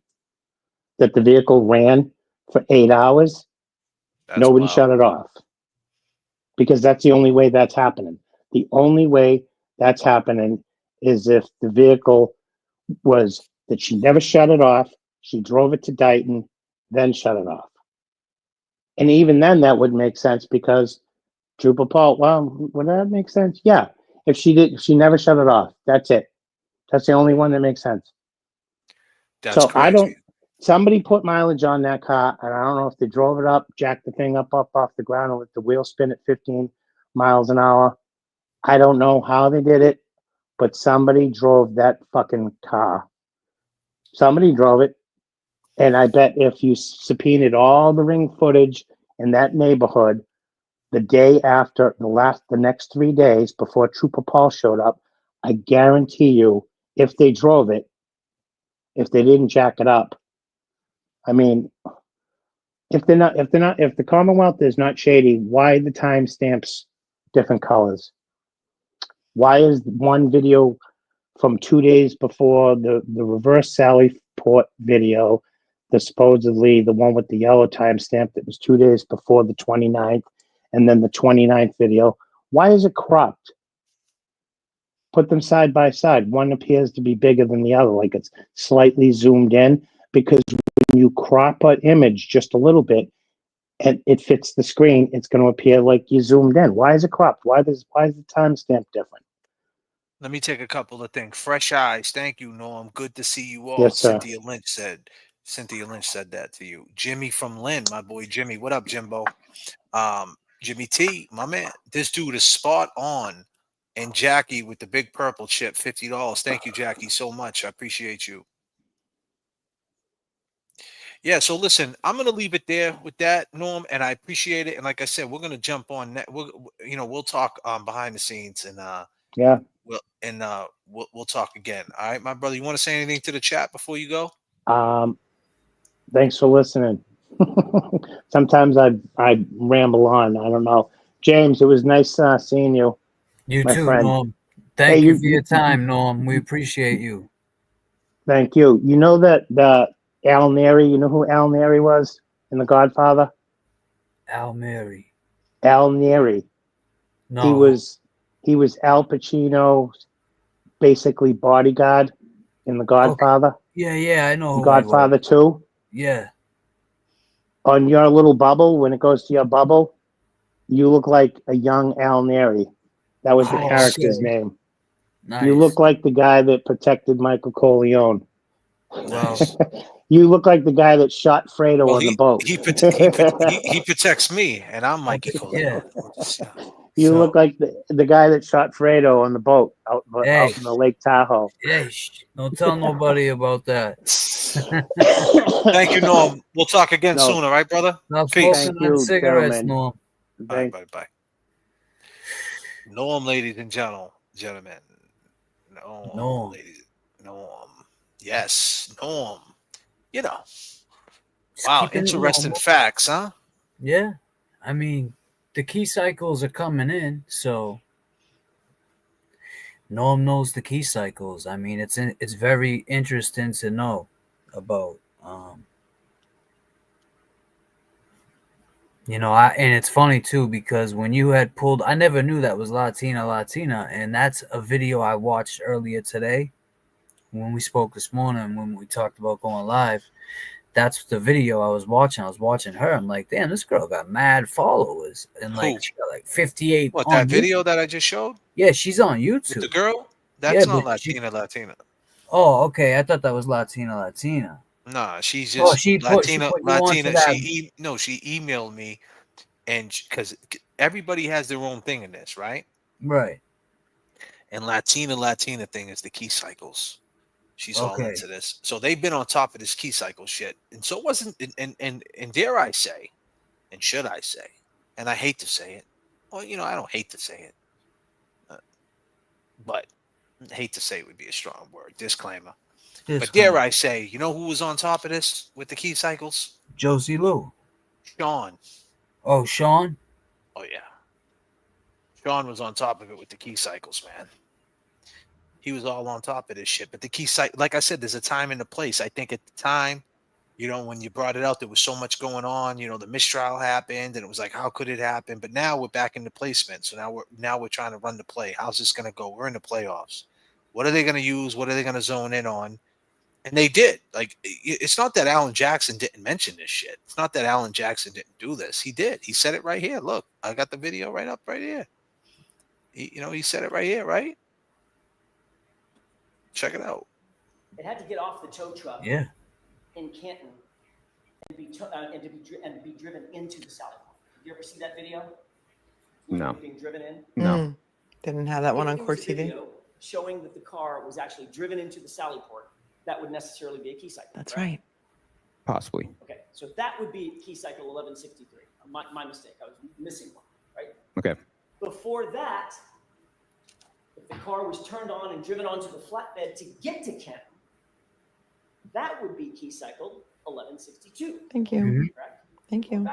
That the vehicle ran for 8 hours? Nobody shut it off. Because that's the only way that's happening. The only way that's happening is if the vehicle was that she never shut it off, she drove it to Dighton, then shut it off. And even then, that would make sense because Trooper Paul, well, would that make sense? Yeah. If she never shut it off, that's it. That's the only one that makes sense. That's crazy. Somebody put mileage on that car, and I don't know if they drove it up, jacked the thing up off the ground, and let the wheel spin at 15 miles an hour. I don't know how they did it, but somebody drove that fucking car. Somebody drove it, And I bet if you subpoenaed all the ring footage in that neighborhood the day after the next 3 days before Trooper Paul showed up, I guarantee you, if they drove it, if they didn't jack it up, I mean, if the Commonwealth is not shady, why the timestamps different colors? Why is one video from 2 days before the reverse Sally Port video, supposedly the one with the yellow timestamp that was 2 days before the 29th, and then the 29th video? Why is it cropped? Put them side by side. One appears to be bigger than the other, like it's slightly zoomed in, because when you crop an image just a little bit and it fits the screen, it's going to appear like you zoomed in. Why is it cropped? Why is the timestamp different? Let me take a couple of things. Fresh eyes. Thank you, Norm. Good to see you all. Yes, sir. Cynthia Lynch said that to you. Jimmy from Lynn, my boy Jimmy. What up, Jimbo? Jimmy T, my man. This dude is spot on. And Jackie with the big purple chip, $50. Thank you, Jackie, so much. I appreciate you. Yeah, so listen, I'm gonna leave it there with that, Norm, and I appreciate it. And like I said, we're gonna jump on that. We'll talk behind the scenes, and Yeah. we'll talk again. All right, my brother. You want to say anything to the chat before you go? Thanks for listening. Sometimes I ramble on. I don't know. James, it was nice seeing you. You my too, friend. Norm. Thank you for your time, Norm. We appreciate you. Thank you. You know that Al Neri, you know who Al Neri was in The Godfather? Al Neri. Al Neri. No. He was Al Pacino's basically bodyguard in The Godfather. Okay. Yeah, I know. Godfather 2. Yeah. On your little bubble, when it goes to your bubble, you look like a young Al Neri. That was the character's name. Nice. You look like the guy that protected Michael Corleone. Wow. You look like the guy that shot Fredo on the boat. He protects me, and I'm Mikey Corleone. Yeah. You look like the guy that shot Fredo on the boat out in the Lake Tahoe. Hey, don't tell nobody about that. Thank you, Norm. We'll talk again soon, all right, brother? Stop Peace. smoking them cigarettes, gentlemen. Norm. All right, bye. Norm, ladies and gentlemen. Norm. Norm. Yes, Norm. You know. Just wow, keeping it interesting normal. facts, huh? Yeah. I mean, the key cycles are coming in, so Norm knows the key cycles. I mean, it's very interesting to know about. And it's funny too, because when you had pulled, I never knew that was Latina, and that's a video I watched earlier today when we spoke this morning, when we talked about going live. That's the video I was watching. I was watching her. I'm like, damn, this girl got mad followers, and she got like 58. What, on that YouTube. video that I just showed? Yeah, she's on YouTube. With the girl? That's not but Latina. Oh, okay. I thought that was Latina. Nah, she's just she put you onto that. She emailed me, and because everybody has their own thing in this, right? Right. And Latina thing is the key cycles. She's all Okay. into this, so they've been on top of this key cycle shit. And so it wasn't, and dare I say, and should I say, and I hate to say it. Well, I don't hate to say it, but hate to say it would be a strong word. Disclaimer. But dare I say, you know who was on top of this with the key cycles? Josie Lou. Sean. Oh, Sean? Oh, yeah. Sean was on top of it with the key cycles, man. He was all on top of this shit. But the key cycle, like I said, there's a time and a place. I think at the time, when you brought it out, there was so much going on. The mistrial happened, and it was like, how could it happen? But now we're back in the placement. So now we're trying to run the play. How's this going to go? We're in the playoffs. What are they going to use? What are they going to zone in on? And they did. Like, it's not that Alan Jackson didn't mention this shit. It's not that Alan Jackson didn't do this. He did. He said it right here. Look, I got the video right here. He said it right here, right? Check it out. It had to get off the tow truck. Yeah. In Canton and be driven into the Sally Port. Did you ever see that video? No. Being driven in? No. Didn't have that one on Court TV. Showing that the car was actually driven into the Sally Port. That would necessarily be a key cycle. That's right. Possibly. Okay, so that would be key cycle 1163. My mistake. I was missing one, right? Okay. Before that, if the car was turned on and driven onto the flatbed to get to Kent, that would be key cycle 1162. Thank you. Correct? Thank you.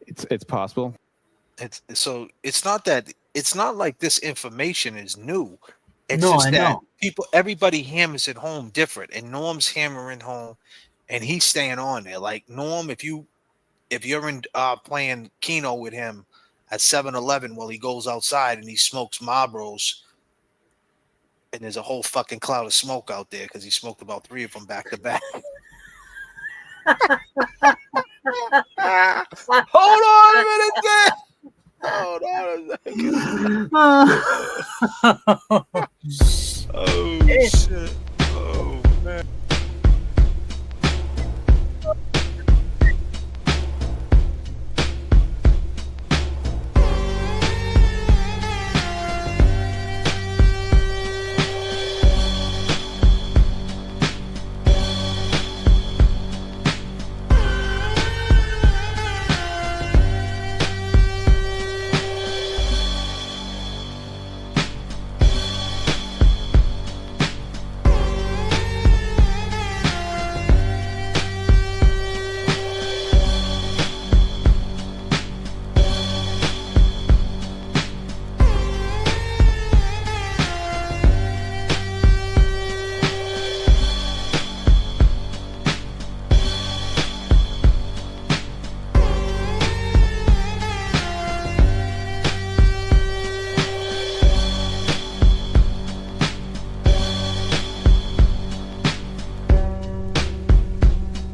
It's possible. It's not like this information is new. It's No, just I that know. everybody hammers it home different, and Norm's hammering home, and he's staying on there. Like Norm, if you're in playing Keno with him at 7-Eleven while he goes outside and he smokes Marlboros, and there's a whole fucking cloud of smoke out there because he smoked about 3 of them back to back. Hold on a minute there. Hold on a second. Oh shit. Oh man.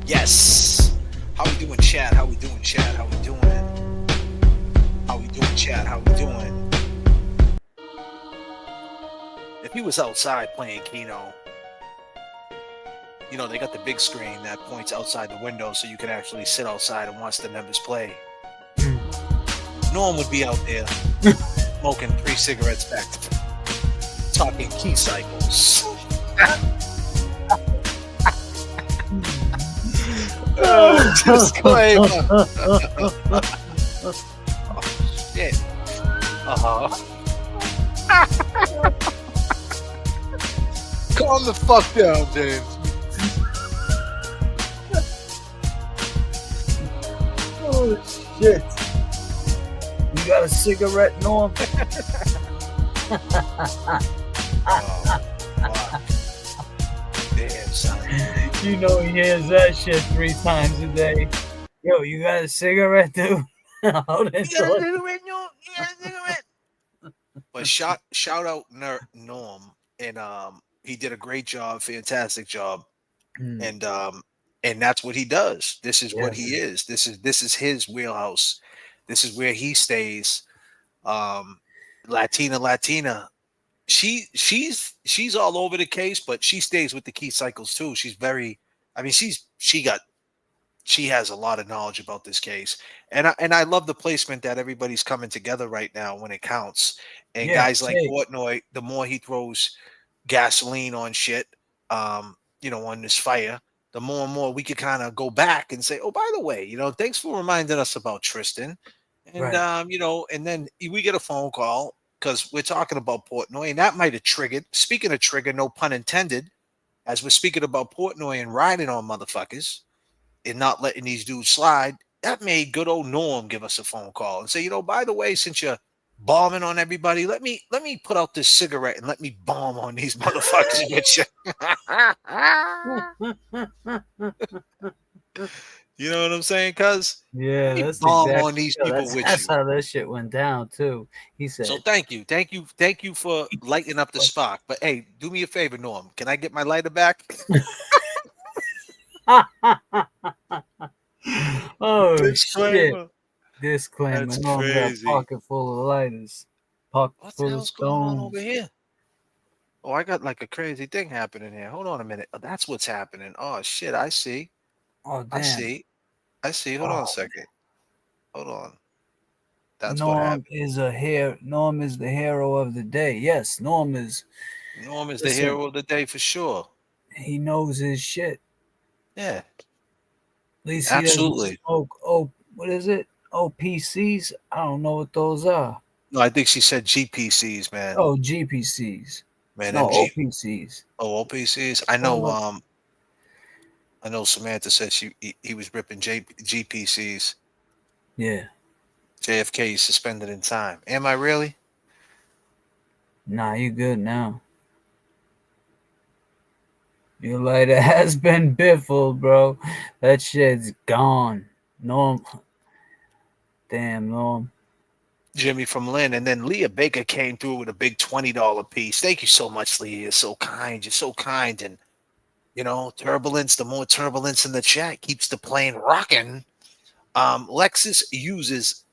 Yes. How we doing, chat? How we doing, chat? How we doing? How we doing, chat? How we doing? If he was outside playing Keno, you know, they got the big screen that points outside the window so you can actually sit outside and watch the members play. Norm would be out there smoking 3 cigarettes back to back, talking key cycles. Disclaimer. Oh, shit. Calm the fuck down, James. Oh shit! You got a cigarette, Norm? Damn, son. You know he hears that shit 3 times a day. Yo, you got a cigarette, dude? But shout out Norm, and he did a great job, fantastic job, and that's what he does. This is what he is. This is his wheelhouse. This is where he stays. Latina. She's all over the case, but she stays with the key cycles too. She's very, I mean, she has a lot of knowledge about this case, and I love the placement that everybody's coming together right now when it counts. And guys like Portnoy, the more he throws gasoline on shit, you know, on this fire, the more and more we could kind of go back and say, oh, by the way, you know, thanks for reminding us about Tristan, and you know, and then we get a phone call because we're talking about Portnoy, and that might have triggered. Speaking of trigger, no pun intended, as we're speaking about Portnoy and riding on motherfuckers and not letting these dudes slide, that made good old Norm give us a phone call and say, you know, by the way, since you're bombing on everybody, let me put out this cigarette and let me bomb on these motherfuckers with you. You know what I'm saying, cuz? Yeah, that's bomb exactly, on these people with that's you. how that shit went down too. He said. So thank you for lighting up the spot. But hey, do me a favor, Norm. Can I get my lighter back? Oh Disclaimer. shit! Disclaimer. That's Norm got a crazy. pocket full of lighters. Pocket What the full of hell's going on over stones. here? Oh, I got like a crazy thing happening here. Hold on a minute. Oh, that's what's happening. Oh shit, I see. Oh damn. I see. Hold on a second. Hold on. That's what Norm happened. Norm is the hero of the day. Yes, Norm is the hero of the day for sure. He knows his shit. Yeah, At least he doesn't absolutely. smoke. What is it? OPCs? I don't know what those are. No, I think she said GPCs, man. Oh, GPCs. Man, No, MG. OPCs. Oh, OPCs. I know. Samantha said he was ripping GPCs. Yeah. JFK is suspended in time. Am I really? Nah, you good now. Your lighter has been biffled, bro. That shit's gone. Norm. Damn, Norm. Jimmy from Lynn, and then Leah Baker came through with a big $20 piece. Thank you so much, Leah. You're so kind. You're so kind. And turbulence. The more turbulence in the chat keeps the plane rocking. Lexus uses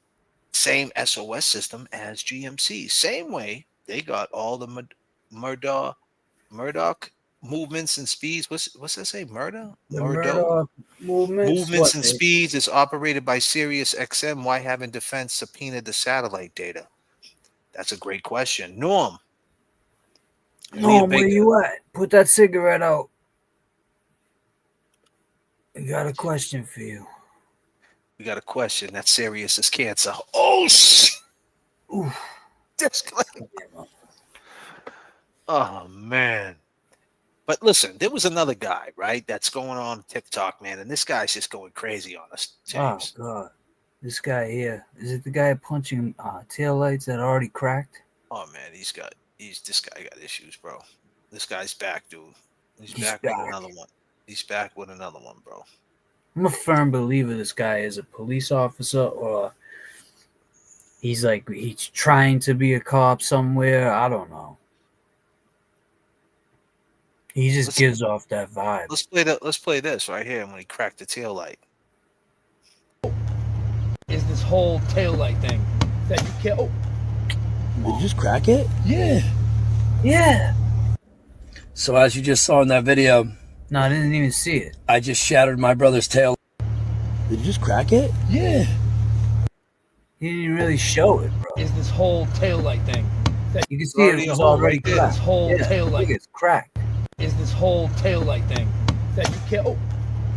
same SOS system as GMC. Same way they got all the Murdoch movements and speeds. What's that say? The Murdo? Murdoch movements. Movements and speeds is operated by Sirius XM. Why haven't Defense subpoenaed the satellite data? That's a great question. Norm, Norm, where you at? Put that cigarette out. I got a question for you. We got a question. That's Sirius is cancer. Oh, shit. Oh, man. But listen, there was another guy, right, that's going on TikTok, man, and this guy's just going crazy on us, James. Oh, God. This guy here. Is it the guy punching taillights that already cracked? Oh, man, this guy got issues, bro. This guy's back, dude. He's back with another one. He's back with another one, bro. I'm a firm believer this guy is a police officer, or he's trying to be a cop somewhere. I don't know. He just gives off that vibe. Let's play this right here when he cracked the tail light. Is this whole taillight thing that you can't. Oh. Did you just crack it? Yeah. Yeah. So as you just saw in that video. No, I didn't even see it. I just shattered my brother's tail. Did you just crack it? Yeah. He didn't really show it, bro. Is this whole taillight thing that you can see it was already cracked. This whole taillight. It's cracked. Is this whole taillight thing that you can't. Oh.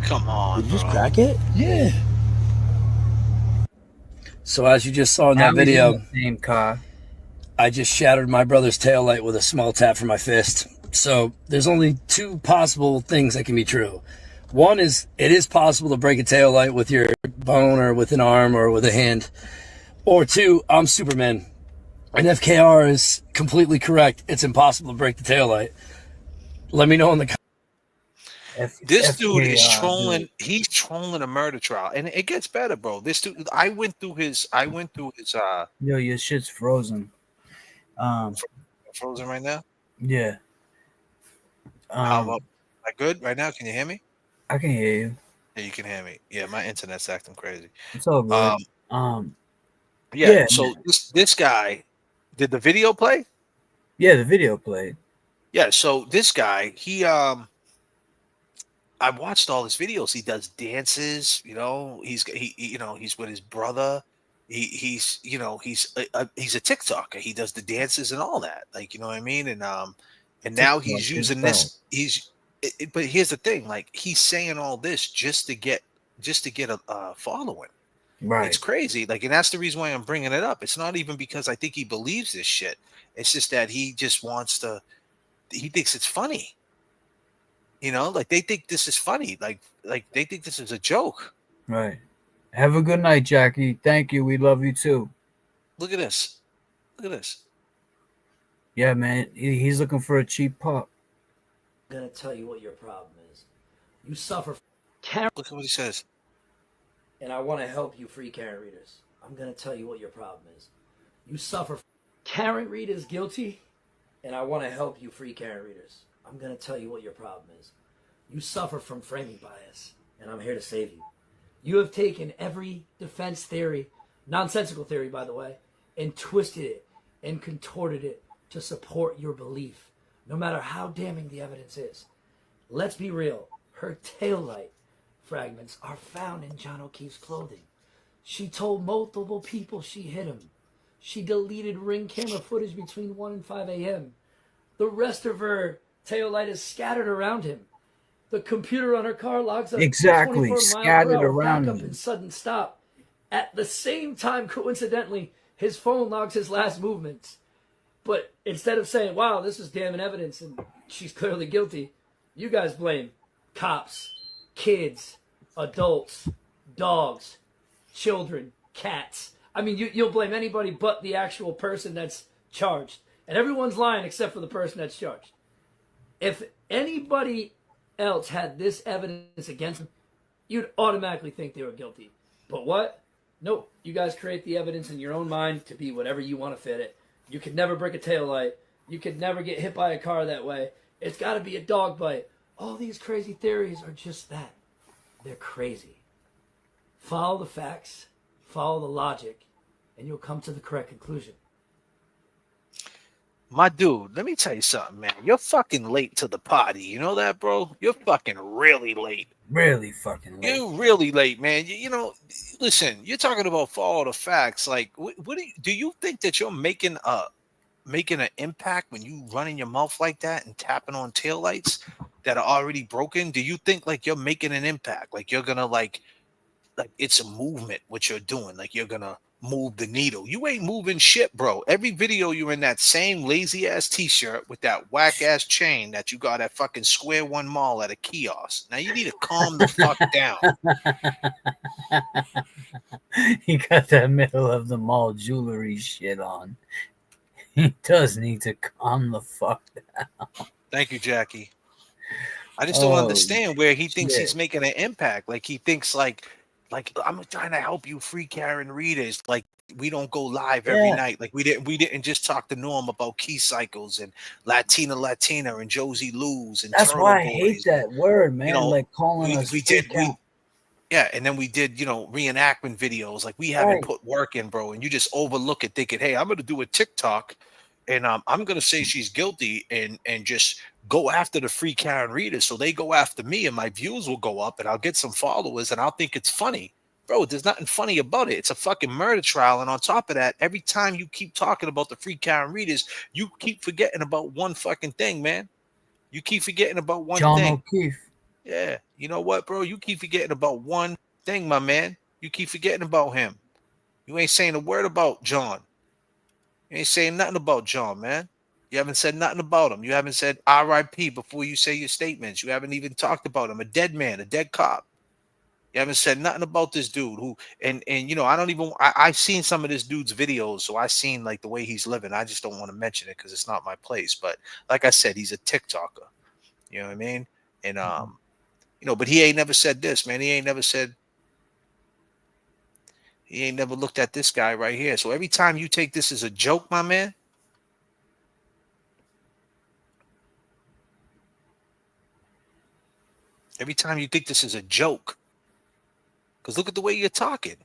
Come on. Did you just crack it? Yeah. So as you just saw in that video, in the same car. I just shattered my brother's taillight with a small tap from my fist. So there's only two possible things that can be true. One is it is possible to break a taillight with your bone or with an arm or with a hand. Or two, I'm Superman. And FKR is completely correct. It's impossible to break the taillight. Let me know in the comments. This dude is trolling. He's trolling a murder trial, and it gets better, bro. This dude, I went through his. Yo, your shit's frozen. Frozen right now. Yeah. How about? Am I good right now? Can you hear me? I can hear you. Yeah, you can hear me. Yeah, my internet's acting crazy. It's all good. Yeah. So this guy, did the video play? Yeah, the video played. Yeah. So this guy, I watched all his videos. He does dances. He's with his brother. He's a TikToker. He does the dances and all that. Like, you know what I mean? And now he's using this. But here's the thing. Like, he's saying all this just to get a following. Right. It's crazy. Like, and that's the reason why I'm bringing it up. It's not even because I think he believes this shit. It's just that he just wants to. He thinks it's funny. Like they think this is funny. Like they think this is a joke. Right. Have a good night, Jackie. Thank you. We love you too. Look at this. Yeah, man. He's looking for a cheap pup. I'm gonna tell you what your problem is. You suffer. Look at what he says. And I want to help you, free Karen readers. I'm gonna tell you what your problem is. You suffer. Karen Reed is guilty, and I want to help you, free Karen readers. I'm going to tell you what your problem is. You suffer from framing bias, and I'm here to save you. You have taken every defense theory, nonsensical theory, by the way, and twisted it and contorted it to support your belief, no matter how damning the evidence is. Let's be real. Her taillight fragments are found in John O'Keefe's clothing. She told multiple people she hit him. She deleted ring camera footage between 1 and 5 a.m. The rest of her taillight is scattered around him. The computer on her car logs a Exactly, 24 mile per scattered hour around backup him. and sudden stop. At the same time, coincidentally, his phone logs his last movements. But instead of saying, wow, this is damning evidence and she's clearly guilty, you guys blame cops, kids, adults, dogs, children, cats. I mean, you'll blame anybody but the actual person that's charged. And everyone's lying except for the person that's charged. If anybody else had this evidence against them, you'd automatically think they were guilty. But what? Nope. You guys create the evidence in your own mind to be whatever you want to fit it. You could never break a taillight. You could never get hit by a car that way. It's got to be a dog bite. All these crazy theories are just that. They're crazy. Follow the facts, follow the logic, and you'll come to the correct conclusion. My dude, let me tell you something, man. You're fucking late to the party. You know that, bro? You're fucking really late. Really fucking late. You're really late, man. You know, listen, you're talking about follow the facts. Like, what do you think that you're making an impact when you running your mouth like that and tapping on taillights that are already broken? Do you think like you're making an impact? Like you're gonna like it's a movement what you're doing, like you're gonna move the needle. You ain't moving shit, bro. Every video you're in that same lazy ass t-shirt with that whack ass chain that you got at fucking Square One Mall at a kiosk. Now you need to calm the fuck down. He got that middle of the mall jewelry shit on. He does need to calm the fuck down. Thank you, Jackie. I just don't understand where he thinks shit. he's making an impact. Like he thinks like I'm trying to help you free Karen readers. Like we don't go live every night. Like we didn't just talk to Norm about key cycles and Latina and Josie Lou's and That's Turtle why I Boys. hate that word, man. You know, like calling us yeah, and then we did, reenactment videos. Like we haven't put work in, bro, and you just overlook it, thinking, "Hey, I'm going to do a TikTok, and I'm going to say she's guilty, and just go after the free Karen readers, so they go after me, and my views will go up, and I'll get some followers, and I'll think it's funny, bro. There's nothing funny about it. It's a fucking murder trial, and on top of that, every time you keep talking about the free Karen readers, you keep forgetting about one fucking thing, man. You keep forgetting about one John thing. O'Keefe. Yeah, you know what, bro? You keep forgetting about one thing, my man. You keep forgetting about him. You ain't saying a word about John. You ain't saying nothing about John, man. You haven't said nothing about him. You haven't said R.I.P. before you say your statements. You haven't even talked about him. A dead man, a dead cop. You haven't said nothing about this dude who, and I don't even, I've seen some of this dude's videos, so I've seen like the way he's living. I just don't want to mention it because it's not my place. But like I said, he's a TikToker. You know what I mean? And but he ain't never said this, man. He ain't never looked at this guy right here. So every time you take this as a joke, my man, every time you think this is a joke, because look at the way you're talking.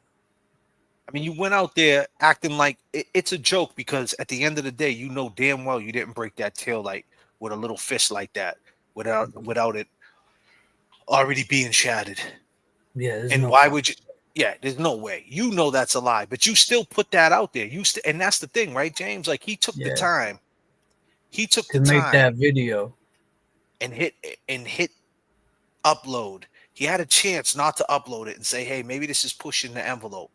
I mean, you went out there acting like it's a joke because at the end of the day, you know damn well you didn't break that tail light with a little fist like that without it already being shattered. Yeah, and why would you? Yeah, there's no way. You know that's a lie, but you still put that out there. And that's the thing, right, James? Like he took the time. He took to the time make that video and hit upload. He had a chance not to upload it and say, "Hey, maybe this is pushing the envelope."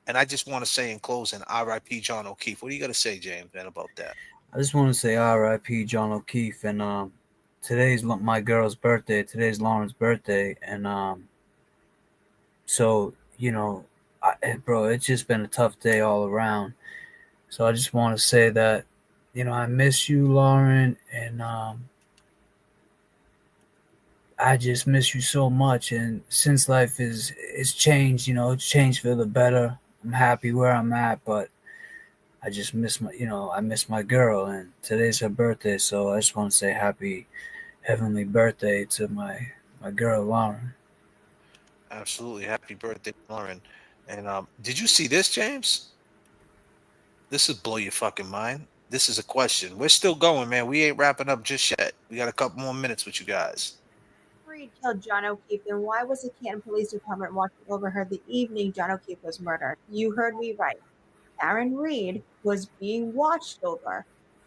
And I just want to say in closing, R.I.P. John O'Keefe. What do you got to say, James, man, about that? I just want to say R.I.P. John O'Keefe, and today's my girl's birthday. Today's Lauren's birthday, and so bro, it's just been a tough day all around. So I just want to say that, I miss you, Lauren, and I just miss you so much. And since life is changed, it's changed for the better. I'm happy where I'm at, but I just miss I miss my girl, and today's her birthday. So I just want to say happy heavenly birthday to my girl, Lauren. Absolutely. Happy birthday, Lauren. And did you see this, James? This would blow your fucking mind. This is a question. We're still going, man. We ain't wrapping up just yet. We got a couple more minutes with you guys. Reed killed John O'Keefe, then why was the Canton Police Department watching over her the evening John O'Keefe was murdered? You heard me right. Karen Reed was being watched over.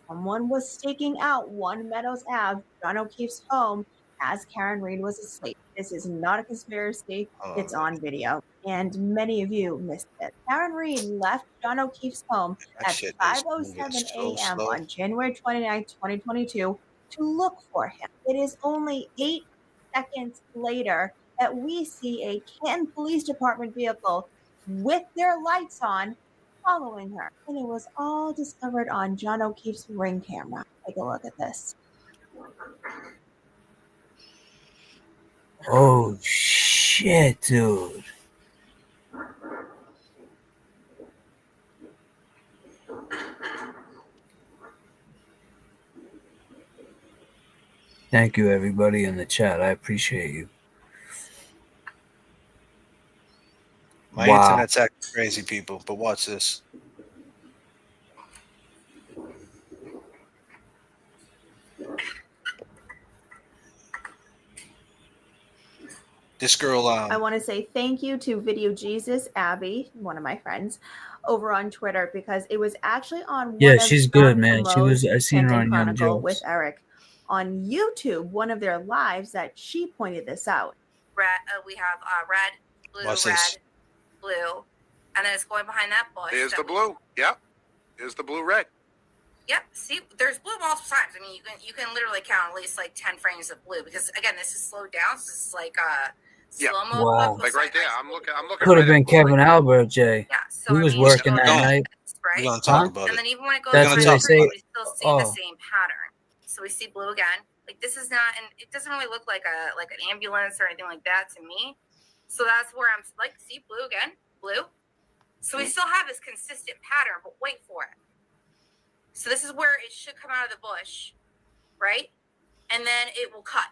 Someone was staking out 1 Meadows Ave, John O'Keefe's home, as Karen Reed was asleep. This is not a conspiracy. It's on video. And many of you missed it. Karen Reed left John O'Keefe's home at 5:07 a.m. on January 29, 2022 to look for him. It is only 8 seconds later that we see a Canton Police Department vehicle with their lights on following her. And it was all discovered on John O'Keefe's Ring camera. Take a look at this. Oh, shit, dude. Thank you, everybody in the chat. I appreciate you. My internet's acting crazy, people, but watch this. This girl, I want to say thank you to Video Jesus Abby, one of my friends, over on Twitter, because it was actually on Yeah, one of she's good, John man. Camo's I seen her Canton on Young Chronicle with Jokes. Eric on YouTube, one of their lives, that she pointed this out. We have red, blue, Watch red, this. blue, and then it's going behind that bush. Here's the blue. Yep. Here's the blue red. Yep. See, there's blue multiple times. I mean, you can literally count at least like 10 frames of blue, because again, this is slowed down. So this is like slow mo. Wow. Like right there. I'm looking. Could have right been Kevin Albert, Jay. Yeah. So He was working that night. We're gonna talk about And it. then even when it goes That's to what they say. we still see the same pattern. So we see blue again. Like this is not, and it doesn't really look like an ambulance or anything like that to me. So that's where I'm like, see blue again, blue. So we still have this consistent pattern, but wait for it. So this is where it should come out of the bush, right? And then it will cut.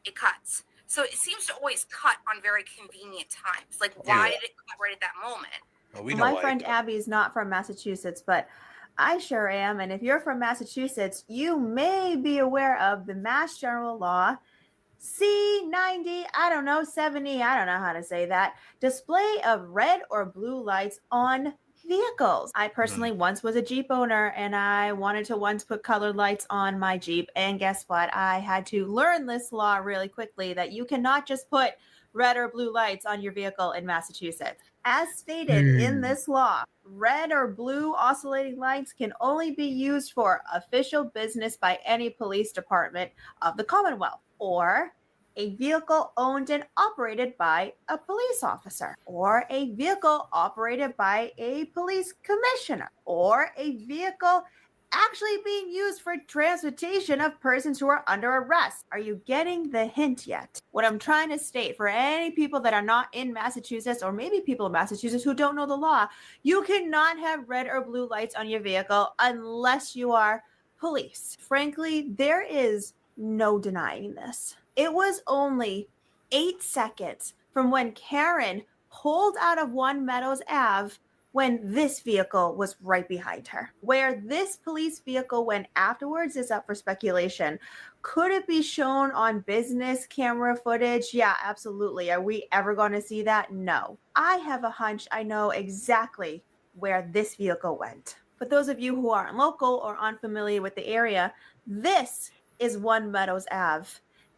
It cuts. So it seems to always cut on very convenient times. Like, why did it cut right at that moment? We know My why. friend Abby is not from Massachusetts, but I sure am. And if you're from Massachusetts, you may be aware of the Mass General Law C90, 70, I don't know how to say that, display of red or blue lights on vehicles. I personally once was a Jeep owner, and I wanted to once put colored lights on my Jeep. And guess what? I had to learn this law really quickly, that you cannot just put red or blue lights on your vehicle in Massachusetts. As stated in this law, red or blue oscillating lights can only be used for official business by any police department of the Commonwealth, or a vehicle owned and operated by a police officer, or a vehicle operated by a police commissioner, or a vehicle actually being used for transportation of persons who are under arrest. Are you getting the hint yet? What I'm trying to state, for any people that are not in Massachusetts, or maybe people in Massachusetts who don't know the law, you cannot have red or blue lights on your vehicle unless you are police. Frankly, there is no denying this. It was only 8 seconds from when Karen pulled out of One Meadows Ave when this vehicle was right behind her. Where this police vehicle went afterwards is up for speculation. Could it be shown on business camera footage? Yeah, absolutely. Are we ever going to see that? No. I have a hunch I know exactly where this vehicle went. For those of you who aren't local or unfamiliar with the area, this is One Meadows Ave.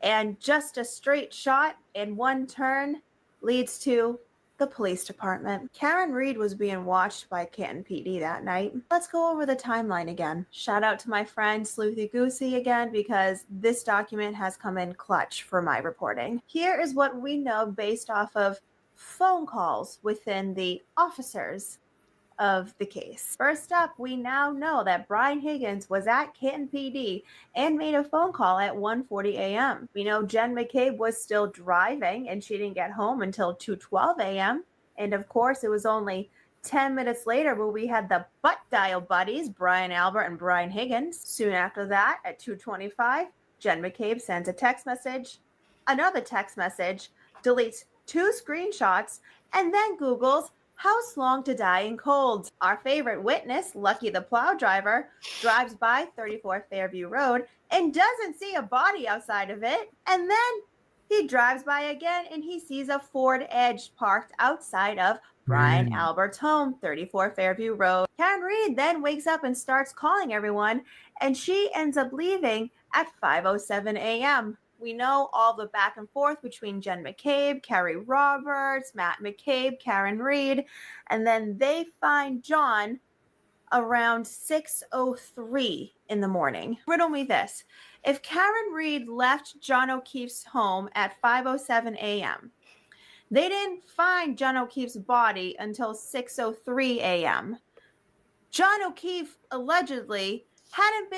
And just a straight shot in one turn leads to the police department. Karen Reed was being watched by Canton PD that night. Let's go over the timeline again. Shout out to my friend Sleuthy Goosey again, because this document has come in clutch for my reporting. Here is what we know based off of phone calls within the officers of the case. First up, we now know that Brian Higgins was at Canton PD and made a phone call at 1:40 a.m. We know Jen McCabe was still driving, and she didn't get home until 2:12 a.m. And of course, it was only 10 minutes later where we had the butt dial buddies, Brian Albert and Brian Higgins. Soon after that, at 2:25, Jen McCabe sends a text message, another text message, deletes 2 screenshots, and then Googles house long to die in cold. Our favorite witness, Lucky the plow driver, drives by 34 Fairview Road and doesn't see a body outside of it. And then he drives by again and he sees a Ford Edge parked outside of Brian Albert's home, 34 Fairview Road. Karen Reed then wakes up and starts calling everyone, and she ends up leaving at 5:07 a.m. We know all the back and forth between Jen McCabe, Kerry Roberts, Matt McCabe, Karen Reed, and then they find John around 6:03 in the morning. Riddle me this. If Karen Reed left John O'Keefe's home at 5:07 a.m., they didn't find John O'Keefe's body until 6:03 a.m. John O'Keefe allegedly hadn't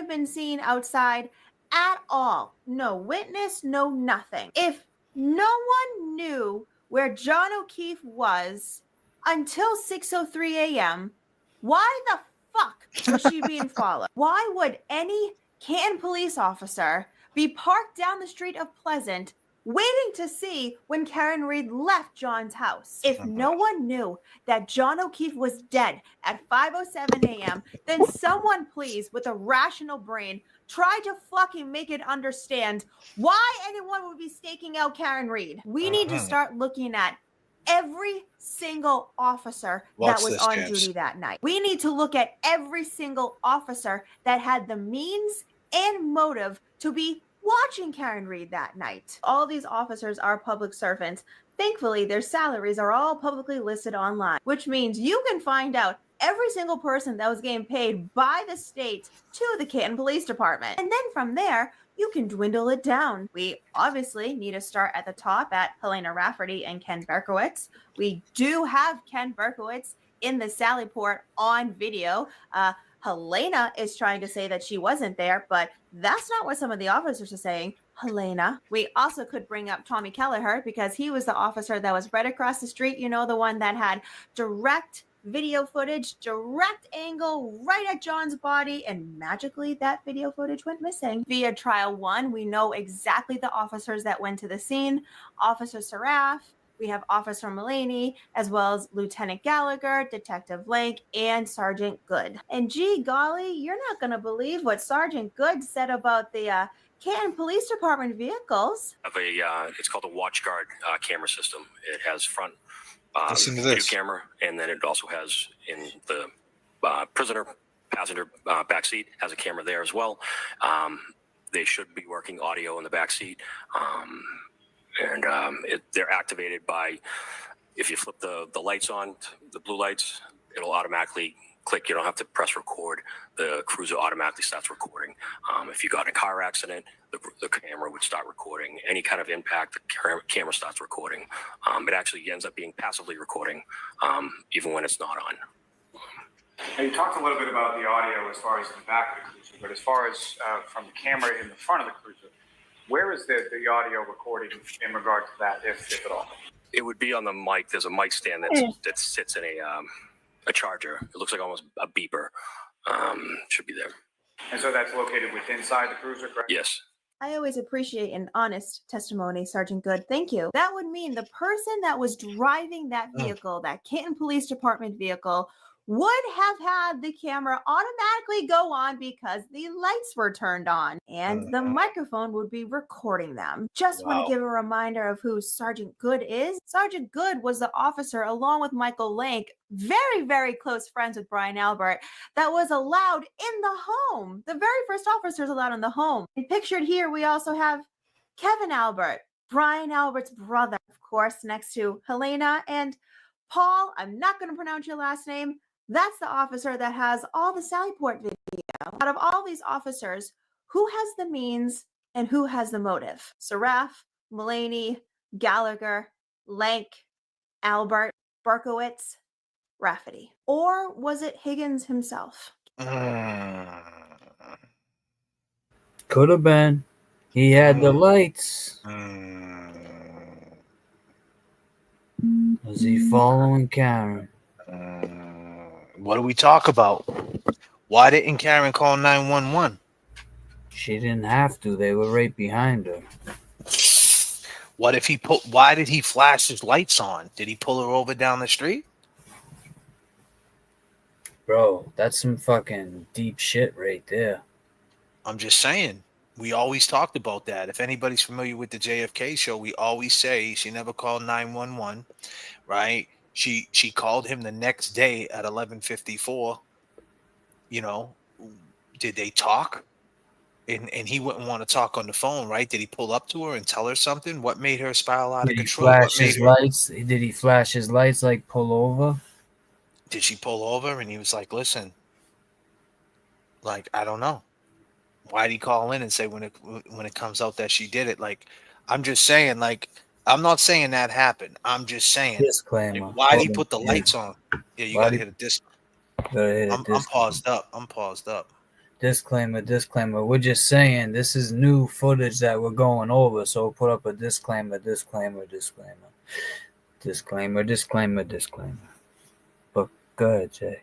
been seen outside at all. No witness, no nothing. If no one knew where John O'Keefe was until 6:03 a.m., why the fuck was she being followed? Why would any Canton police officer be parked down the street of Pleasant waiting to see when Karen Reed left John's house? If no one knew that John O'Keefe was dead at 5:07 a.m., then someone please, with a rational brain, try to fucking make it understand why anyone would be staking out Karen Reed. We need to start looking at every single officer that was on duty that night. We need to look at every single officer that had the means and motive to be watching Karen Reed that night. All these officers are public servants. Thankfully, their salaries are all publicly listed online, which means you can find out every single person that was getting paid by the state to the Canton Police Department. And then from there, you can dwindle it down. We obviously need to start at the top at Helena Rafferty and Ken Berkowitz. We do have Ken Berkowitz in the Sally Port on video. Helena is trying to say that she wasn't there, but that's not what some of the officers are saying. Helena. We also could bring up Tommy Kelleher because he was the officer that was right across the street. You know, the one that had direct video footage, direct angle right at John's body, and magically that video footage went missing. Via trial one, we know exactly the officers that went to the scene. Officer Saraf, we have Officer Mullaney, as well as Lieutenant Gallagher, Detective Blank, and Sergeant Good. And gee golly, you're not going to believe what Sergeant Good said about the Canton Police Department vehicles. It's called a watch guard camera system. It has front Listen to video this. camera, and then it also has in the prisoner passenger back seat has a camera there as well. They should be working audio in the back seat, and they're activated by if you flip the lights on, the blue lights, it'll automatically click. You don't have to press record. The cruiser automatically starts recording. If you got in a car accident, the camera would start recording. Any kind of impact, the camera starts recording. It actually ends up being passively recording, even when it's not on. Now, you talked a little bit about the audio as far as in the back of the cruiser, but as far as from the camera in the front of the cruiser, where is the audio recording in regard to that, if at all? It would be on the mic. There's a mic stand that sits in a charger. It looks like almost a beeper. Should be there. And so that's located inside the cruiser, correct? Yes. I always appreciate an honest testimony, Sergeant Good. Thank you. That would mean the person that was driving that vehicle, that Canton Police Department vehicle, would have had the camera automatically go on because the lights were turned on and the microphone would be recording them. Just want to give a reminder of who Sergeant Good is. Sergeant Good was the officer, along with Michael Lank, very, very close friends with Brian Albert, that was allowed in the home. The very first officers allowed in the home. And pictured here, we also have Kevin Albert, Brian Albert's brother, of course, next to Helena and Paul. I'm not going to pronounce your last name. That's the officer that has all the Sally Port video. Out of all these officers, who has the means and who has the motive? Saraf, Mullaney, Gallagher, Lank, Albert, Berkowitz, Rafferty. Or was it Higgins himself? Could have been. He had the lights. Was he following Karen? What do we talk about? Why didn't Karen call 911? She didn't have to. They were right behind her. What if why did he flash his lights on? Did he pull her over down the street? Bro, that's some fucking deep shit right there. I'm just saying. We always talked about that. If anybody's familiar with the JFK show, we always say she never called 911, right? She called him the next day at 11:54. You know, did they talk? and he wouldn't want to talk on the phone, right? Did he pull up to her and tell her something? What made her spiral out of Did he control? What flash made his her? lights? Did he flash his lights like pull over? Did she pull over? And he was like, "Listen, like I don't know. Why'd he call in and say when it comes out that she did it? Like, I'm just saying, like, I'm not saying that happened. I'm just saying, Disclaimer. like, why'd he Hold on. put the Yeah. lights on? Yeah, you Why'd gotta he- hit a disc. Gotta hit a I'm disclaimer. paused up. I'm paused up. Disclaimer. We're just saying this is new footage that we're going over, so put up a disclaimer. But go ahead, Jay.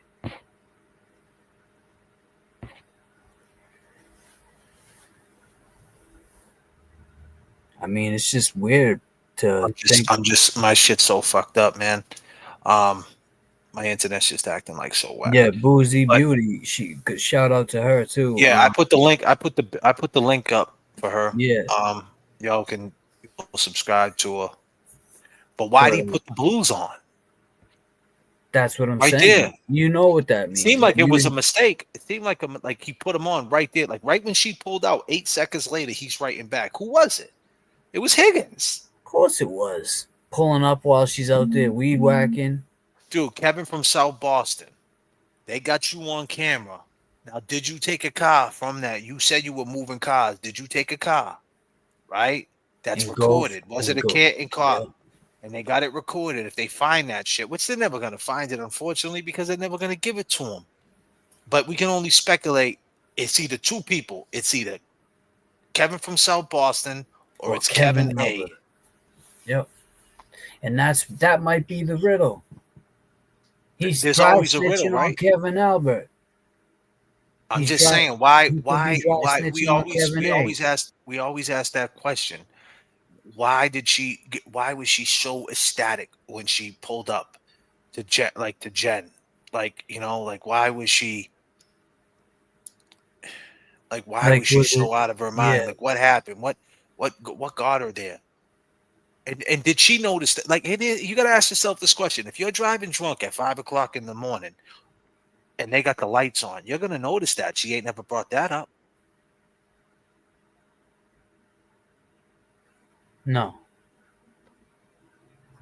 I mean, it's just weird to think. I'm just my shit's so fucked up, man. My internet's just acting like so whack. Yeah, Boozy But- Beauty. She could shout out to her too. Yeah, I put the link. I put the link up for her. Yeah. Y'all can subscribe to her. But why did he put the blues on? That's what I'm Right saying. there. You know what that means. Seemed like it was a mistake. It seemed like he put them on right there. Like right when she pulled out, 8 seconds later, he's writing back. Who was it? It was Higgins. Of course it was. Pulling up while she's out there weed whacking. Dude, Kevin from South Boston. They got you on camera. Now, did you take a car from that? You said you were moving cars. Did you take a car? Right? That's And recorded. go- Was and it a go. Canton car? Yeah. And they got it recorded. If they find that shit, which they're never going to find it, unfortunately, because they're never going to give it to them. But we can only speculate. It's either two people. It's either Kevin from South Boston or it's Kevin A. Albert. Yep. And that might be the riddle. He's There's dry always a riddle, snitching on right? Kevin Albert. I'm He's just dry- saying why he could be dry we snitching on always Kevin we A. always ask that question. Why was she so ecstatic when she pulled up to Jen? Like, you know, like why was she so out of her mind? Yeah. Like what happened? What got her there? And did she notice that? Like, you got to ask yourself this question: if you're driving drunk at 5 o'clock in the morning and they got the lights on, you're gonna notice that she ain't never brought that up. No.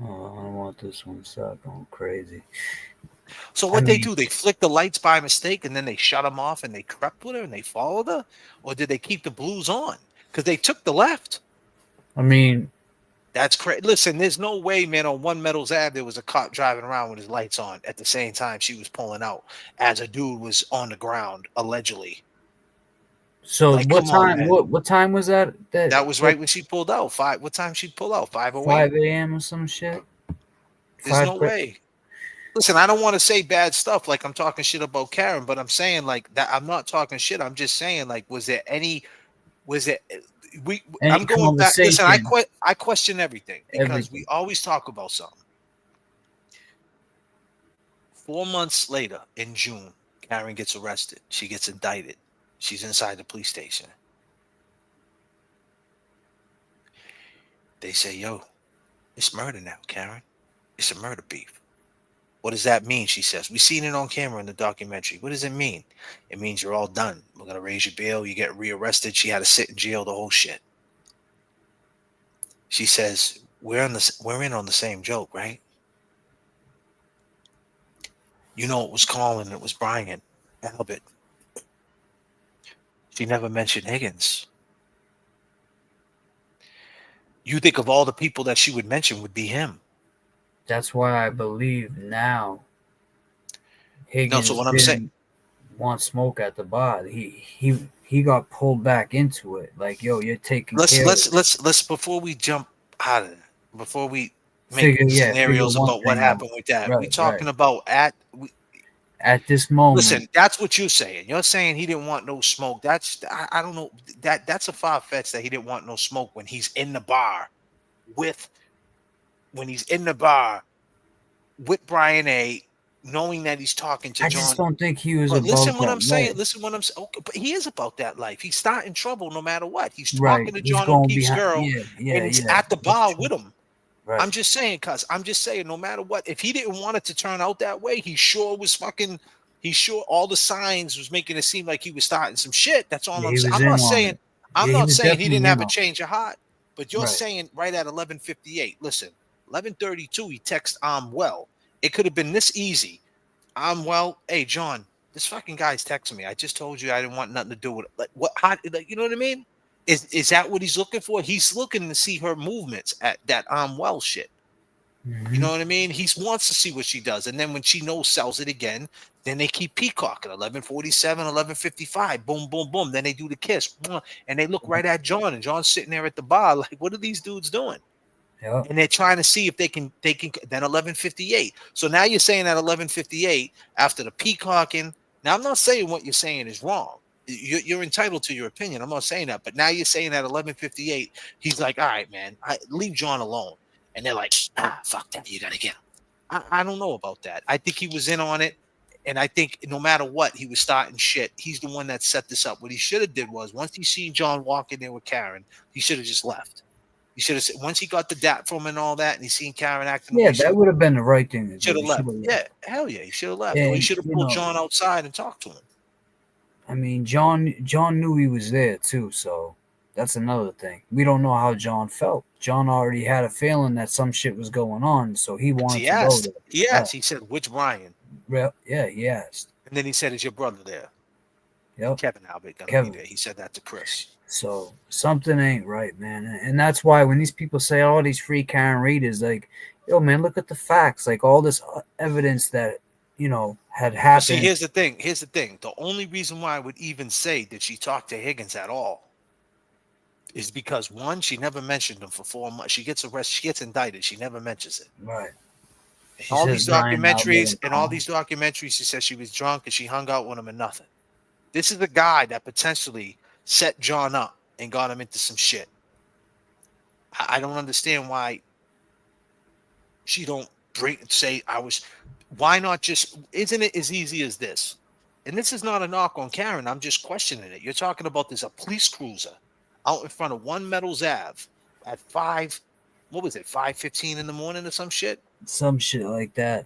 Oh, I don't want this one to start going crazy. So what they flicked the lights by mistake and then they shut them off and they crept with her and they followed her, or did they keep the blues on? Because they took the left. I mean, that's crazy. Listen, there's no way, man. On One Metals Ave, there was a cop driving around with his lights on at the same time she was pulling out, as a dude was on the ground allegedly. So Like, what come on, time? man. What time was that? That was right when she pulled out. What time she pulled out? 5:08. 5 a.m. or some shit. There's no way. Listen, I don't want to say bad stuff like I'm talking shit about Karen, but I'm saying like that. I'm not talking shit. I'm just saying like, I'm going back. Listen, I question everything because we always talk about something. 4 months later, in June, Karen gets arrested. She gets indicted. She's inside the police station. They say, "Yo, it's murder now, Karen. It's a murder beef." What does that mean? She says. We seen it on camera in the documentary. What does it mean? It means you're all done. We're gonna raise your bail. You get rearrested. She had to sit in jail. The whole shit. She says, "We're in on the same joke, right? You know, it was Colin. It was Brian, Albert. She never mentioned Higgins. You think of all the people that she would mention would be him. That's why I believe now Higgins so what I'm didn't saying, want smoke at the bar. He got pulled back into it. Like, yo, you're taking care of it. Let's before we jump out of it, before we make scenarios about what happened with that. Right, We're talking about at this moment. Listen, that's what you're saying. You're saying he didn't want no smoke. I don't know. That's a far-fetched that he didn't want no smoke when he's in the bar with Brian A, knowing that he's talking to John. I just don't think he was But about listen what that I'm saying. life. Listen what I'm saying. Okay, but he is about that life. He's starting trouble no matter what. He's Right. talking to He's John going O'Keefe's behind- girl, and he's at the bar with him. Right. I'm just saying, no matter what, if he didn't want it to turn out that way, he sure He's sure all the signs was making it seem like he was starting some shit. That's all Yeah, I'm he saying. was I'm in not on saying it. Yeah, he was he definitely didn't have in a on it. change of heart, but you're Right. saying right at 11:58. Listen, 11:32, he texts, "I'm well." It could have been this easy. I'm well. Hey, John, this fucking guy's texting me. I just told you I didn't want nothing to do with it. Like, what? How? Like, you know what I mean? Is that what he's looking for? He's looking to see her movements at that I'm well shit. You know what I mean? He wants to see what she does. And then when she knows sells it again, then they keep peacocking. 11:47, 11:55, boom, boom, boom. Then they do the kiss. And they look right at John, and John's sitting there at the bar, like, what are these dudes doing? Yeah. And they're trying to see if they can then 11:58. So now you're saying at 11:58, after the peacocking. Now I'm not saying what you're saying is wrong. You're entitled to your opinion. I'm not saying that. But now you're saying at 11:58, he's like, all right, man, leave John alone. And they're like, fuck that, you gotta get him. I don't know about that. I think he was in on it, and I think no matter what, he was starting shit. He's the one that set this up. What he should have did was once he seen John walk in there with Karen, he should have just left. He should have said once he got the dap from him and all that, and he seen Karen acting. Yeah, that would have been the right thing to do. Should have He left. should've Yeah, hell yeah, he should have left. Or he And, should have you pulled know, John outside and talked to him. I mean, John knew he was there too, so that's another thing. We don't know how John felt. John already had a feeling that some shit was going on, so he wanted He to asked. go there. He asked. He said, "Which Brian?" Yeah, he asked. And then he said, "Is your brother there?" Yep. Kevin Albert gonna Kevin. be there. He said that to Chris. So something ain't right, man. And that's why when these people say all these free Karen readers, like, yo, man, look at the facts. Like all this evidence that, had But happened. see, here's the thing. Here's the thing. The only reason why I would even say that she talked to Higgins at all is because one, she never mentioned him for 4 months. She gets arrested. She gets indicted. She never mentions it. Right. All these documentaries, she says she was drunk and she hung out with him and nothing. This is the guy that potentially set John up and got him into some shit. I don't understand why she don't say I was. Why not just? Isn't it as easy as this? And this is not a knock on Karen. I'm just questioning it. You're talking about there's a police cruiser out in front of 1 Meadows Ave at 5:15 in the morning or some shit? Some shit like that.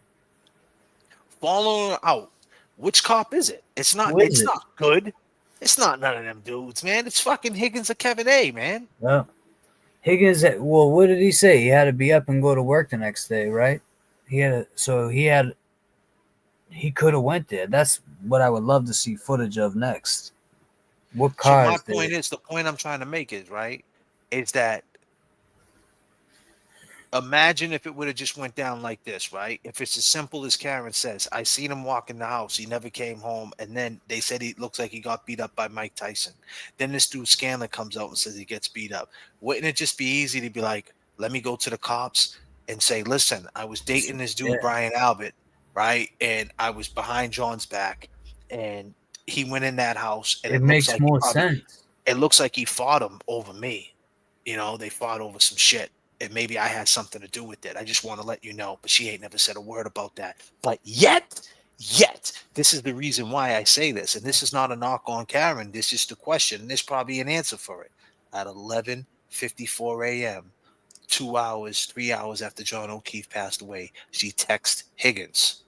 Following her out. Which cop is it? It's not. Who is It's it? not good. It's not none of them dudes, man. It's fucking Higgins or Kevin A, man. Yeah. Higgins, well, what did he say? He had to be up and go to work the next day, right? He could have went there. That's what I would love to see footage of next. What So car my is there? point is, the point I'm trying to make is right, is that imagine if it would have just went down like this, right? If it's as simple as Karen says, I seen him walk in the house, he never came home, and then they said he looks like he got beat up by Mike Tyson. Then this dude Scanlon comes out and says he gets beat up. Wouldn't it just be easy to be like, let me go to the cops and say, listen, I was dating this dude, Brian Albert, right? And I was behind John's back, and he went in that house, and It looks makes like more sense. It looks like he fought him over me. They fought over some shit. And maybe I had something to do with it. I just want to let you know. But she ain't never said a word about that. But yet, this is the reason why I say this. And this is not a knock on Karen. This is the question. And there's probably an answer for it. At 11:54 a.m., 2 hours, 3 hours after John O'Keefe passed away, she texted Higgins.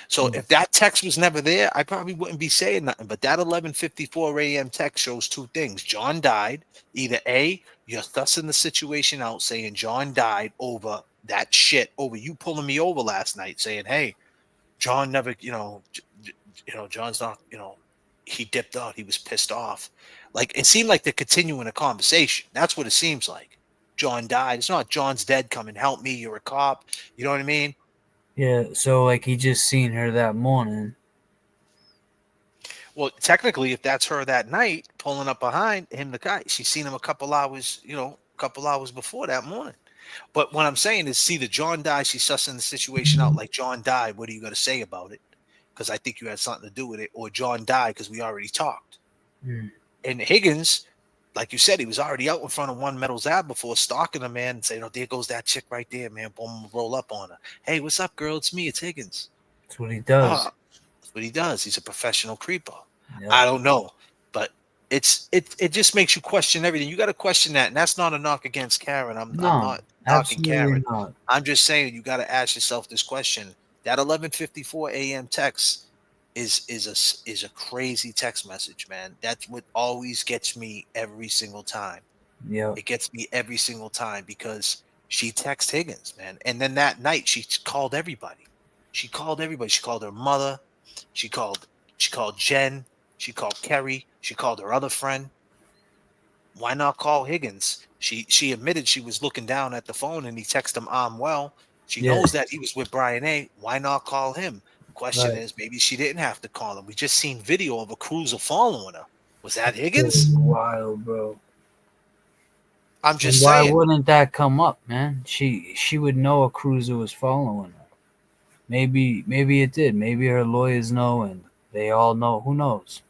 So if that text was never there, I probably wouldn't be saying nothing. But that 11:54 a.m. text shows two things. John died. Either A, you're sussing the situation out, saying John died over that shit, over you pulling me over last night, saying, hey, John never, John's not, he dipped out. He was pissed off. Like, it seemed like they're continuing a conversation. That's what it seems like. John died. It's not John's dead. Come and help me. You're a cop. You know what I mean? Yeah, so like he just seen her that morning. Well, technically, if that's her that night pulling up behind him, the guy, she's seen him a couple hours before that morning. But what I'm saying is, see, the John died, she's sussing the situation out like John died. What are you going to say about it? Because I think you had something to do with it. Or John died because we already talked. And Higgins, like you said, he was already out in front of 1 Meadows Ave before, stalking a man and saying, oh, there goes that chick right there, man. Boom, roll up on her. Hey, what's up, girl? It's me. It's Higgins. That's what he does. That's what he does. He's a professional creeper. Yep. I don't know. But it just makes you question everything. You got to question that. And that's not a knock against Karen. I'm not knocking Karen. Not. I'm just saying you got to ask yourself this question That 11:54 a.m. text is a crazy text message, man. That's what always gets me every single time. Yeah. It gets me every single time because she texted Higgins, man. And then that night she called everybody. She called everybody. She called her mother. She called Jen. She called Kerry. She called her other friend. Why not call Higgins? She admitted she was looking down at the phone and he texted him, "I'm well." She Yeah. knows that he was with Brian A. Why not call him? Question Right. is, maybe she didn't have to call him. We just seen video of a cruiser following her. Was that It's Higgins? wild, bro. I'm just And why saying. wouldn't that come up, man? She would know a cruiser was following her. Maybe it did. Maybe her lawyers know and they all know. Who knows?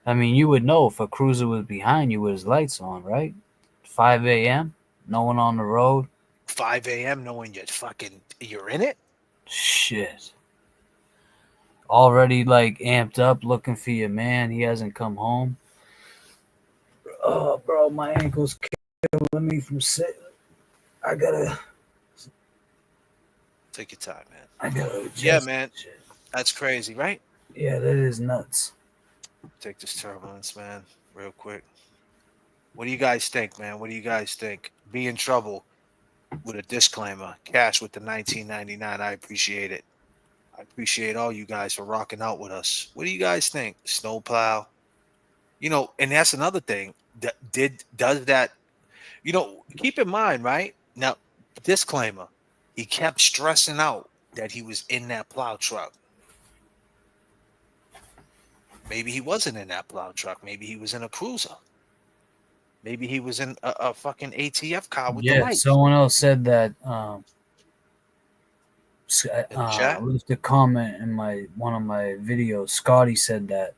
I mean, you would know if a cruiser was behind you with his lights on, right? 5 a.m., no one on the road. 5 a.m. knowing you're in it? Shit. Already like amped up looking for your man. He hasn't come home. Oh, bro, my ankle's killing me from sitting. I gotta. Take your time, man. I gotta adjust. Yeah, man. That's crazy, right? Yeah, that is nuts. Take this turbulence, man, real quick. What do you guys think, man? What do you guys think? Be in trouble with a disclaimer. Cash with the 1999. I appreciate it. I appreciate all you guys for rocking out with us. What do you guys think? Snowplow? And that's another thing. Does that? Keep in mind, right? Now, disclaimer. He kept stressing out that he was in that plow truck. Maybe he wasn't in that plow truck. Maybe he was in a cruiser. Maybe he was in a fucking ATF car with the lights. Someone else said that. Left a comment in one of my videos. Scotty said that.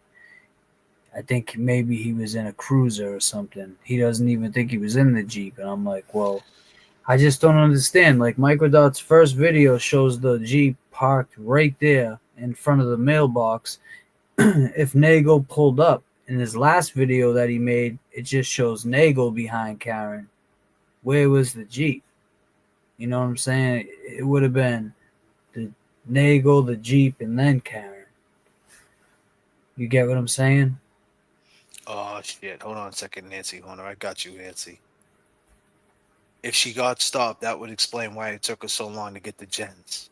I think maybe he was in a cruiser or something. He doesn't even think he was in the Jeep. And I'm like, well, I just don't understand. Like, Microdot's first video shows the Jeep parked right there in front of the mailbox. If Nagel pulled up, in his last video that he made, it just shows Nagel behind Karen. Where was the Jeep? You know what I'm saying? It would have been the Nagel, the Jeep, and then Karen. You get what I'm saying? Oh, shit. Hold on a second, Nancy Hunter. I got you, Nancy. If she got stopped, that would explain why it took her so long to get the gens.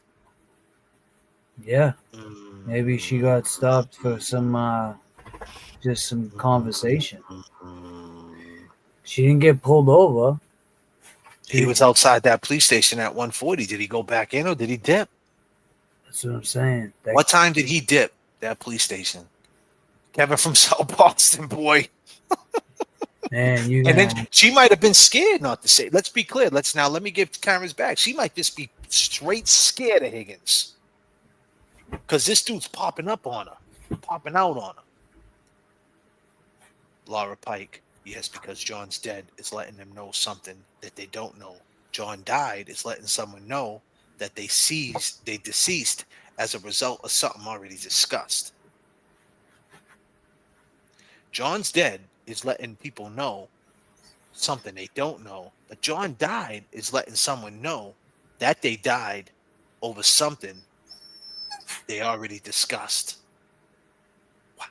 Yeah. Maybe she got stopped for just some conversation. She didn't get pulled over. He was outside that police station at 1:40. Did he go back in or did he dip? That's what I'm saying. What time did he dip that police station? Kevin from South Boston, boy. Man, and then she might have been scared not to say. Let's be clear. Let me give Karen's back. She might just be straight scared of Higgins. Because this dude's popping out on her. Laura Pike. Yes, because John's dead. It's letting them know something that they don't know. John died. It's letting someone know that they deceased as a result of something already discussed. John's dead is letting people know something they don't know. But John died is letting someone know that they died over something they already discussed. Wow.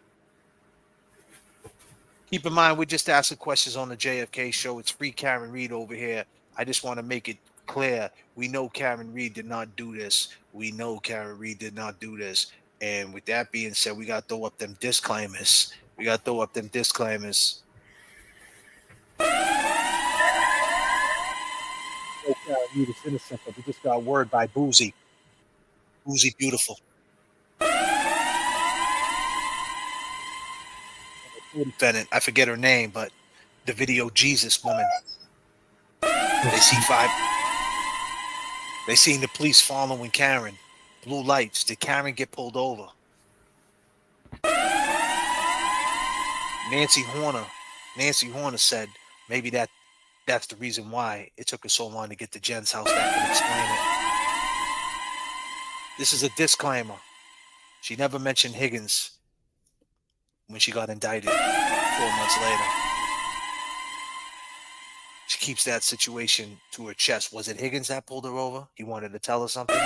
Keep in mind, we're just asking questions on the JFK show. It's free Karen Reed over here. I just want to make it clear. We know Karen Reed did not do this. And with that being said, we got to throw up them disclaimers. Karen Reed is innocent, but we just got word by Boozy. Boozy Beautiful. Defendant, I forget her name, but the video Jesus woman. They seen the police following Karen. Blue lights. Did Karen get pulled over? Nancy Horner said maybe that's the reason why it took her so long to get to Jen's house. That could explain it. This is a disclaimer. She never mentioned Higgins when she got indicted 4 months later. She keeps that situation to her chest. Was it Higgins that pulled her over? He wanted to tell her something?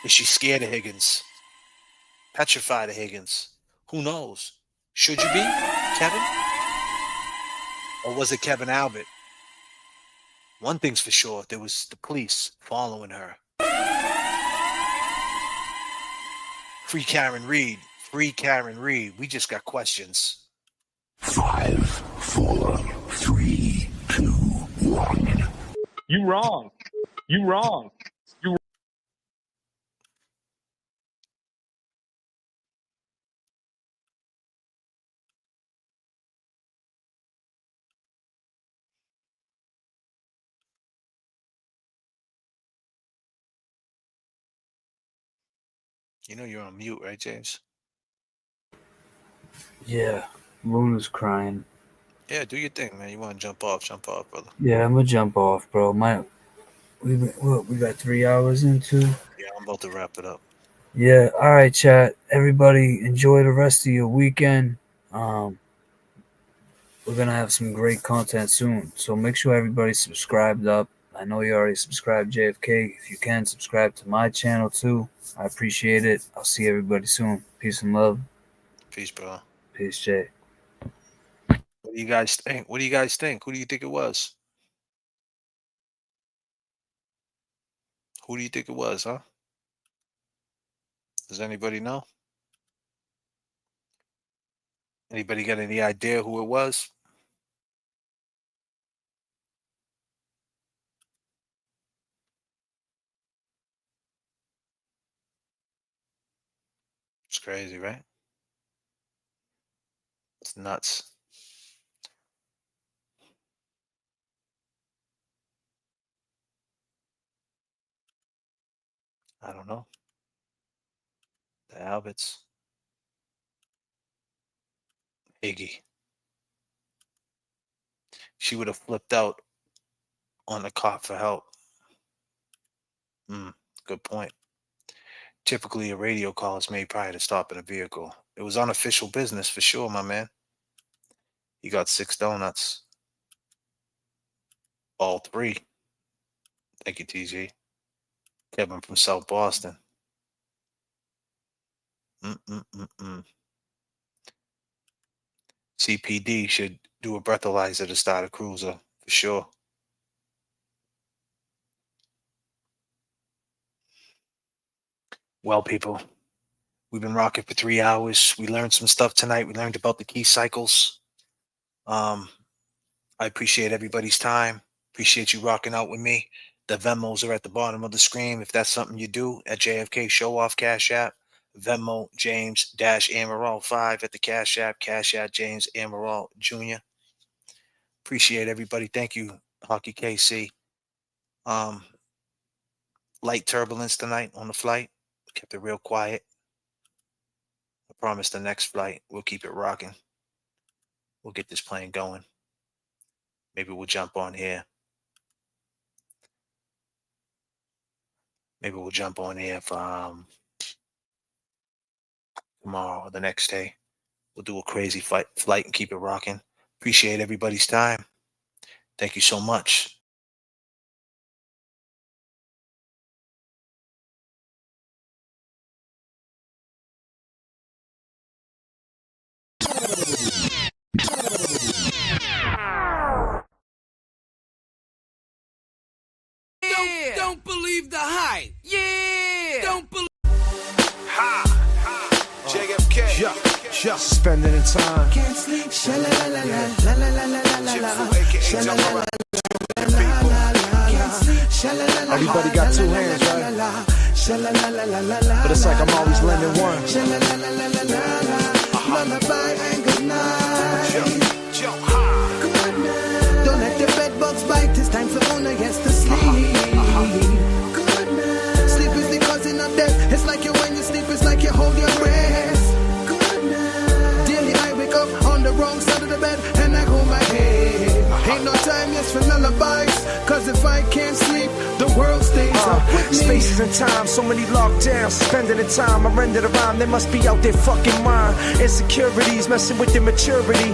Is she scared of Higgins? Petrified of Higgins? Who knows? Should you be, Kevin? Or was it Kevin Albert? One thing's for sure, there was the police following her. Free Karen Reed. Free Karen Reed. We just got questions. 5, 4, 3, 2, 1. You wrong. You wrong. You. You know you're on mute, right, James? Yeah, Luna's crying. Yeah, do your thing, man. You want to jump off, brother. Yeah, I'm gonna jump off, bro. We got 3 hours into. Yeah, I'm about to wrap it up. Yeah, all right, chat. Everybody, enjoy the rest of your weekend. We're gonna have some great content soon, so make sure everybody's subscribed up. I know you already subscribed, J.F.K. If you can, subscribe to my channel too. I appreciate it. I'll see everybody soon. Peace and love. Peace, bro. Peace, Jay. What do you guys think? What do you guys think? Who do you think it was? Who do you think it was, huh? Does anybody know? Anybody got any idea who it was? It's crazy, right? It's nuts. I don't know. The Alberts. Iggy. She would have flipped out on the cop for help. Good point. Typically, a radio call is made prior to stopping a vehicle. It was unofficial business for sure, my man. You got 6 donuts. All 3. Thank you, TG. Kevin from South Boston. CPD should do a breathalyzer to start a cruiser for sure. Well, people, we've been rocking for 3 hours. We learned some stuff tonight. We learned about the key cycles. I appreciate everybody's time. Appreciate you rocking out with me. The Venmos are at the bottom of the screen. If that's something you do, at Jfkshowoff Cash App, Venmo James-Amaral5 at the Cash App James Amaral Jr. Appreciate everybody. Thank you, Hockey KC. Light turbulence tonight on the flight. Kept it real quiet. I promise the next flight we'll keep it rocking. We'll get this plane going. Maybe we'll jump on here. Maybe we'll jump on here for tomorrow or the next day. We'll do a crazy flight and keep it rocking. Appreciate everybody's time. Thank you so much. Don't believe the hype. Yeah. Don't believe. J.F.K. Yeah. Spending in time. Can't sleep. Everybody got 2 hands, right? But it's like I'm always lending one. Lullaby and good night. Don't let the bed bugs bite. It's time for owner gets to sleep. Good night. Sleep is the cousin of death. It's like you when you sleep. It's like you hold your breath. Good night. Daily I wake up on the wrong side of the bed and I hold my head. Ain't no time yes for lullabies. Cause if I can't sleep, the world stays up with Spaces and time, so many lockdowns, suspended in time. I render the rhyme, they must be out there fucking mine. Insecurities messing with their maturity.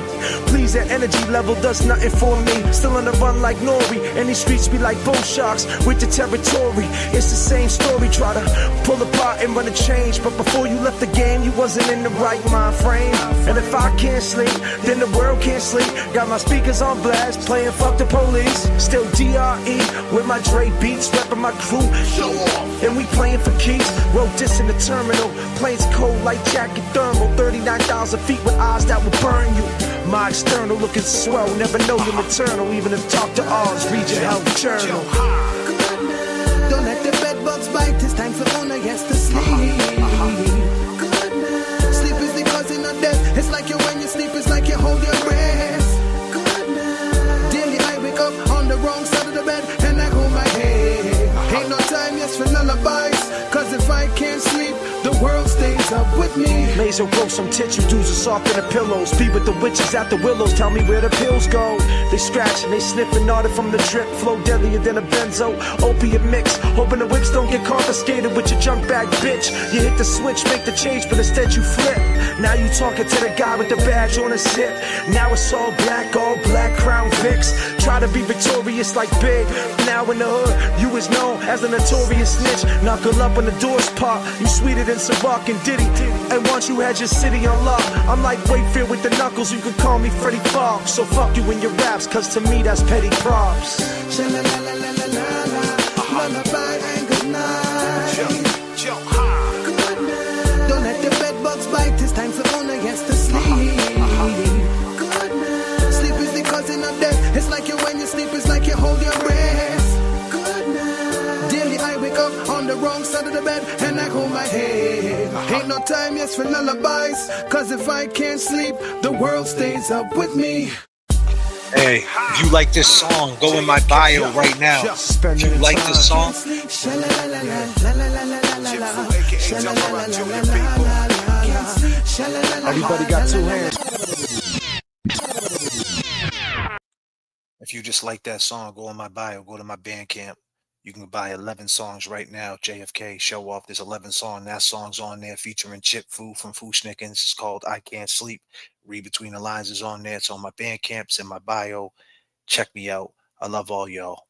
Please, that energy level does nothing for me. Still on the run like Nori, and these streets be like bull sharks with the territory. It's the same story, try to pull apart and run a change. But before you left the game, you wasn't in the right mind frame. And if I can't sleep, then the world can't sleep. Got my speakers on blast, playing fuck the police. Still DRE with my Dre beats, repping my crew. Show off, and we playing for keys. Wrote this in the terminal. Planes cold like jacket thermal. 39,000 feet with eyes that will burn you. My external looking swell, never know you're maternal. Even if talk to ours, read your health journal. Don't let the bed bugs bite. It's time for owner, yes, to sleep. Sleep is the cousin of death. It's like you when you sleep, it's like you hold your breath. Daily I wake up on the wrong side of the bed and I hold my head. Ain't no time, yes, for lullabies. Cause if I can't sleep, the world stays up with me. Mazel grow some tits, you dudes are soft in the pillows. Be with the witches at the willows, tell me where the pills go. They scratch and they sniff and naughty from the drip. Flow deadlier than a benzo, opiate mix. Hoping the wicks don't get confiscated with your junk bag, bitch. You hit the switch, make the change, but instead you flip. Now you talking to the guy with the badge on his hip. Now it's all black Crown Vicks. Try to be victorious like Big. Now in the hood, you is known as a notorious snitch. Knuckle up when the doors pop. You sweeter than Ciroc and Diddy. And once you had your city on lock, I'm like Wakefield with the knuckles. You could call me Freddie Fox. So fuck you and your raps, cause to me that's petty props. Lullaby and good night. Don't let the bed bugs bite. It's time for owner, yes, to sleep. Sleep is the cousin of death. It's like you when you sleep, it's like you hold your breath. Daily I wake up on the wrong side of the bed and I hold my head. Ain't no time, yes, for lullabies. Cause if I can't sleep, the world stays up with me. Hey, if you like this song, go in my bio right now. If you like this song, everybody got two hands. if you just like that song, go in my bio, go to my Bandcamp. You can buy 11 songs right now. J.F.K. Show Off. There's 11 songs. That song's on there featuring Chip Fu from Fushnikins. It's called I Can't Sleep. Read Between the Lines is on there. It's on my Bandcamp. It's in my bio. Check me out. I love all y'all.